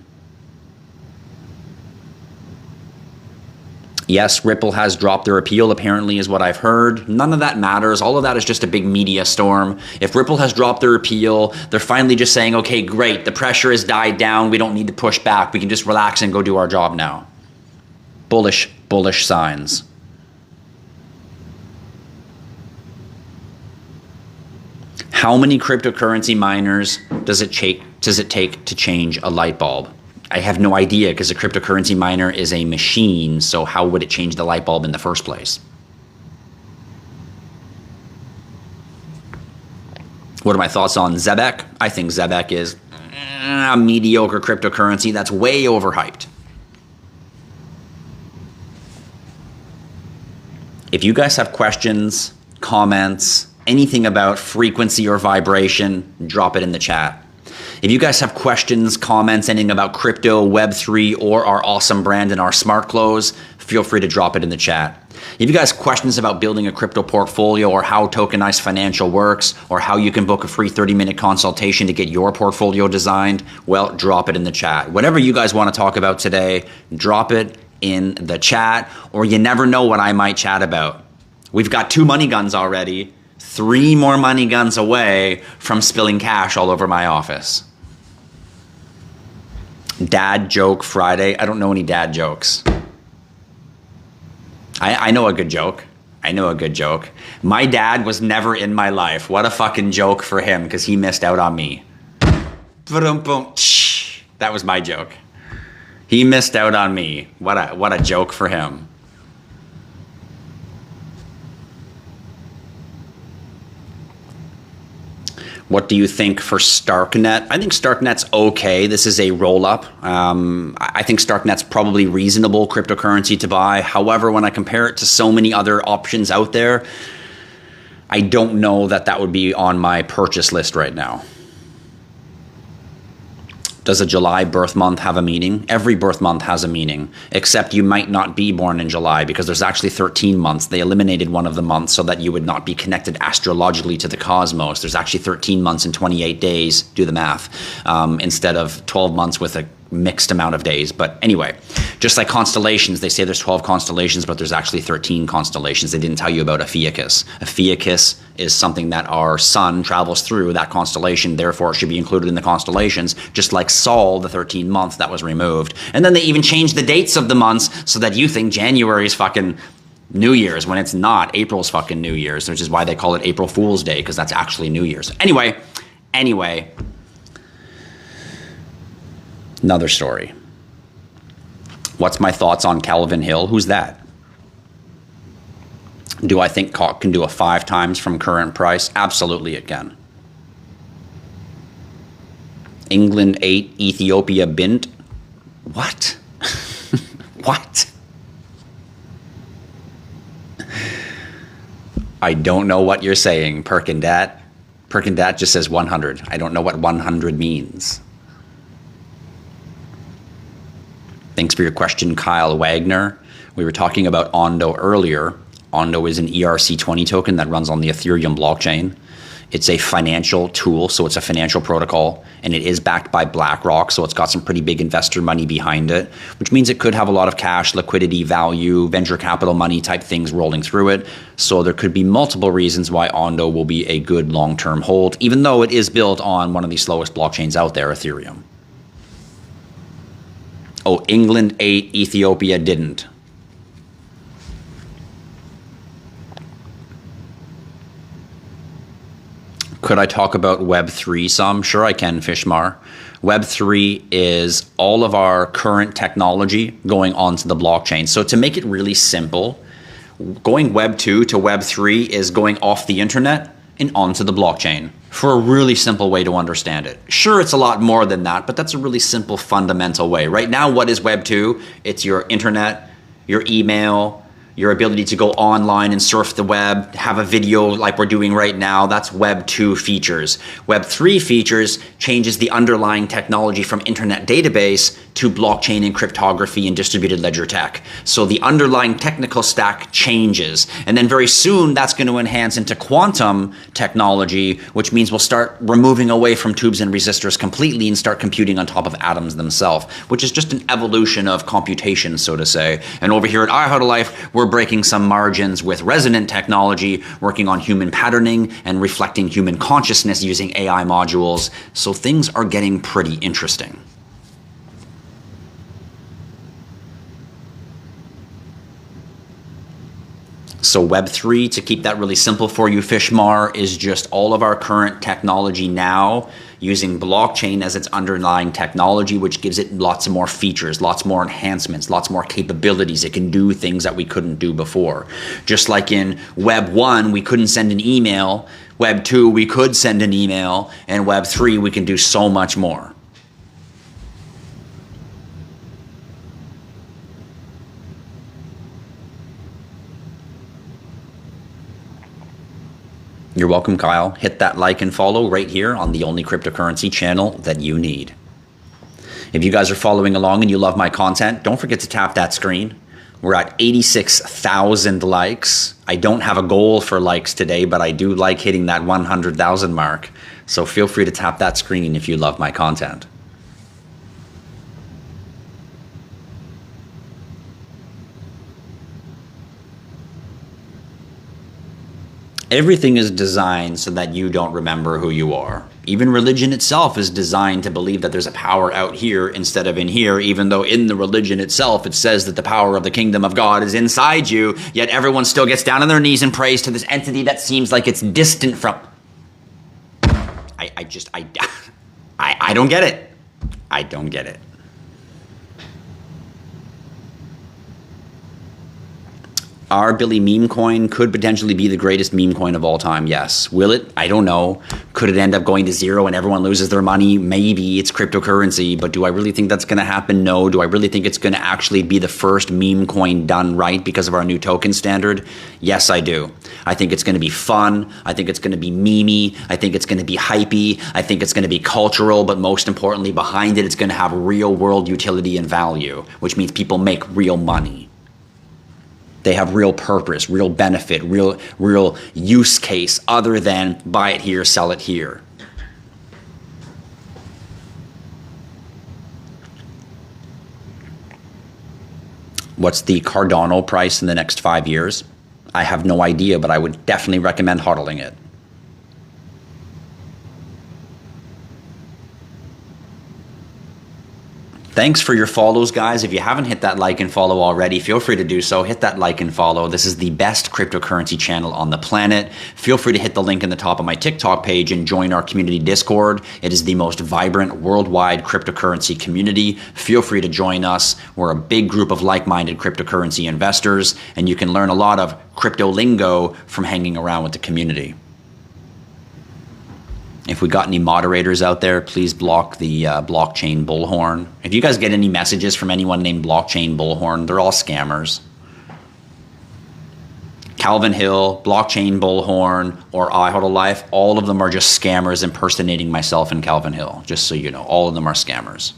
Yes, Ripple has dropped their appeal, apparently, is what I've heard. None of that matters. All of that is just a big media storm. If Ripple has dropped their appeal, they're finally just saying, okay, great, the pressure has died down. We don't need to push back. We can just relax and go do our job now. Bullish signs. How many cryptocurrency miners does it take to change a light bulb? I have no idea, because a cryptocurrency miner is a machine, so how would it change the light bulb in the first place? What are my thoughts on Zebek? I think Zebek is a mediocre cryptocurrency that's way overhyped. If you guys have questions, comments, anything about frequency or vibration, drop it in the chat. If you guys have questions, comments, anything about crypto, Web3, or our awesome brand and our smart clothes, feel free to drop it in the chat. If you guys have questions about building a crypto portfolio, or how tokenized financial works, or how you can book a free 30-minute consultation to get your portfolio designed, well, drop it in the chat. Whatever you guys want to talk about today, drop it in the chat, or you never know what I might chat about. We've got 2 money guns already, 3 more money guns away from spilling cash all over my office. Dad joke Friday. I don't know any dad jokes. I know a good joke. I know a good joke. My dad was never in my life. What a fucking joke for him, because he missed out on me. That was my joke. He missed out on me. What a joke for him. What do you think for Starknet? I think Starknet's okay. This is a roll-up. I think Starknet's probably reasonable cryptocurrency to buy. However, when I compare it to so many other options out there, I don't know that would be on my purchase list right now. Does a July birth month have a meaning? Every birth month has a meaning, except you might not be born in July, because there's actually 13 months. They eliminated one of the months so that you would not be connected astrologically to the cosmos. There's actually 13 months and 28 days, do the math, instead of 12 months with a mixed amount of days. But anyway, just like constellations, they say there's 12 constellations, but there's actually 13 constellations. They didn't tell you about Ophiuchus. Ophiuchus is something that our sun travels through, that constellation, therefore it should be included in the constellations, just like Sol, the 13 month that was removed. And then they even changed the dates of the months so that you think January is fucking New Year's when it's not. April's fucking New Year's, which is why they call it April Fool's Day, because that's actually New Year's. Anyway, another story. What's my thoughts on Calvin Hill? Who's that? Do I think COC can do a 5 times from current price? Absolutely it can. England 8, Ethiopia bint. What? What? I don't know what you're saying, Perkindat. Perkindat just says 100. I don't know what 100 means. Thanks for your question, Kyle Wagner. We were talking about Ondo earlier. Ondo is an ERC20 token that runs on the Ethereum blockchain. It's a financial tool, so it's a financial protocol, and it is backed by BlackRock, so it's got some pretty big investor money behind it, which means it could have a lot of cash, liquidity, value, venture capital money type things rolling through it. So there could be multiple reasons why Ondo will be a good long-term hold, even though it is built on one of the slowest blockchains out there, Ethereum. Oh, England 8, Ethiopia didn't. Could I talk about Web3 some? Sure I can, Fishmar. Web3 is all of our current technology going onto the blockchain. So to make it really simple, going Web 2 to Web 3 is going off the internet and onto the blockchain, for a really simple way to understand it. Sure, it's a lot more than that, but that's a really simple, fundamental way. Right now, what is Web 2? It's your internet, your email, your ability to go online and surf the web, have a video like we're doing right now, that's Web 2 features. Web 3 features changes the underlying technology from internet database to blockchain and cryptography and distributed ledger tech. So the underlying technical stack changes. And then very soon that's going to enhance into quantum technology, which means we'll start removing away from tubes and resistors completely and start computing on top of atoms themselves, which is just an evolution of computation, so to say. And over here at IHodlLife, we're breaking some margins with resonant technology, working on human patterning and reflecting human consciousness using AI modules. So things are getting pretty interesting. So Web3, to keep that really simple for you, Fishmar, is just all of our current technology now using blockchain as its underlying technology, which gives it lots of more features, lots more enhancements, lots more capabilities. It can do things that we couldn't do before. Just like in Web 1, we couldn't send an email. Web 2, we could send an email. And Web 3, we can do so much more. You're welcome, Kyle. Hit that like and follow right here on the only cryptocurrency channel that you need. If you guys are following along and you love my content, don't forget to tap that screen. We're at 86,000 likes. I don't have a goal for likes today, but I do like hitting that 100,000 mark. So feel free to tap that screen if you love my content. Everything is designed so that you don't remember who you are. Even religion itself is designed to believe that there's a power out here instead of in here, even though in the religion itself it says that the power of the kingdom of God is inside you, yet everyone still gets down on their knees and prays to this entity that seems like it's distant from... I don't get it. I don't get it. Our Billy meme coin could potentially be the greatest meme coin of all time, yes. Will it? I don't know. Could it end up going to zero and everyone loses their money? Maybe. It's cryptocurrency, but do I really think that's going to happen? No. Do I really think it's going to actually be the first meme coin done right because of our new token standard? Yes, I do. I think it's going to be fun. I think it's going to be memey. I think it's going to be hypey. I think it's going to be cultural, but most importantly, behind it, it's going to have real world utility and value, which means people make real money. They have real purpose, real benefit, real use case other than buy it here, sell it here. What's the Cardano price in the next 5 years? I have no idea, but I would definitely recommend hodling it. Thanks for your follows, guys. If you haven't hit that like and follow already, feel free to do so. Hit that like and follow. This is the best cryptocurrency channel on the planet. Feel free to hit the link in the top of my TikTok page and join our community Discord. It is the most vibrant worldwide cryptocurrency community. Feel free to join us. We're a big group of like-minded cryptocurrency investors, and you can learn a lot of crypto lingo from hanging around with the community. If we got any moderators out there, please block the blockchain bullhorn. If you guys get any messages from anyone named blockchain bullhorn, they're all scammers. Calvin Hill, blockchain bullhorn, or IHodlLife, all of them are just scammers impersonating myself and Calvin Hill. Just so you know, all of them are scammers.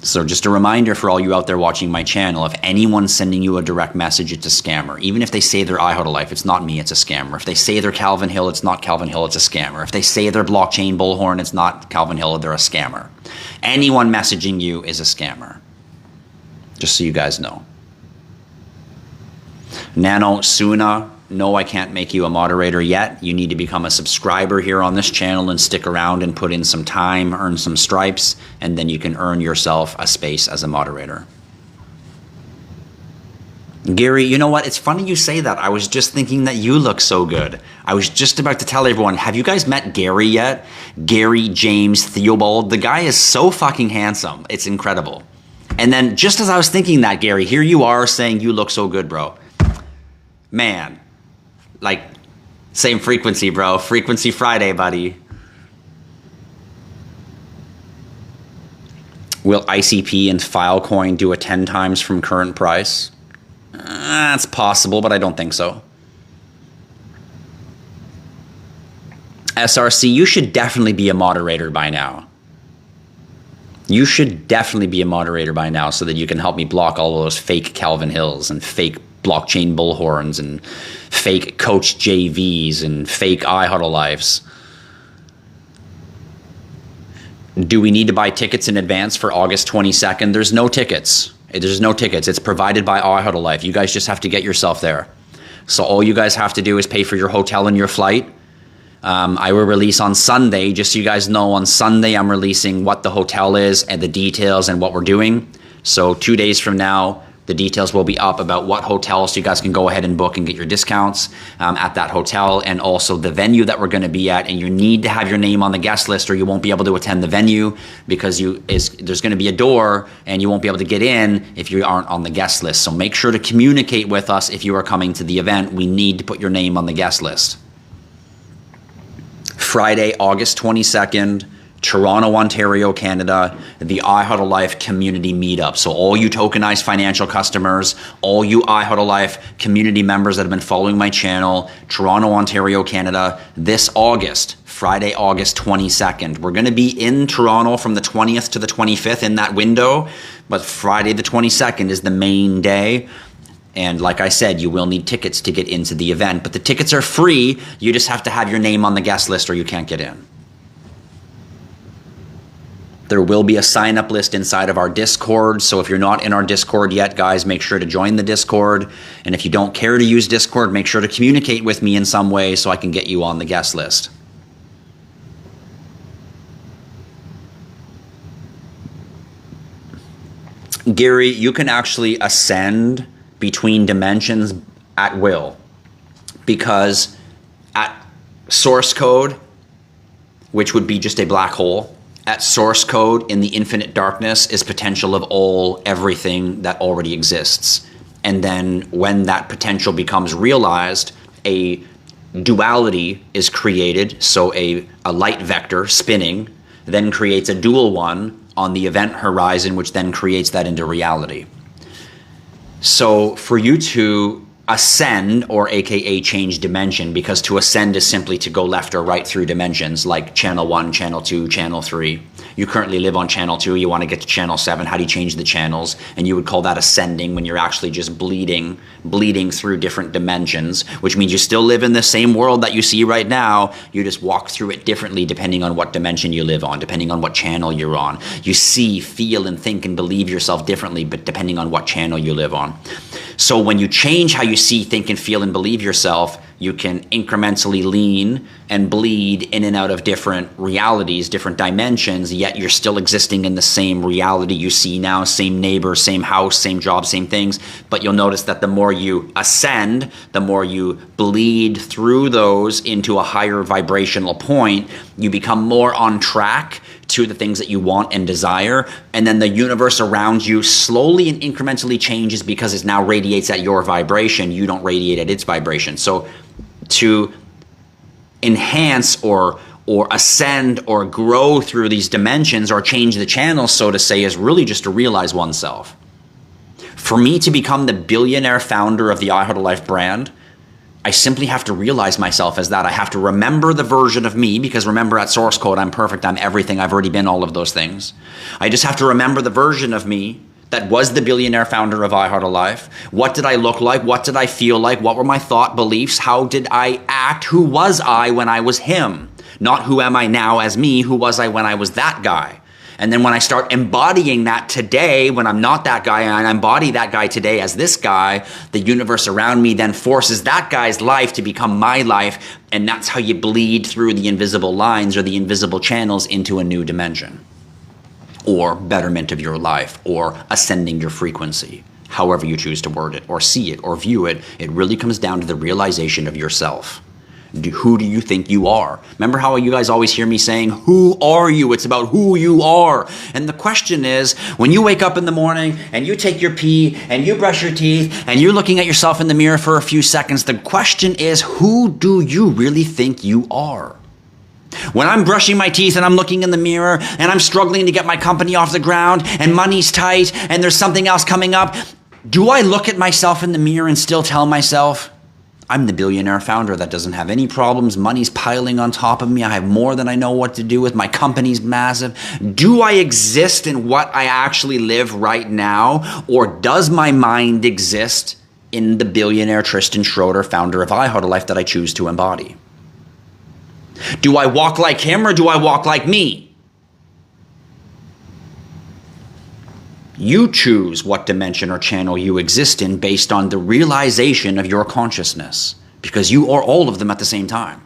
So just a reminder for all you out there watching my channel, if anyone's sending you a direct message, it's a scammer. Even if they say they're IHodlLife, it's not me, it's a scammer. If they say they're Calvin Hill, it's not Calvin Hill, it's a scammer. If they say they're blockchain bullhorn, it's not Calvin Hill, they're a scammer. Anyone messaging you is a scammer. Just so you guys know. Nano Suna, no, I can't make you a moderator yet. You need to become a subscriber here on this channel and stick around and put in some time, earn some stripes, and then you can earn yourself a space as a moderator. Gary, you know what? It's funny you say that. I was just thinking that you look so good. I was just about to tell everyone, have you guys met Gary yet? Gary James Theobald. The guy is so fucking handsome. It's incredible. And then just as I was thinking that, Gary, here you are saying you look so good, bro. Man. Like, same frequency, bro. Frequency Friday, buddy. Will ICP and Filecoin do a 10 times from current price? That's possible, but I don't think so. SRC, you should definitely be a moderator by now. You should definitely be a moderator by now so that you can help me block all of those fake Calvin Hills and fake blockchain bullhorns and fake coach JVs and fake IHodlLifes. Do we need to buy tickets in advance for August 22nd? There's no tickets. There's no tickets. It's provided by IHodlLife. You guys just have to get yourself there. So all you guys have to do is pay for your hotel and your flight. I will release on Sunday, just so you guys know, on Sunday I'm releasing what the hotel is and the details and what we're doing. So 2 days from now, the details will be up about what hotel, so you guys can go ahead and book and get your discounts at that hotel, and also the venue that we're going to be at. And you need to have your name on the guest list or you won't be able to attend the venue, because there's going to be a door and you won't be able to get in if you aren't on the guest list. So make sure to communicate with us if you are coming to the event. We need to put your name on the guest list. Friday, August 22nd, Toronto, Ontario, Canada, the IHodlLife community meetup. So all you tokenized financial customers, all you IHodlLife community members that have been following my channel, Toronto, Ontario, Canada, this August, Friday, August 22nd. We're going to be in Toronto from the 20th to the 25th in that window, but Friday the 22nd is the main day. And like I said, you will need tickets to get into the event, but the tickets are free. You just have to have your name on the guest list or you can't get in. There will be a sign-up list inside of our Discord. So if you're not in our Discord yet, guys, make sure to join the Discord. And if you don't care to use Discord, make sure to communicate with me in some way so I can get you on the guest list. Gary, you can actually ascend between dimensions at will, because at source code, which would be just a black hole, at source code in the infinite darkness is potential of everything that already exists. And then when that potential becomes realized, a duality is created. So a light vector spinning then creates a dual one on the event horizon, which then creates that into reality. So for you to ascend, or AKA change dimension, because to ascend is simply to go left or right through dimensions, like channel 1, channel 2, channel 3. You currently live on channel 2, you want to get to channel 7, how do you change the channels? And you would call that ascending, when you're actually just bleeding through different dimensions, which means you still live in the same world that you see right now, you just walk through it differently depending on what dimension you live on, depending on what channel you're on. You see, feel, and think and believe yourself differently, but depending on what channel you live on. So when you change how you see, think, and feel and believe yourself, you can incrementally lean and bleed in and out of different realities, different dimensions, yet you're still existing in the same reality you see now, same neighbor, same house, same job, same things. But you'll notice that the more you ascend, the more you bleed through those into a higher vibrational point, you become more on track to the things that you want and desire, and then the universe around you slowly and incrementally changes because it now radiates at your vibration. You don't radiate at its vibration. So to enhance or ascend or grow through these dimensions or change the channels, so to say, is really just to realize oneself. For me to become the billionaire founder of the IHodlLife brand, I simply have to realize myself as that. I have to remember the version of me, because remember, at source code, I'm perfect, I'm everything, I've already been all of those things. I just have to remember the version of me that was the billionaire founder of IHodlLife. What did I look like? What did I feel like? What were my thought beliefs? How did I act? Who was I when I was him? Not who am I now as me, who was I when I was that guy? And then when I start embodying that today, when I'm not that guy, and I embody that guy today as this guy, the universe around me then forces that guy's life to become my life. And that's how you bleed through the invisible lines or the invisible channels into a new dimension, or betterment of your life, or ascending your frequency, however you choose to word it, or see it, or view it. It really comes down to the realization of yourself. Who do you think you are? Remember how you guys always hear me saying, who are you? It's about who you are. And the question is, when you wake up in the morning and you take your pee and you brush your teeth and you're looking at yourself in the mirror for a few seconds, the question is, who do you really think you are? When I'm brushing my teeth and I'm looking in the mirror and I'm struggling to get my company off the ground and money's tight and there's something else coming up, do I look at myself in the mirror and still tell myself, I'm the billionaire founder that doesn't have any problems, money's piling on top of me, I have more than I know what to do with, my company's massive. Do I exist in what I actually live right now, or does my mind exist in the billionaire Tristan Schroeder, founder of IHodlLife, that I choose to embody? Do I walk like him or do I walk like me? You choose what dimension or channel you exist in based on the realization of your consciousness, because you are all of them at the same time.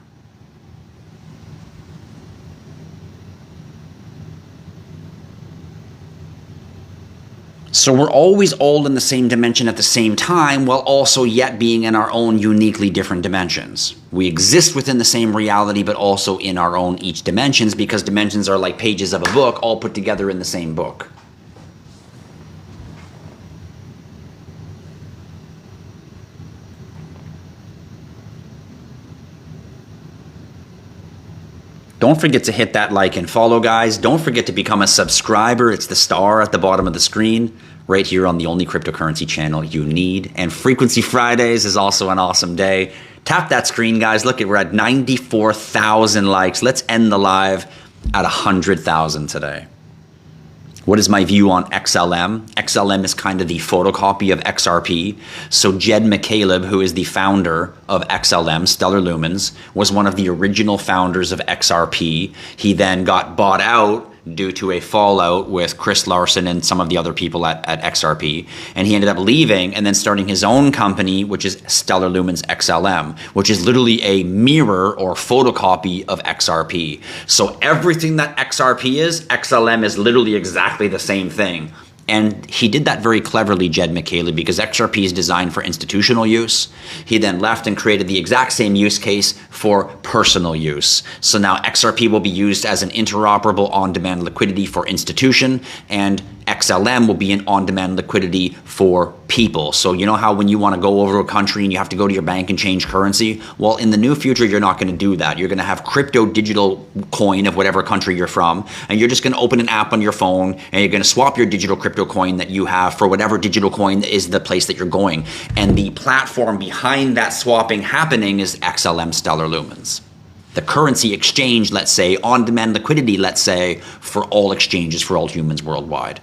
So we're always all in the same dimension at the same time, while also yet being in our own uniquely different dimensions. We exist within the same reality, but also in our own each dimensions, because dimensions are like pages of a book, all put together in the same book. Don't forget to hit that like and follow, guys. Don't forget to become a subscriber. It's the star at the bottom of the screen, right here on the only cryptocurrency channel you need. And Frequency Fridays is also an awesome day. Tap that screen, guys. Look, we're at 94,000 likes. Let's end the live at 100,000 today. What is my view on XLM? XLM is kind of the photocopy of XRP. So Jed McCaleb, who is the founder of XLM, Stellar Lumens, was one of the original founders of XRP. He then got bought out due to a fallout with Chris Larson and some of the other people at XRP. And he ended up leaving and then starting his own company, which is Stellar Lumens XLM, which is literally a mirror or photocopy of XRP. So everything that XRP is, XLM is literally exactly the same thing. And he did that very cleverly, Jed McCaleb, because XRP is designed for institutional use. He then left and created the exact same use case for personal use. So now XRP will be used as an interoperable on-demand liquidity for institution, and XLM will be an on-demand liquidity for people. So you know how when you want to go over a country and you have to go to your bank and change currency? Well, in the new future, you're not going to do that. You're going to have crypto digital coin of whatever country you're from, and you're just going to open an app on your phone, and you're going to swap your digital crypto coin that you have for whatever digital coin is the place that you're going. And the platform behind that swapping happening is XLM Stellar Lumens. The currency exchange, let's say, on-demand liquidity, let's say, for all exchanges for all humans worldwide.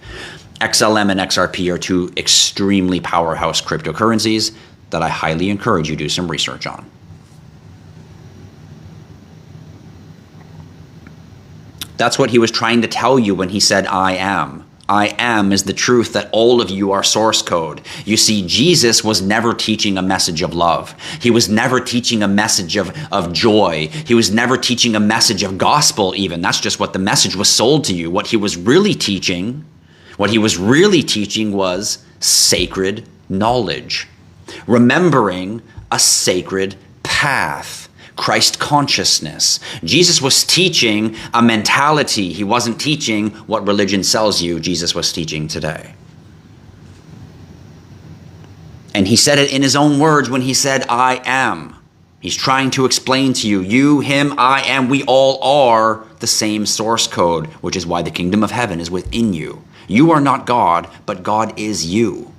XLM and XRP are two extremely powerhouse cryptocurrencies that I highly encourage you to do some research on. That's what he was trying to tell you when he said, I am. I am is the truth that all of you are source code. You see, Jesus was never teaching a message of love. He was never teaching a message of joy. He was never teaching a message of gospel even. That's just what the message was sold to you. What he was really teaching was sacred knowledge. Remembering a sacred path. Christ consciousness. Jesus was teaching a mentality. He wasn't teaching what religion sells you. Jesus was teaching today. And he said it in his own words when he said, I am. He's trying to explain to you, you, him, I am, we all are the same source code, which is why the kingdom of heaven is within you. You are not God, but God is you.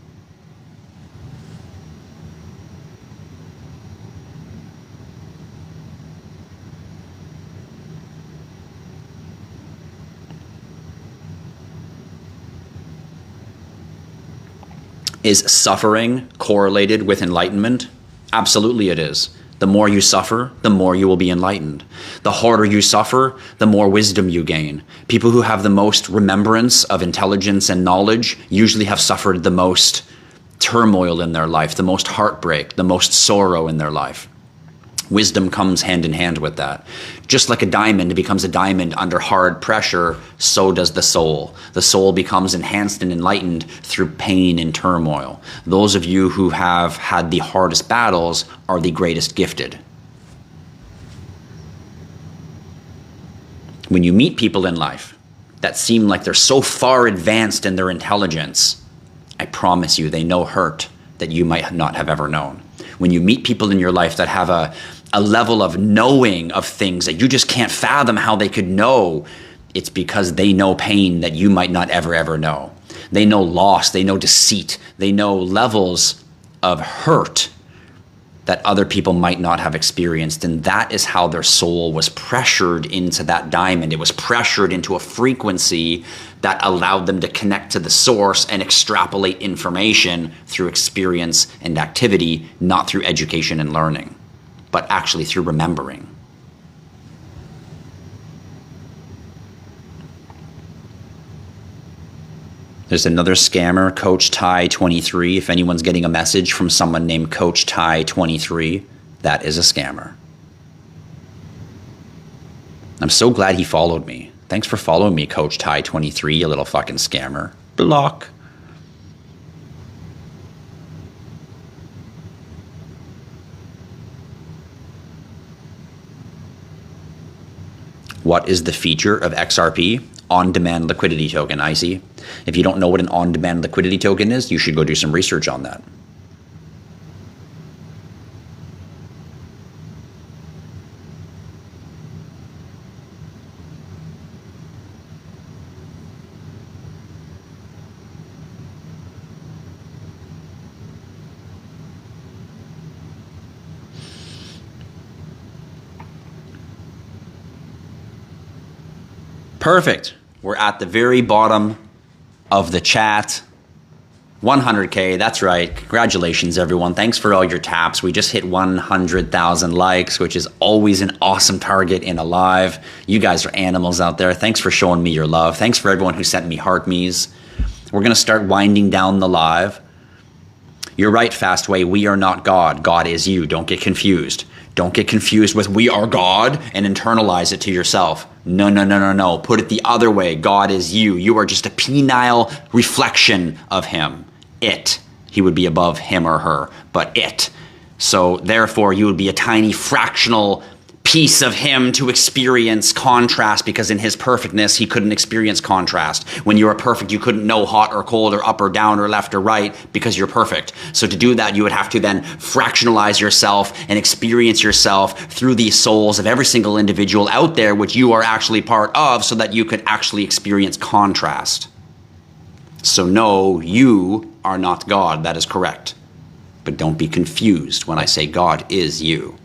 Is suffering correlated with enlightenment? Absolutely it is. The more you suffer, the more you will be enlightened. The harder you suffer, the more wisdom you gain. People who have the most remembrance of intelligence and knowledge usually have suffered the most turmoil in their life, the most heartbreak, the most sorrow in their life. Wisdom comes hand in hand with that. Just like a diamond becomes a diamond under hard pressure, so does the soul. The soul becomes enhanced and enlightened through pain and turmoil. Those of you who have had the hardest battles are the greatest gifted. When you meet people in life that seem like they're so far advanced in their intelligence, I promise you they know hurt that you might not have ever known. When you meet people in your life that have a level of knowing of things that you just can't fathom how they could know. It's because they know pain that you might not ever know. They know loss, they know deceit, they know levels of hurt that other people might not have experienced. And that is how their soul was pressured into that diamond. It was pressured into a frequency that allowed them to connect to the source and extrapolate information through experience and activity, not through education and learning, but actually through remembering. There's another scammer, Coach Ty 23. If anyone's getting a message from someone named Coach Ty 23, that is a scammer. I'm so glad he followed me. Thanks for following me, Coach Ty 23, you little fucking scammer. Block. What is the feature of XRP? On-demand liquidity token, I see. If you don't know what an on-demand liquidity token is, you should go do some research on that. Perfect. We're at the very bottom of the chat. 100K, that's right. Congratulations, everyone. Thanks for all your taps. We just hit 100,000 likes, which is always an awesome target in a live. You guys are animals out there. Thanks for showing me your love. Thanks for everyone who sent me heart me's. We're going to start winding down the live. You're right, Fastway. We are not God. God is you. Don't get confused. Don't get confused with we are God and internalize it to yourself. No. Put it the other way. God is you. You are just a penile reflection of him. It. He would be above him or her, but it. So therefore, you would be a tiny fractional piece of him to experience contrast, because in his perfectness, he couldn't experience contrast. When you are perfect, you couldn't know hot or cold or up or down or left or right because you're perfect. So to do that, you would have to then fractionalize yourself and experience yourself through the souls of every single individual out there, which you are actually part of, so that you could actually experience contrast. So no, you are not God. That is correct. But don't be confused when I say God is you.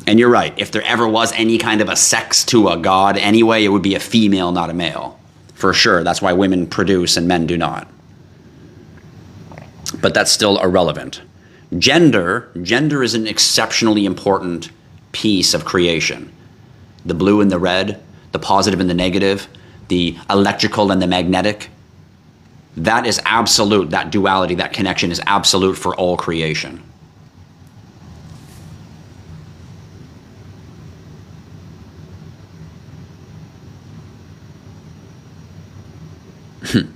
And you're right, if there ever was any kind of a sex to a god anyway, it would be a female, not a male. For sure, that's why women produce and men do not. But that's still irrelevant. Gender is an exceptionally important piece of creation. The blue and the red, the positive and the negative, the electrical and the magnetic. That is absolute, that duality, that connection is absolute for all creation.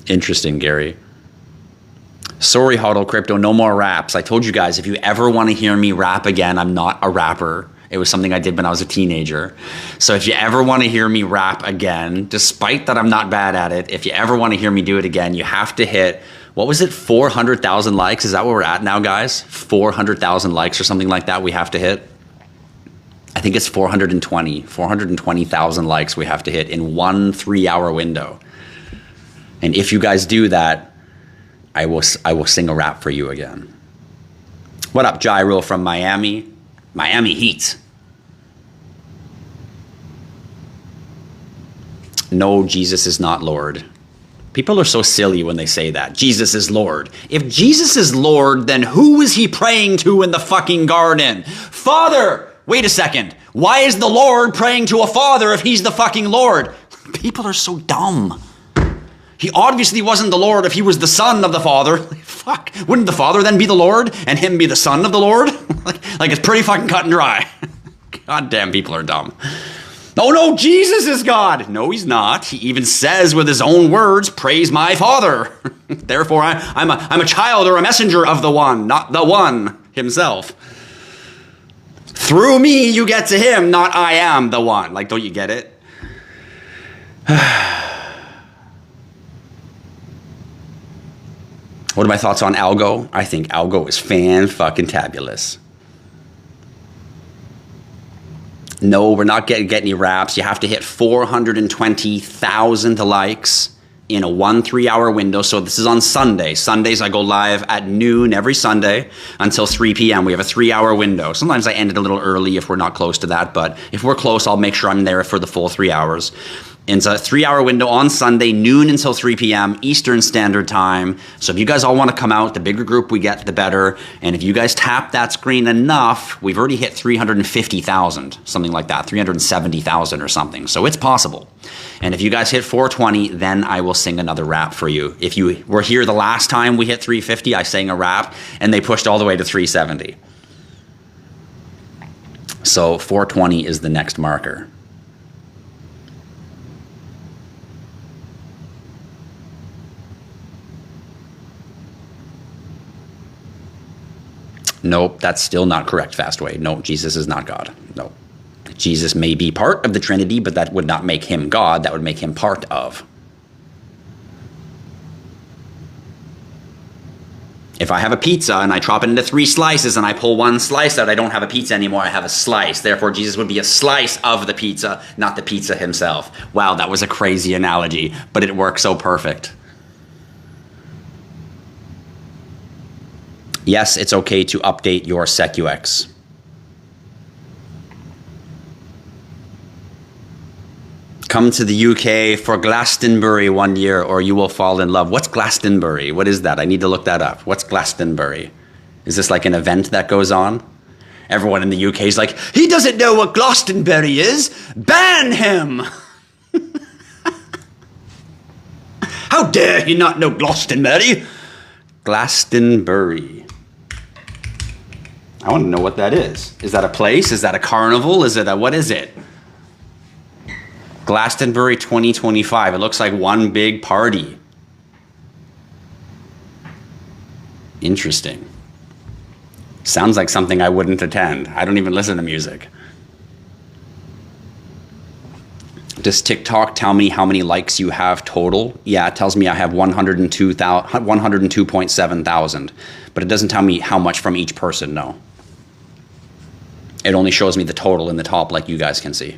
Interesting, Gary. Sorry, HODL Crypto, no more raps. I told you guys, if you ever want to hear me rap again, I'm not a rapper. It was something I did when I was a teenager. So if you ever want to hear me rap again, despite that I'm not bad at it, if you ever want to hear me do it again, you have to hit, what was it, 400,000 likes? Is that where we're at now, guys? 400,000 likes or something like that we have to hit? I think it's 420,000 likes we have to hit in 1 3-hour window. And if you guys do that, I will sing a rap for you again. What up, Gyro from Miami? Miami Heat. No, Jesus is not Lord. People are so silly when they say that. Jesus is Lord. If Jesus is Lord, then who is he praying to in the fucking garden? Father! Wait a second. Why is the Lord praying to a father if he's the fucking Lord? People are so dumb. He obviously wasn't the Lord if he was the son of the Father. Fuck. Wouldn't the Father then be the Lord and him be the son of the Lord? like it's pretty fucking cut and dry. God damn, people are dumb. Oh no, Jesus is God. No, he's not. He even says with his own words, praise my Father. Therefore, I'm a child or a messenger of the one, not the one himself. Through me, you get to him, not I am the one. Like, don't you get it? What are my thoughts on algo? I think algo is fan-fucking-tabulous. No, we're not getting any wraps. You have to hit 420,000 likes in a 1 3-hour window. So this is on Sunday. Sundays I go live at noon every Sunday until 3 p.m. We have a 3-hour window. Sometimes I end it a little early if we're not close to that, but if we're close, I'll make sure I'm there for the full 3 hours. It's a 3-hour window on Sunday, noon until 3 p.m. Eastern Standard Time. So if you guys all want to come out, the bigger group we get, the better. And if you guys tap that screen enough, we've already hit 350,000, something like that, 370,000 or something. So it's possible. And if you guys hit 420, then I will sing another rap for you. If you were here the last time we hit 350, I sang a rap, and they pushed all the way to 370. So 420 is the next marker. Nope, that's still not correct, Fastway. No, Jesus is not God. No. Jesus may be part of the Trinity, but that would not make him God. That would make him part of. If I have a pizza and I chop it into 3 slices and I pull 1 slice out, I don't have a pizza anymore, I have a slice. Therefore, Jesus would be a slice of the pizza, not the pizza himself. Wow, that was a crazy analogy, but it works so perfect. Yes, it's okay to update your SecUX. Come to the UK for Glastonbury 1 year or you will fall in love. What's Glastonbury? What is that? I need to look that up. What's Glastonbury? Is this like an event that goes on? Everyone in the UK is like, he doesn't know what Glastonbury is. Ban him! How dare he not know Glastonbury? Glastonbury. I want to know what that is. Is that a place? Is that a carnival? Is it a, what is it? Glastonbury 2025. It looks like one big party. Interesting. Sounds like something I wouldn't attend. I don't even listen to music. Does TikTok tell me how many likes you have total? Yeah, it tells me I have 102.7 thousand, but it doesn't tell me how much from each person, no. It only shows me the total in the top like you guys can see.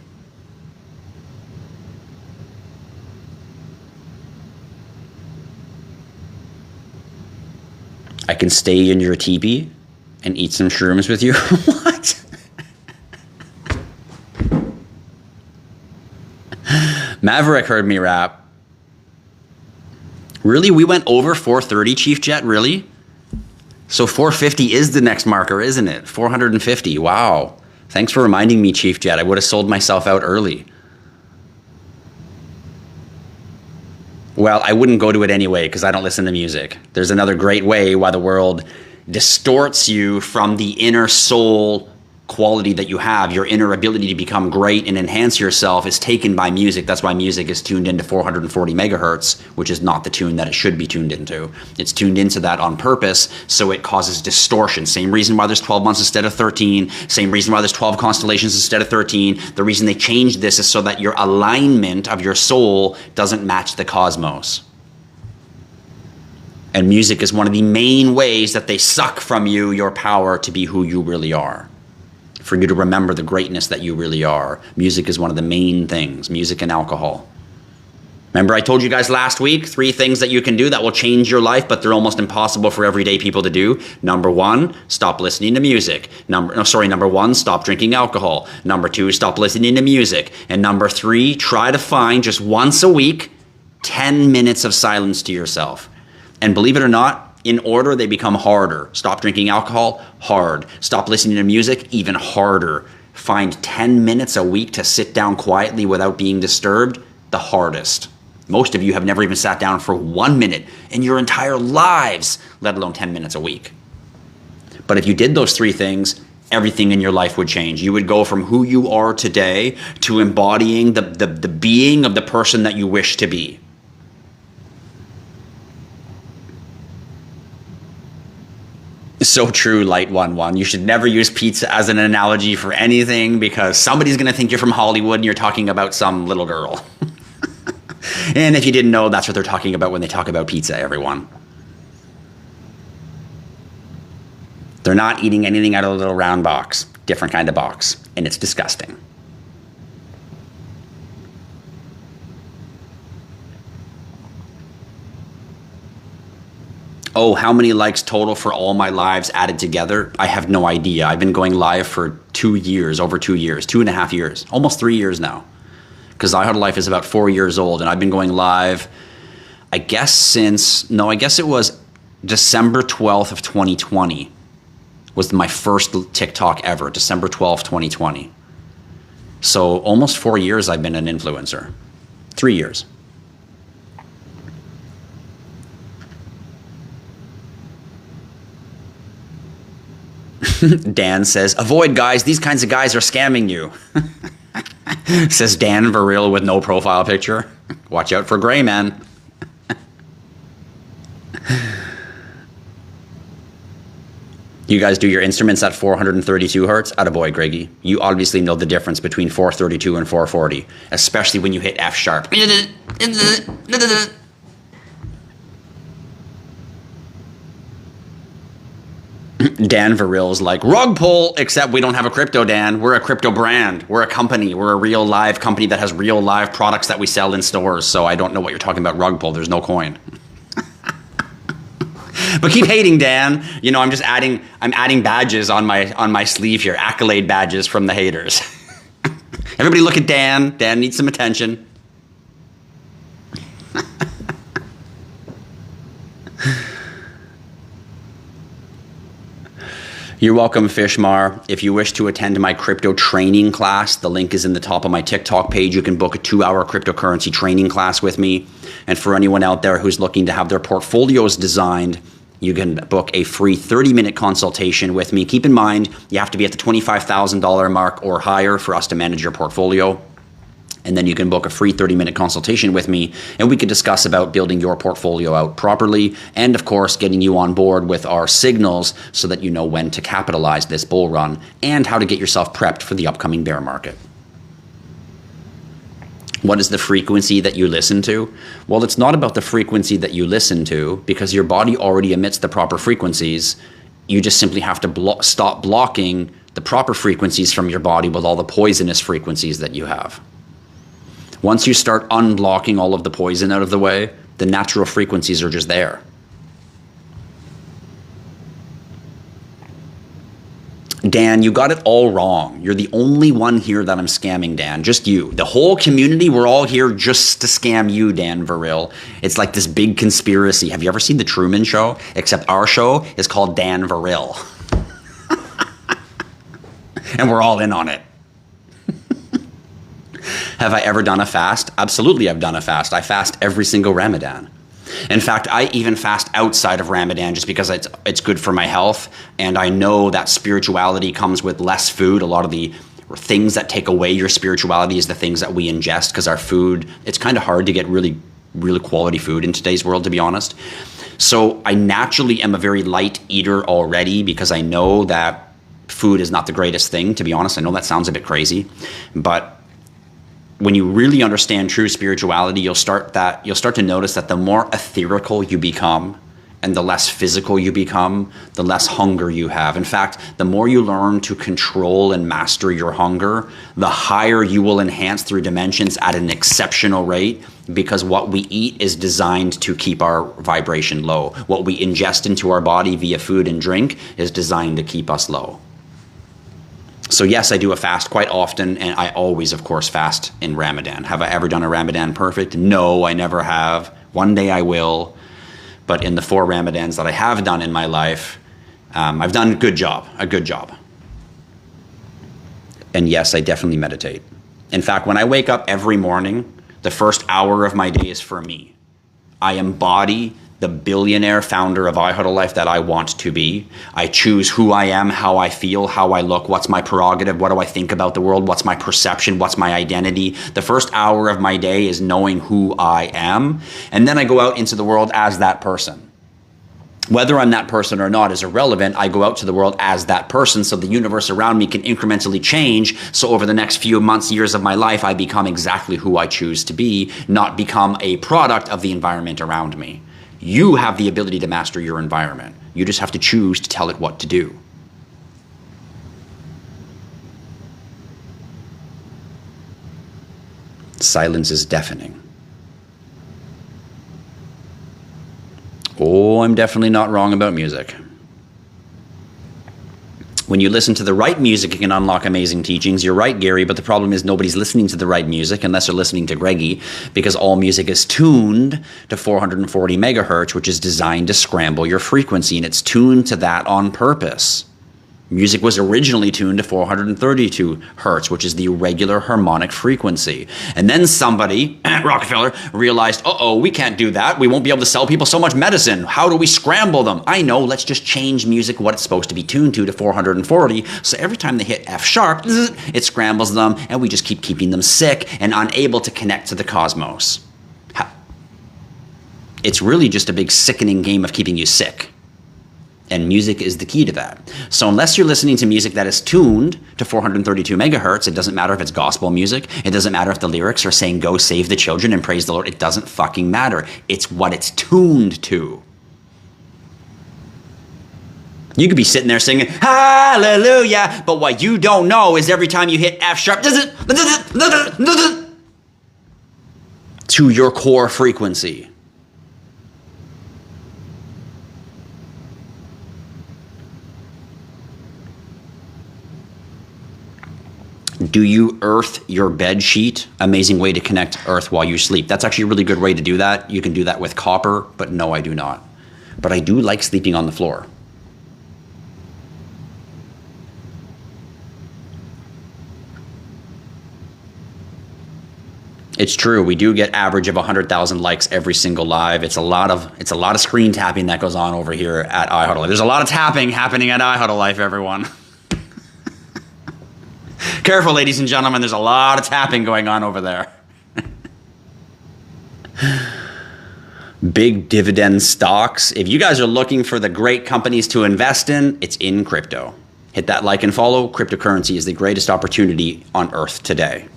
I can stay in your teepee and eat some shrooms with you? What? Maverick heard me rap. Really? We went over 430, Chief Jet? Really? So 450 is the next marker, isn't it? 450. Wow. Thanks for reminding me, Chief Jet. I would have sold myself out early. Well, I wouldn't go to it anyway because I don't listen to music. There's another great way why the world distorts you from the inner soul quality that you have. Your inner ability to become great and enhance yourself is taken by music. That's why music is tuned into 440 megahertz, which is not the tune that it should be tuned into. It's tuned into that on purpose, so it causes distortion. Same reason why there's 12 months instead of 13. Same reason why there's 12 constellations instead of 13. The reason they changed this is so that your alignment of your soul doesn't match the cosmos. And music is one of the main ways that they suck from you your power to be who you really are. For you to remember the greatness that you really are. Music is one of the main things, music and alcohol. Remember I told you guys last week, 3 things that you can do that will change your life, but they're almost impossible for everyday people to do. Number 1, stop listening to music. Number 1, stop drinking alcohol. Number 2, stop listening to music. And number 3, try to find just once a week, 10 minutes of silence to yourself. And believe it or not, in order, they become harder. Stop drinking alcohol, hard. Stop listening to music, even harder. Find 10 minutes a week to sit down quietly without being disturbed, the hardest. Most of you have never even sat down for 1 minute in your entire lives, let alone 10 minutes a week. But if you did those 3 things, everything in your life would change. You would go from who you are today to embodying the being of the person that you wish to be. So true, Light 11. You should never use pizza as an analogy for anything because somebody's going to think you're from Hollywood and you're talking about some little girl. And if you didn't know, that's what they're talking about when they talk about pizza, everyone. They're not eating anything out of a little round box. Different kind of box. And it's disgusting. Oh, how many likes total for all my lives added together? I have no idea. I've been going live for 2 years, over 2 years, 2.5 years, almost 3 years now. Because IHodlLife is about 4 years old, and I've been going live, I guess it was December 12th of 2020 was my first TikTok ever, December 12th, 2020. So almost 4 years I've been an influencer. 3 years. Dan says, avoid guys, these kinds of guys are scamming you. Says Dan Varil with no profile picture. Watch out for gray man. You guys do your instruments at 432 hertz? Attaboy, Greggy. You obviously know the difference between 432 and 440, especially when you hit F sharp. Dan Viril's like, rug pull, except we don't have a crypto, Dan. We're a crypto brand. We're a company. We're a real live company that has real live products that we sell in stores. So I don't know what you're talking about, rug pull. There's no coin. But keep hating, Dan. You know, I'm adding badges on my sleeve here, accolade badges from the haters. Everybody look at Dan. Dan needs some attention. You're welcome, Fishmar. If you wish to attend my crypto training class, the link is in the top of my TikTok page. You can book a 2-hour cryptocurrency training class with me. And for anyone out there who's looking to have their portfolios designed, you can book a free 30-minute consultation with me. Keep in mind, you have to be at the $25,000 mark or higher for us to manage your portfolio. And then you can book a free 30-minute consultation with me, and we can discuss about building your portfolio out properly, and of course, getting you on board with our signals so that you know when to capitalize this bull run and how to get yourself prepped for the upcoming bear market. What is the frequency that you listen to? Well, it's not about the frequency that you listen to, because your body already emits the proper frequencies. You just simply have to stop blocking the proper frequencies from your body with all the poisonous frequencies that you have. Once you start unblocking all of the poison out of the way, the natural frequencies are just there. Dan, you got it all wrong. You're the only one here that I'm scamming, Dan. Just you. The whole community, we're all here just to scam you, Dan Varil. It's like this big conspiracy. Have you ever seen The Truman Show? Except our show is called Dan Varil. And we're all in on it. Have I ever done a fast? Absolutely, I've done a fast. I fast every single Ramadan. In fact, I even fast outside of Ramadan just because it's good for my health. And I know that spirituality comes with less food. A lot of the things that take away your spirituality is the things that we ingest, because our food, it's kind of hard to get really, really quality food in today's world, to be honest. So I naturally am a very light eater already, because I know that food is not the greatest thing, to be honest. I know that sounds a bit crazy, but when you really understand true spirituality, you'll start to notice that the more ethereal you become and the less physical you become, the less hunger you have. In fact, the more you learn to control and master your hunger, the higher you will enhance through dimensions at an exceptional rate, because what we eat is designed to keep our vibration low. What we ingest into our body via food and drink is designed to keep us low. So yes, I do a fast quite often, and I always, of course, fast in Ramadan. Have I ever done a Ramadan perfect? No, I never have. One day I will. But in the 4 Ramadans that I have done in my life, I've done a good job. And yes, I definitely meditate. In fact, when I wake up every morning, the first hour of my day is for me. I embody the billionaire founder of IHodlLife that I want to be. I choose who I am, how I feel, how I look, what's my prerogative, what do I think about the world, what's my perception, what's my identity. The first hour of my day is knowing who I am, and then I go out into the world as that person. Whether I'm that person or not is irrelevant. I go out to the world as that person, so the universe around me can incrementally change. So over the next few months, years of my life, I become exactly who I choose to be, not become a product of the environment around me. You have the ability to master your environment. You just have to choose to tell it what to do. Silence is deafening. Oh, I'm definitely not wrong about music. When you listen to the right music, you can unlock amazing teachings. You're right, Gary, but the problem is nobody's listening to the right music unless they're listening to Greggy, because all music is tuned to 440 megahertz, which is designed to scramble your frequency, and it's tuned to that on purpose. Music was originally tuned to 432 hertz, which is the regular harmonic frequency. And then somebody, Rockefeller, realized, we can't do that. We won't be able to sell people so much medicine. How do we scramble them? I know, let's just change music, what it's supposed to be tuned to 440. So every time they hit F sharp, it scrambles them, and we just keep keeping them sick and unable to connect to the cosmos. It's really just a big sickening game of keeping you sick. And music is the key to that. So unless you're listening to music that is tuned to 432 megahertz, it doesn't matter if it's gospel music. It doesn't matter if the lyrics are saying, go save the children and praise the Lord. It doesn't fucking matter. It's what it's tuned to. You could be sitting there singing, hallelujah, but what you don't know is every time you hit F sharp, to your core frequency. Do you earth your bed sheet? Amazing way to connect earth while you sleep. That's actually a really good way to do that. You can do that with copper, but no, I do not. But I do like sleeping on the floor. It's true. We do get average of 100,000 likes every single live. It's a lot of screen tapping that goes on over here at IHodlLife. There's a lot of tapping happening at IHodlLife, everyone. Careful, ladies and gentlemen, there's a lot of tapping going on over there. Big dividend stocks. If you guys are looking for the great companies to invest in, it's in crypto. Hit that like and follow. Cryptocurrency is the greatest opportunity on earth today.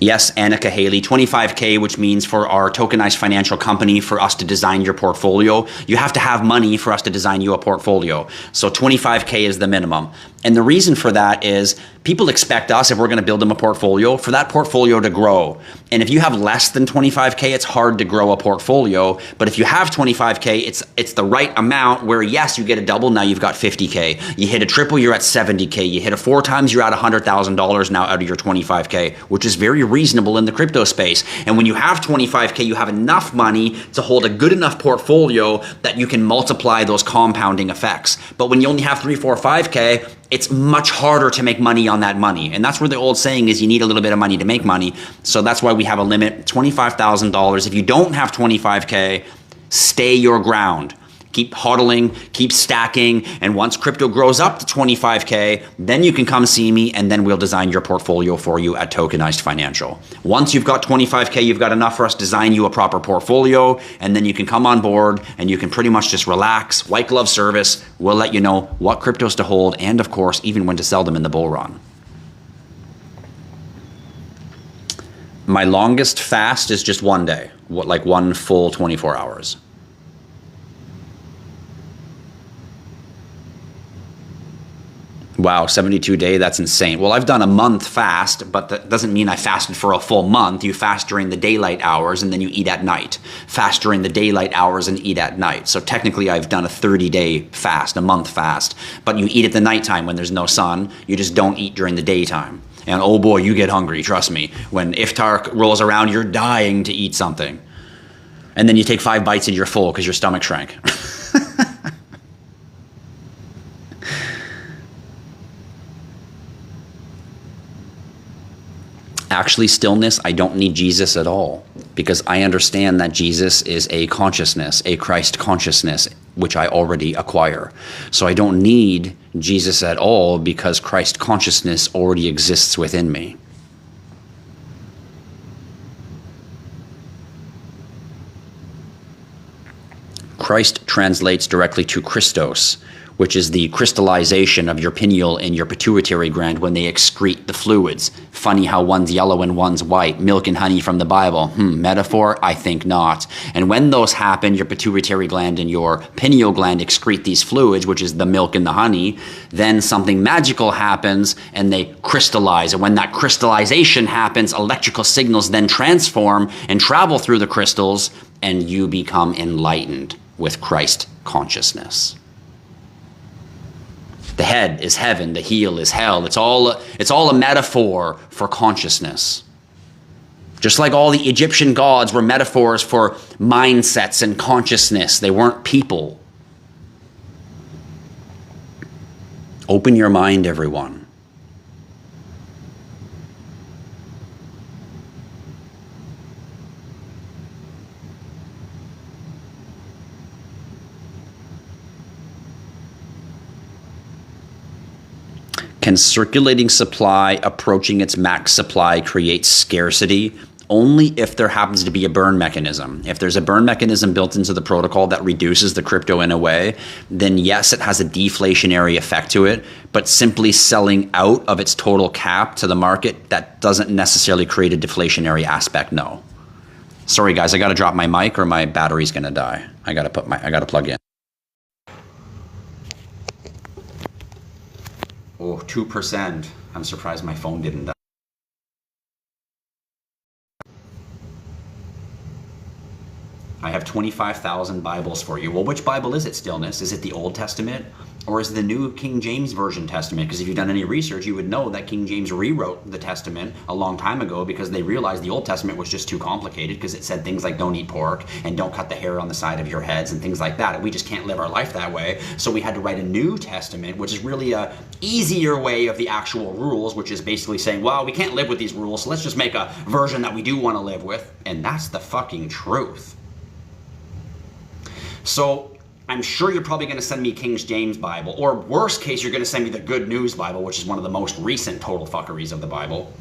Yes, Annika Haley, 25K, which means for our tokenized financial company, for us to design your portfolio, you have to have money for us to design you a portfolio. So 25K is the minimum. And the reason for that is people expect us, if we're going to build them a portfolio, for that portfolio to grow. And if you have less than 25K, it's hard to grow a portfolio. But if you have 25K, it's the right amount where, yes, you get a double, now you've got 50K. You hit a triple, you're at 70K. You hit a 4 times, you're at $100,000 now out of your 25K, which is very reasonable in the crypto space. And when you have 25K, you have enough money to hold a good enough portfolio that you can multiply those compounding effects. But when you only have 3, 4, 5K, it's much harder to make money on that money. And that's where the old saying is you need a little bit of money to make money. So that's why we have a limit, $25,000. If you don't have 25K, stay your ground. Keep hodling, keep stacking, and once crypto grows up to 25K, then you can come see me, and then we'll design your portfolio for you at Tokenized Financial. Once you've got 25K, you've got enough for us to design you a proper portfolio, and then you can come on board, and you can pretty much just relax, white glove service. We'll let you know what cryptos to hold, and of course, even when to sell them in the bull run. My longest fast is just one day, like one full 24 hours. Wow, 72-day, that's insane. Well, I've done a month fast, but that doesn't mean I fasted for a full month. You fast during the daylight hours and then you eat at night. Fast during the daylight hours and eat at night. So technically I've done a 30-day fast, a month fast, but you eat at the nighttime when there's no sun. You just don't eat during the daytime. And oh boy, you get hungry, trust me. When iftar rolls around, you're dying to eat something. And then you take 5 bites and you're full because your stomach shrank. Actually, stillness, I don't need Jesus at all, because I understand that Jesus is a consciousness, a Christ consciousness, which I already acquire. So I don't need Jesus at all because Christ consciousness already exists within me. Christ translates directly to Christos, which is the crystallization of your pineal and your pituitary gland when they excrete the fluids. Funny how one's yellow and one's white. Milk and honey from the Bible. Metaphor? I think not. And when those happen, your pituitary gland and your pineal gland excrete these fluids, which is the milk and the honey. Then something magical happens and they crystallize. And when that crystallization happens, electrical signals then transform and travel through the crystals, and you become enlightened with Christ consciousness. The head is heaven, the heel is hell. It's all a metaphor for consciousness. Just like all the Egyptian gods were metaphors for mindsets and consciousness. They weren't people. Open your mind, everyone. Can circulating supply approaching its max supply create scarcity? Only if there happens to be a burn mechanism. If there's a burn mechanism built into the protocol that reduces the crypto in a way, then yes, it has a deflationary effect to it, but simply selling out of its total cap to the market, that doesn't necessarily create a deflationary aspect, no. Sorry guys, I gotta drop my mic or my battery's gonna die. I gotta plug in. Oh, 2%. I'm surprised my phone didn't die. I have 25,000 Bibles for you. Well, which Bible is it, Stillness? Is it the Old Testament or is it the New King James Version Testament? Because if you've done any research, you would know that King James rewrote the Testament a long time ago because they realized the Old Testament was just too complicated because it said things like don't eat pork and don't cut the hair on the side of your heads and things like that. And we just can't live our life that way. So we had to write a New Testament, which is really a easier way of the actual rules, which is basically saying, well, we can't live with these rules, so let's just make a version that we do want to live with. And that's the fucking truth. So I'm sure you're probably going to send me King James Bible, or worst case, you're going to send me the Good News Bible, which is one of the most recent total fuckeries of the Bible.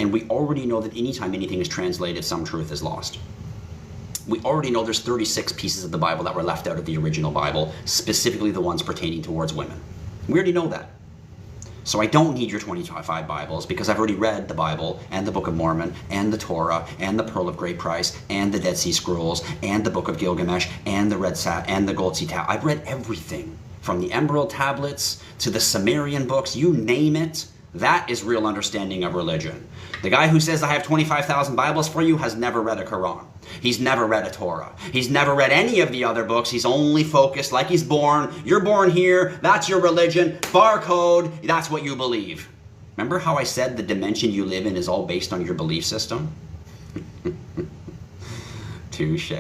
And we already know that anytime anything is translated, some truth is lost. We already know there's 36 pieces of the Bible that were left out of the original Bible, specifically the ones pertaining towards women. We already know that. So I don't need your 25 Bibles because I've already read the Bible and the Book of Mormon and the Torah and the Pearl of Great Price and the Dead Sea Scrolls and the Book of Gilgamesh and the Red Sat and the Gold Sea Tab. I've read everything from the Emerald Tablets to the Sumerian books, you name it. That is real understanding of religion. The guy who says I have 25,000 Bibles for you has never read a Quran. He's never read a Torah. He's never read any of the other books. He's only focused like he's born. You're born here. That's your religion. Barcode. That's what you believe. Remember how I said the dimension you live in is all based on your belief system? Touche.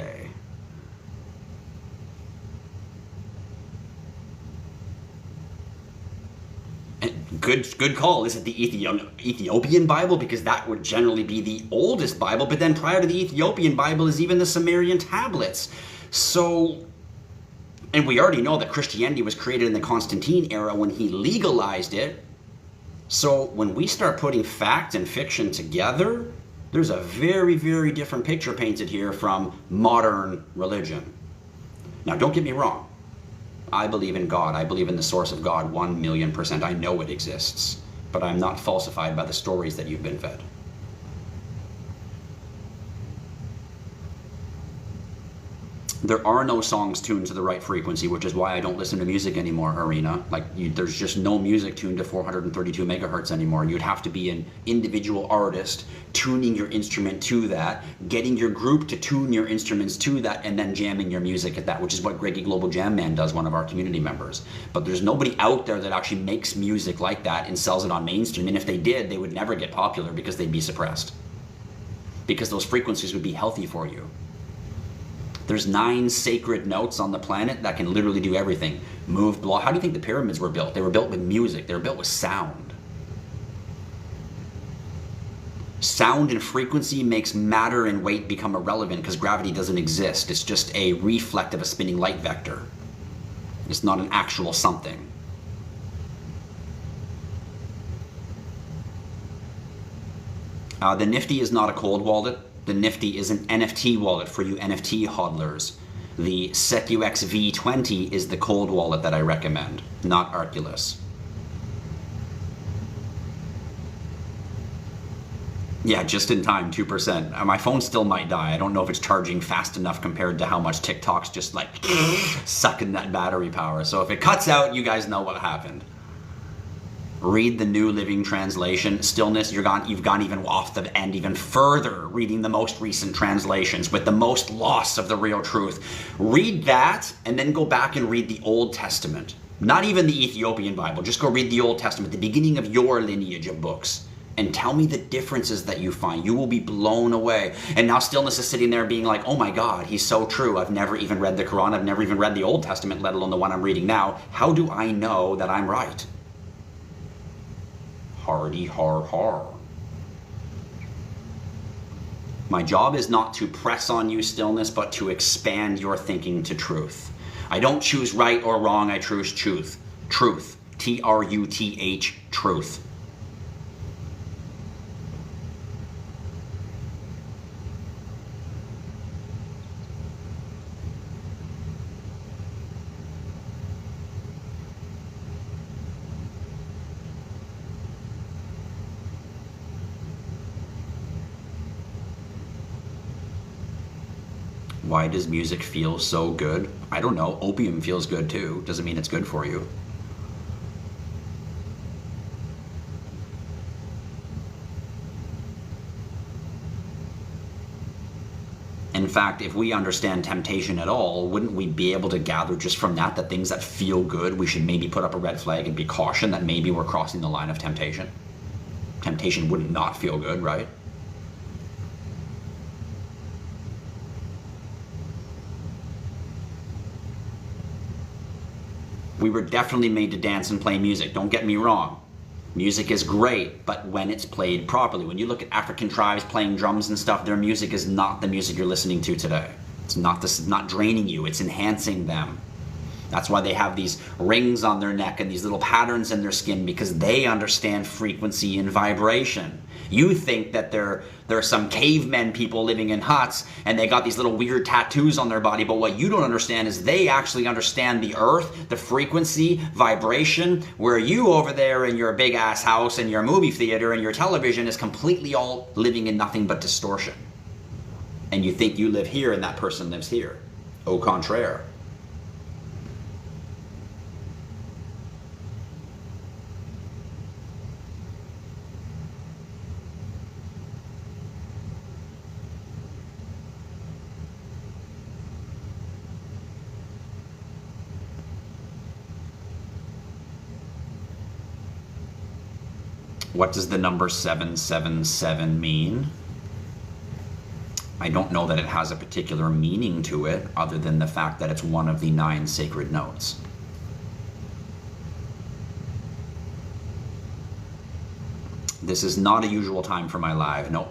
Good call. Is it the Ethiopian Bible? Because that would generally be the oldest Bible. But then prior to the Ethiopian Bible is even the Sumerian tablets. So, and we already know that Christianity was created in the Constantine era when he legalized it. So when we start putting fact and fiction together, there's a very, very different picture painted here from modern religion. Now, don't get me wrong. I believe in God. I believe in the source of God 1,000,000%. I know it exists, but I'm not falsified by the stories that you've been fed. There are no songs tuned to the right frequency, which is why I don't listen to music anymore, Arena. There's just no music tuned to 432 megahertz anymore. You'd have to be an individual artist tuning your instrument to that, getting your group to tune your instruments to that, and then jamming your music at that, which is what Greggy Global Jam Man does, one of our community members. But there's nobody out there that actually makes music like that and sells it on mainstream. And if they did, they would never get popular because they'd be suppressed. Because those frequencies would be healthy for you. There's 9 sacred notes on the planet that can literally do everything. Move, blow. How do you think the pyramids were built? They were built with music. They were built with sound. Sound and frequency makes matter and weight become irrelevant because gravity doesn't exist. It's just a reflect of a spinning light vector. It's not an actual something. The Nifty is not a cold wallet. The Nifty is an NFT wallet for you NFT hodlers. The SecuX V20 is the cold wallet that I recommend, not Arculus. Yeah, just in time, 2%. My phone still might die. I don't know if it's charging fast enough compared to how much TikTok's just like sucking that battery power. So if it cuts out, you guys know what happened. Read the New Living Translation. Stillness, you've gone even off the end even further, reading the most recent translations with the most loss of the real truth. Read that and then go back and read the Old Testament. Not even the Ethiopian Bible. Just go read the Old Testament, the beginning of your lineage of books. And tell me the differences that you find. You will be blown away. And now Stillness is sitting there being like, oh my God, he's so true. I've never even read the Quran. I've never even read the Old Testament, let alone the one I'm reading now. How do I know that I'm right? Hardy har har. My job is not to press on you, Stillness, but to expand your thinking to truth. I don't choose right or wrong. I choose truth. Truth. T-R-U-T-H, truth. Why does music feel so good? I don't know. Opium feels good too. Doesn't mean it's good for you. In fact, if we understand temptation at all, wouldn't we be able to gather just from that things that feel good, we should maybe put up a red flag and be cautioned that maybe we're crossing the line of temptation? Temptation wouldn't not feel good, right? We were definitely made to dance and play music, don't get me wrong. Music is great, but when it's played properly. When you look at African tribes playing drums and stuff, their music is not the music you're listening to today. It's not draining you, it's enhancing them. That's why they have these rings on their neck and these little patterns in their skin, because they understand frequency and vibration. You think that there are some cavemen people living in huts and they got these little weird tattoos on their body, but what you don't understand is they actually understand the earth, the frequency, vibration, where you over there in your big ass house and your movie theater and your television is completely all living in nothing but distortion. And you think you live here and that person lives here. Au contraire. What does the number 777 mean? I don't know that it has a particular meaning to it, other than the fact that it's one of the 9 sacred notes. This is not a usual time for my live, no.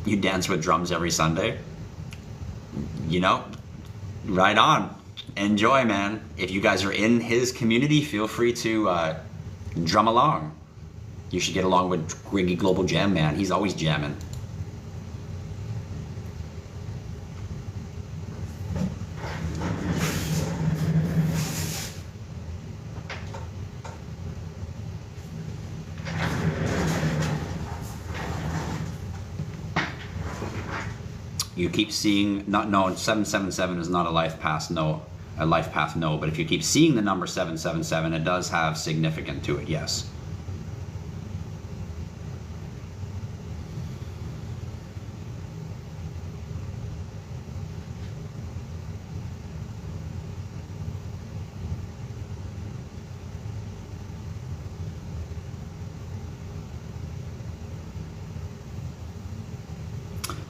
You dance with drums every Sunday? You know, right on. Enjoy, man. If you guys are in his community, feel free to drum along. You should get along with Griggy Global Jam, man. He's always jamming. You keep seeing, no, 777 is not a life path, no. A life path, no. But if you keep seeing the number 777, it does have significance to it, yes.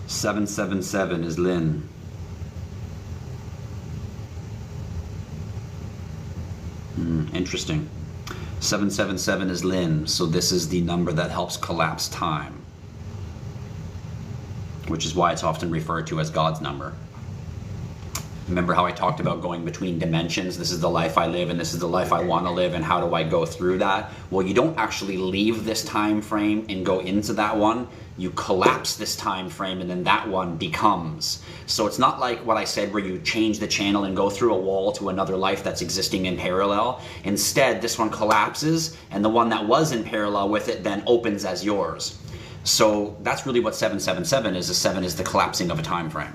"777 is Lynn." Interesting. 777 is Lynn, so this is the number that helps collapse time, which is why it's often referred to as God's number. Remember how I talked about going between dimensions? This is the life I live and this is the life I want to live, and how do I go through that? Well, you don't actually leave this time frame and go into that one. You collapse this time frame and then that one becomes. So it's not like what I said where you change the channel and go through a wall to another life that's existing in parallel. Instead, this one collapses and the one that was in parallel with it then opens as yours. So that's really what 777 is. A 7 is the collapsing of a time frame.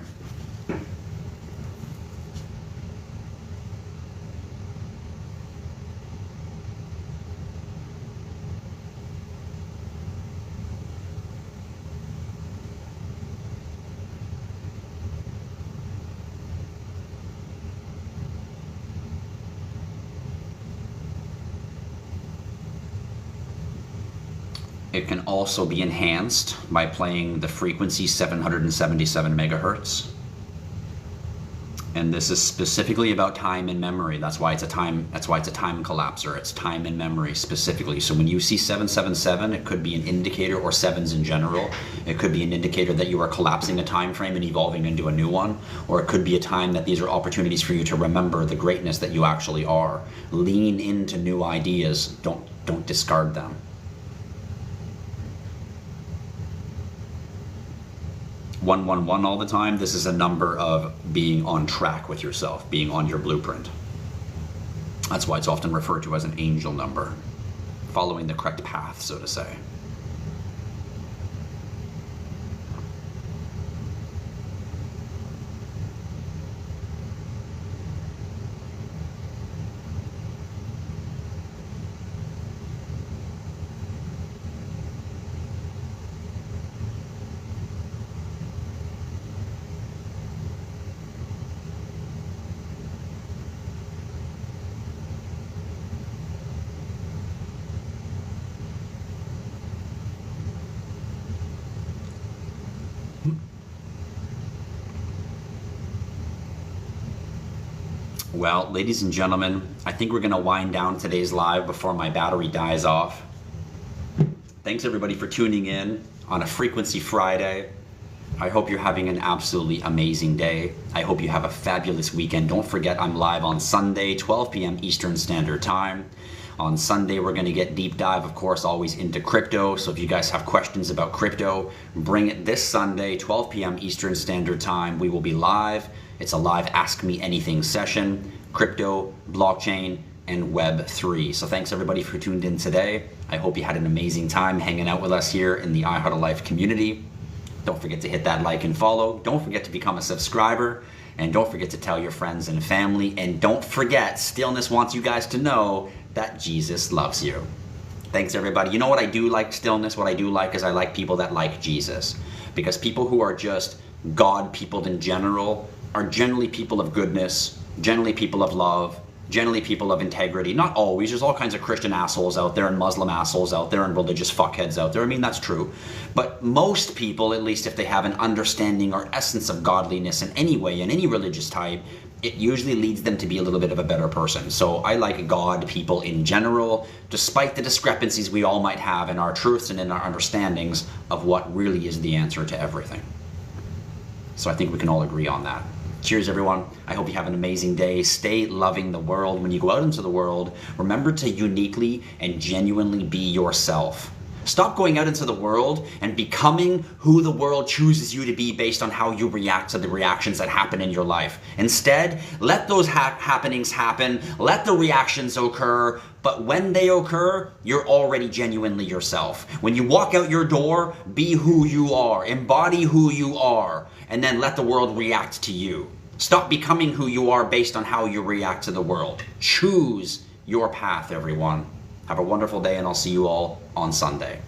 It can also be enhanced by playing the frequency 777 megahertz. And this is specifically about time and memory. That's why it's a time collapser. It's time and memory specifically. So when you see 777, it could be an indicator, or sevens in general. It could be an indicator that you are collapsing a time frame and evolving into a new one. Or it could be a time that these are opportunities for you to remember the greatness that you actually are. Lean into new ideas. Don't discard them. 111 all the time. This is a number of being on track with yourself, being on your blueprint. That's why it's often referred to as an angel number, following the correct path, so to say. Well, ladies and gentlemen, I think we're going to wind down today's live before my battery dies off. Thanks everybody for tuning in on a Frequency Friday. I hope you're having an absolutely amazing day. I hope you have a fabulous weekend. Don't forget, I'm live on Sunday, 12 p.m. Eastern Standard Time. On Sunday, we're going to get deep dive, of course, always into crypto. So if you guys have questions about crypto, bring it this Sunday, 12 p.m. Eastern Standard Time. We will be live. It's a live Ask Me Anything session, crypto, blockchain, and Web3. So thanks everybody for tuned in today. I hope you had an amazing time hanging out with us here in the IHodlLife community. Don't forget to hit that like and follow. Don't forget to become a subscriber. And don't forget to tell your friends and family. And don't forget, Stillness wants you guys to know that Jesus loves you. Thanks everybody. You know what I do like, Stillness? What I do like is I like people that like Jesus. Because people who are just God people in general are generally people of goodness, generally people of love, generally people of integrity. Not always. There's all kinds of Christian assholes out there and Muslim assholes out there and religious fuckheads out there. I mean, that's true. But most people, at least if they have an understanding or essence of godliness in any way, in any religious type, it usually leads them to be a little bit of a better person. So I like God people in general, despite the discrepancies we all might have in our truths and in our understandings of what really is the answer to everything. So I think we can all agree on that. Cheers, everyone. I hope you have an amazing day. Stay loving the world. When you go out into the world, remember to uniquely and genuinely be yourself. Stop going out into the world and becoming who the world chooses you to be based on how you react to the reactions that happen in your life. Instead, let those happenings happen. Let the reactions occur. But when they occur, you're already genuinely yourself. When you walk out your door, be who you are. Embody who you are. And then let the world react to you. Stop becoming who you are based on how you react to the world. Choose your path, everyone. Have a wonderful day, and I'll see you all on Sunday.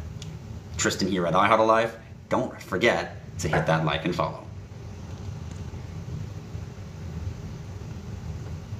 Tristan here at IHodlLife. Don't forget to hit that like and follow.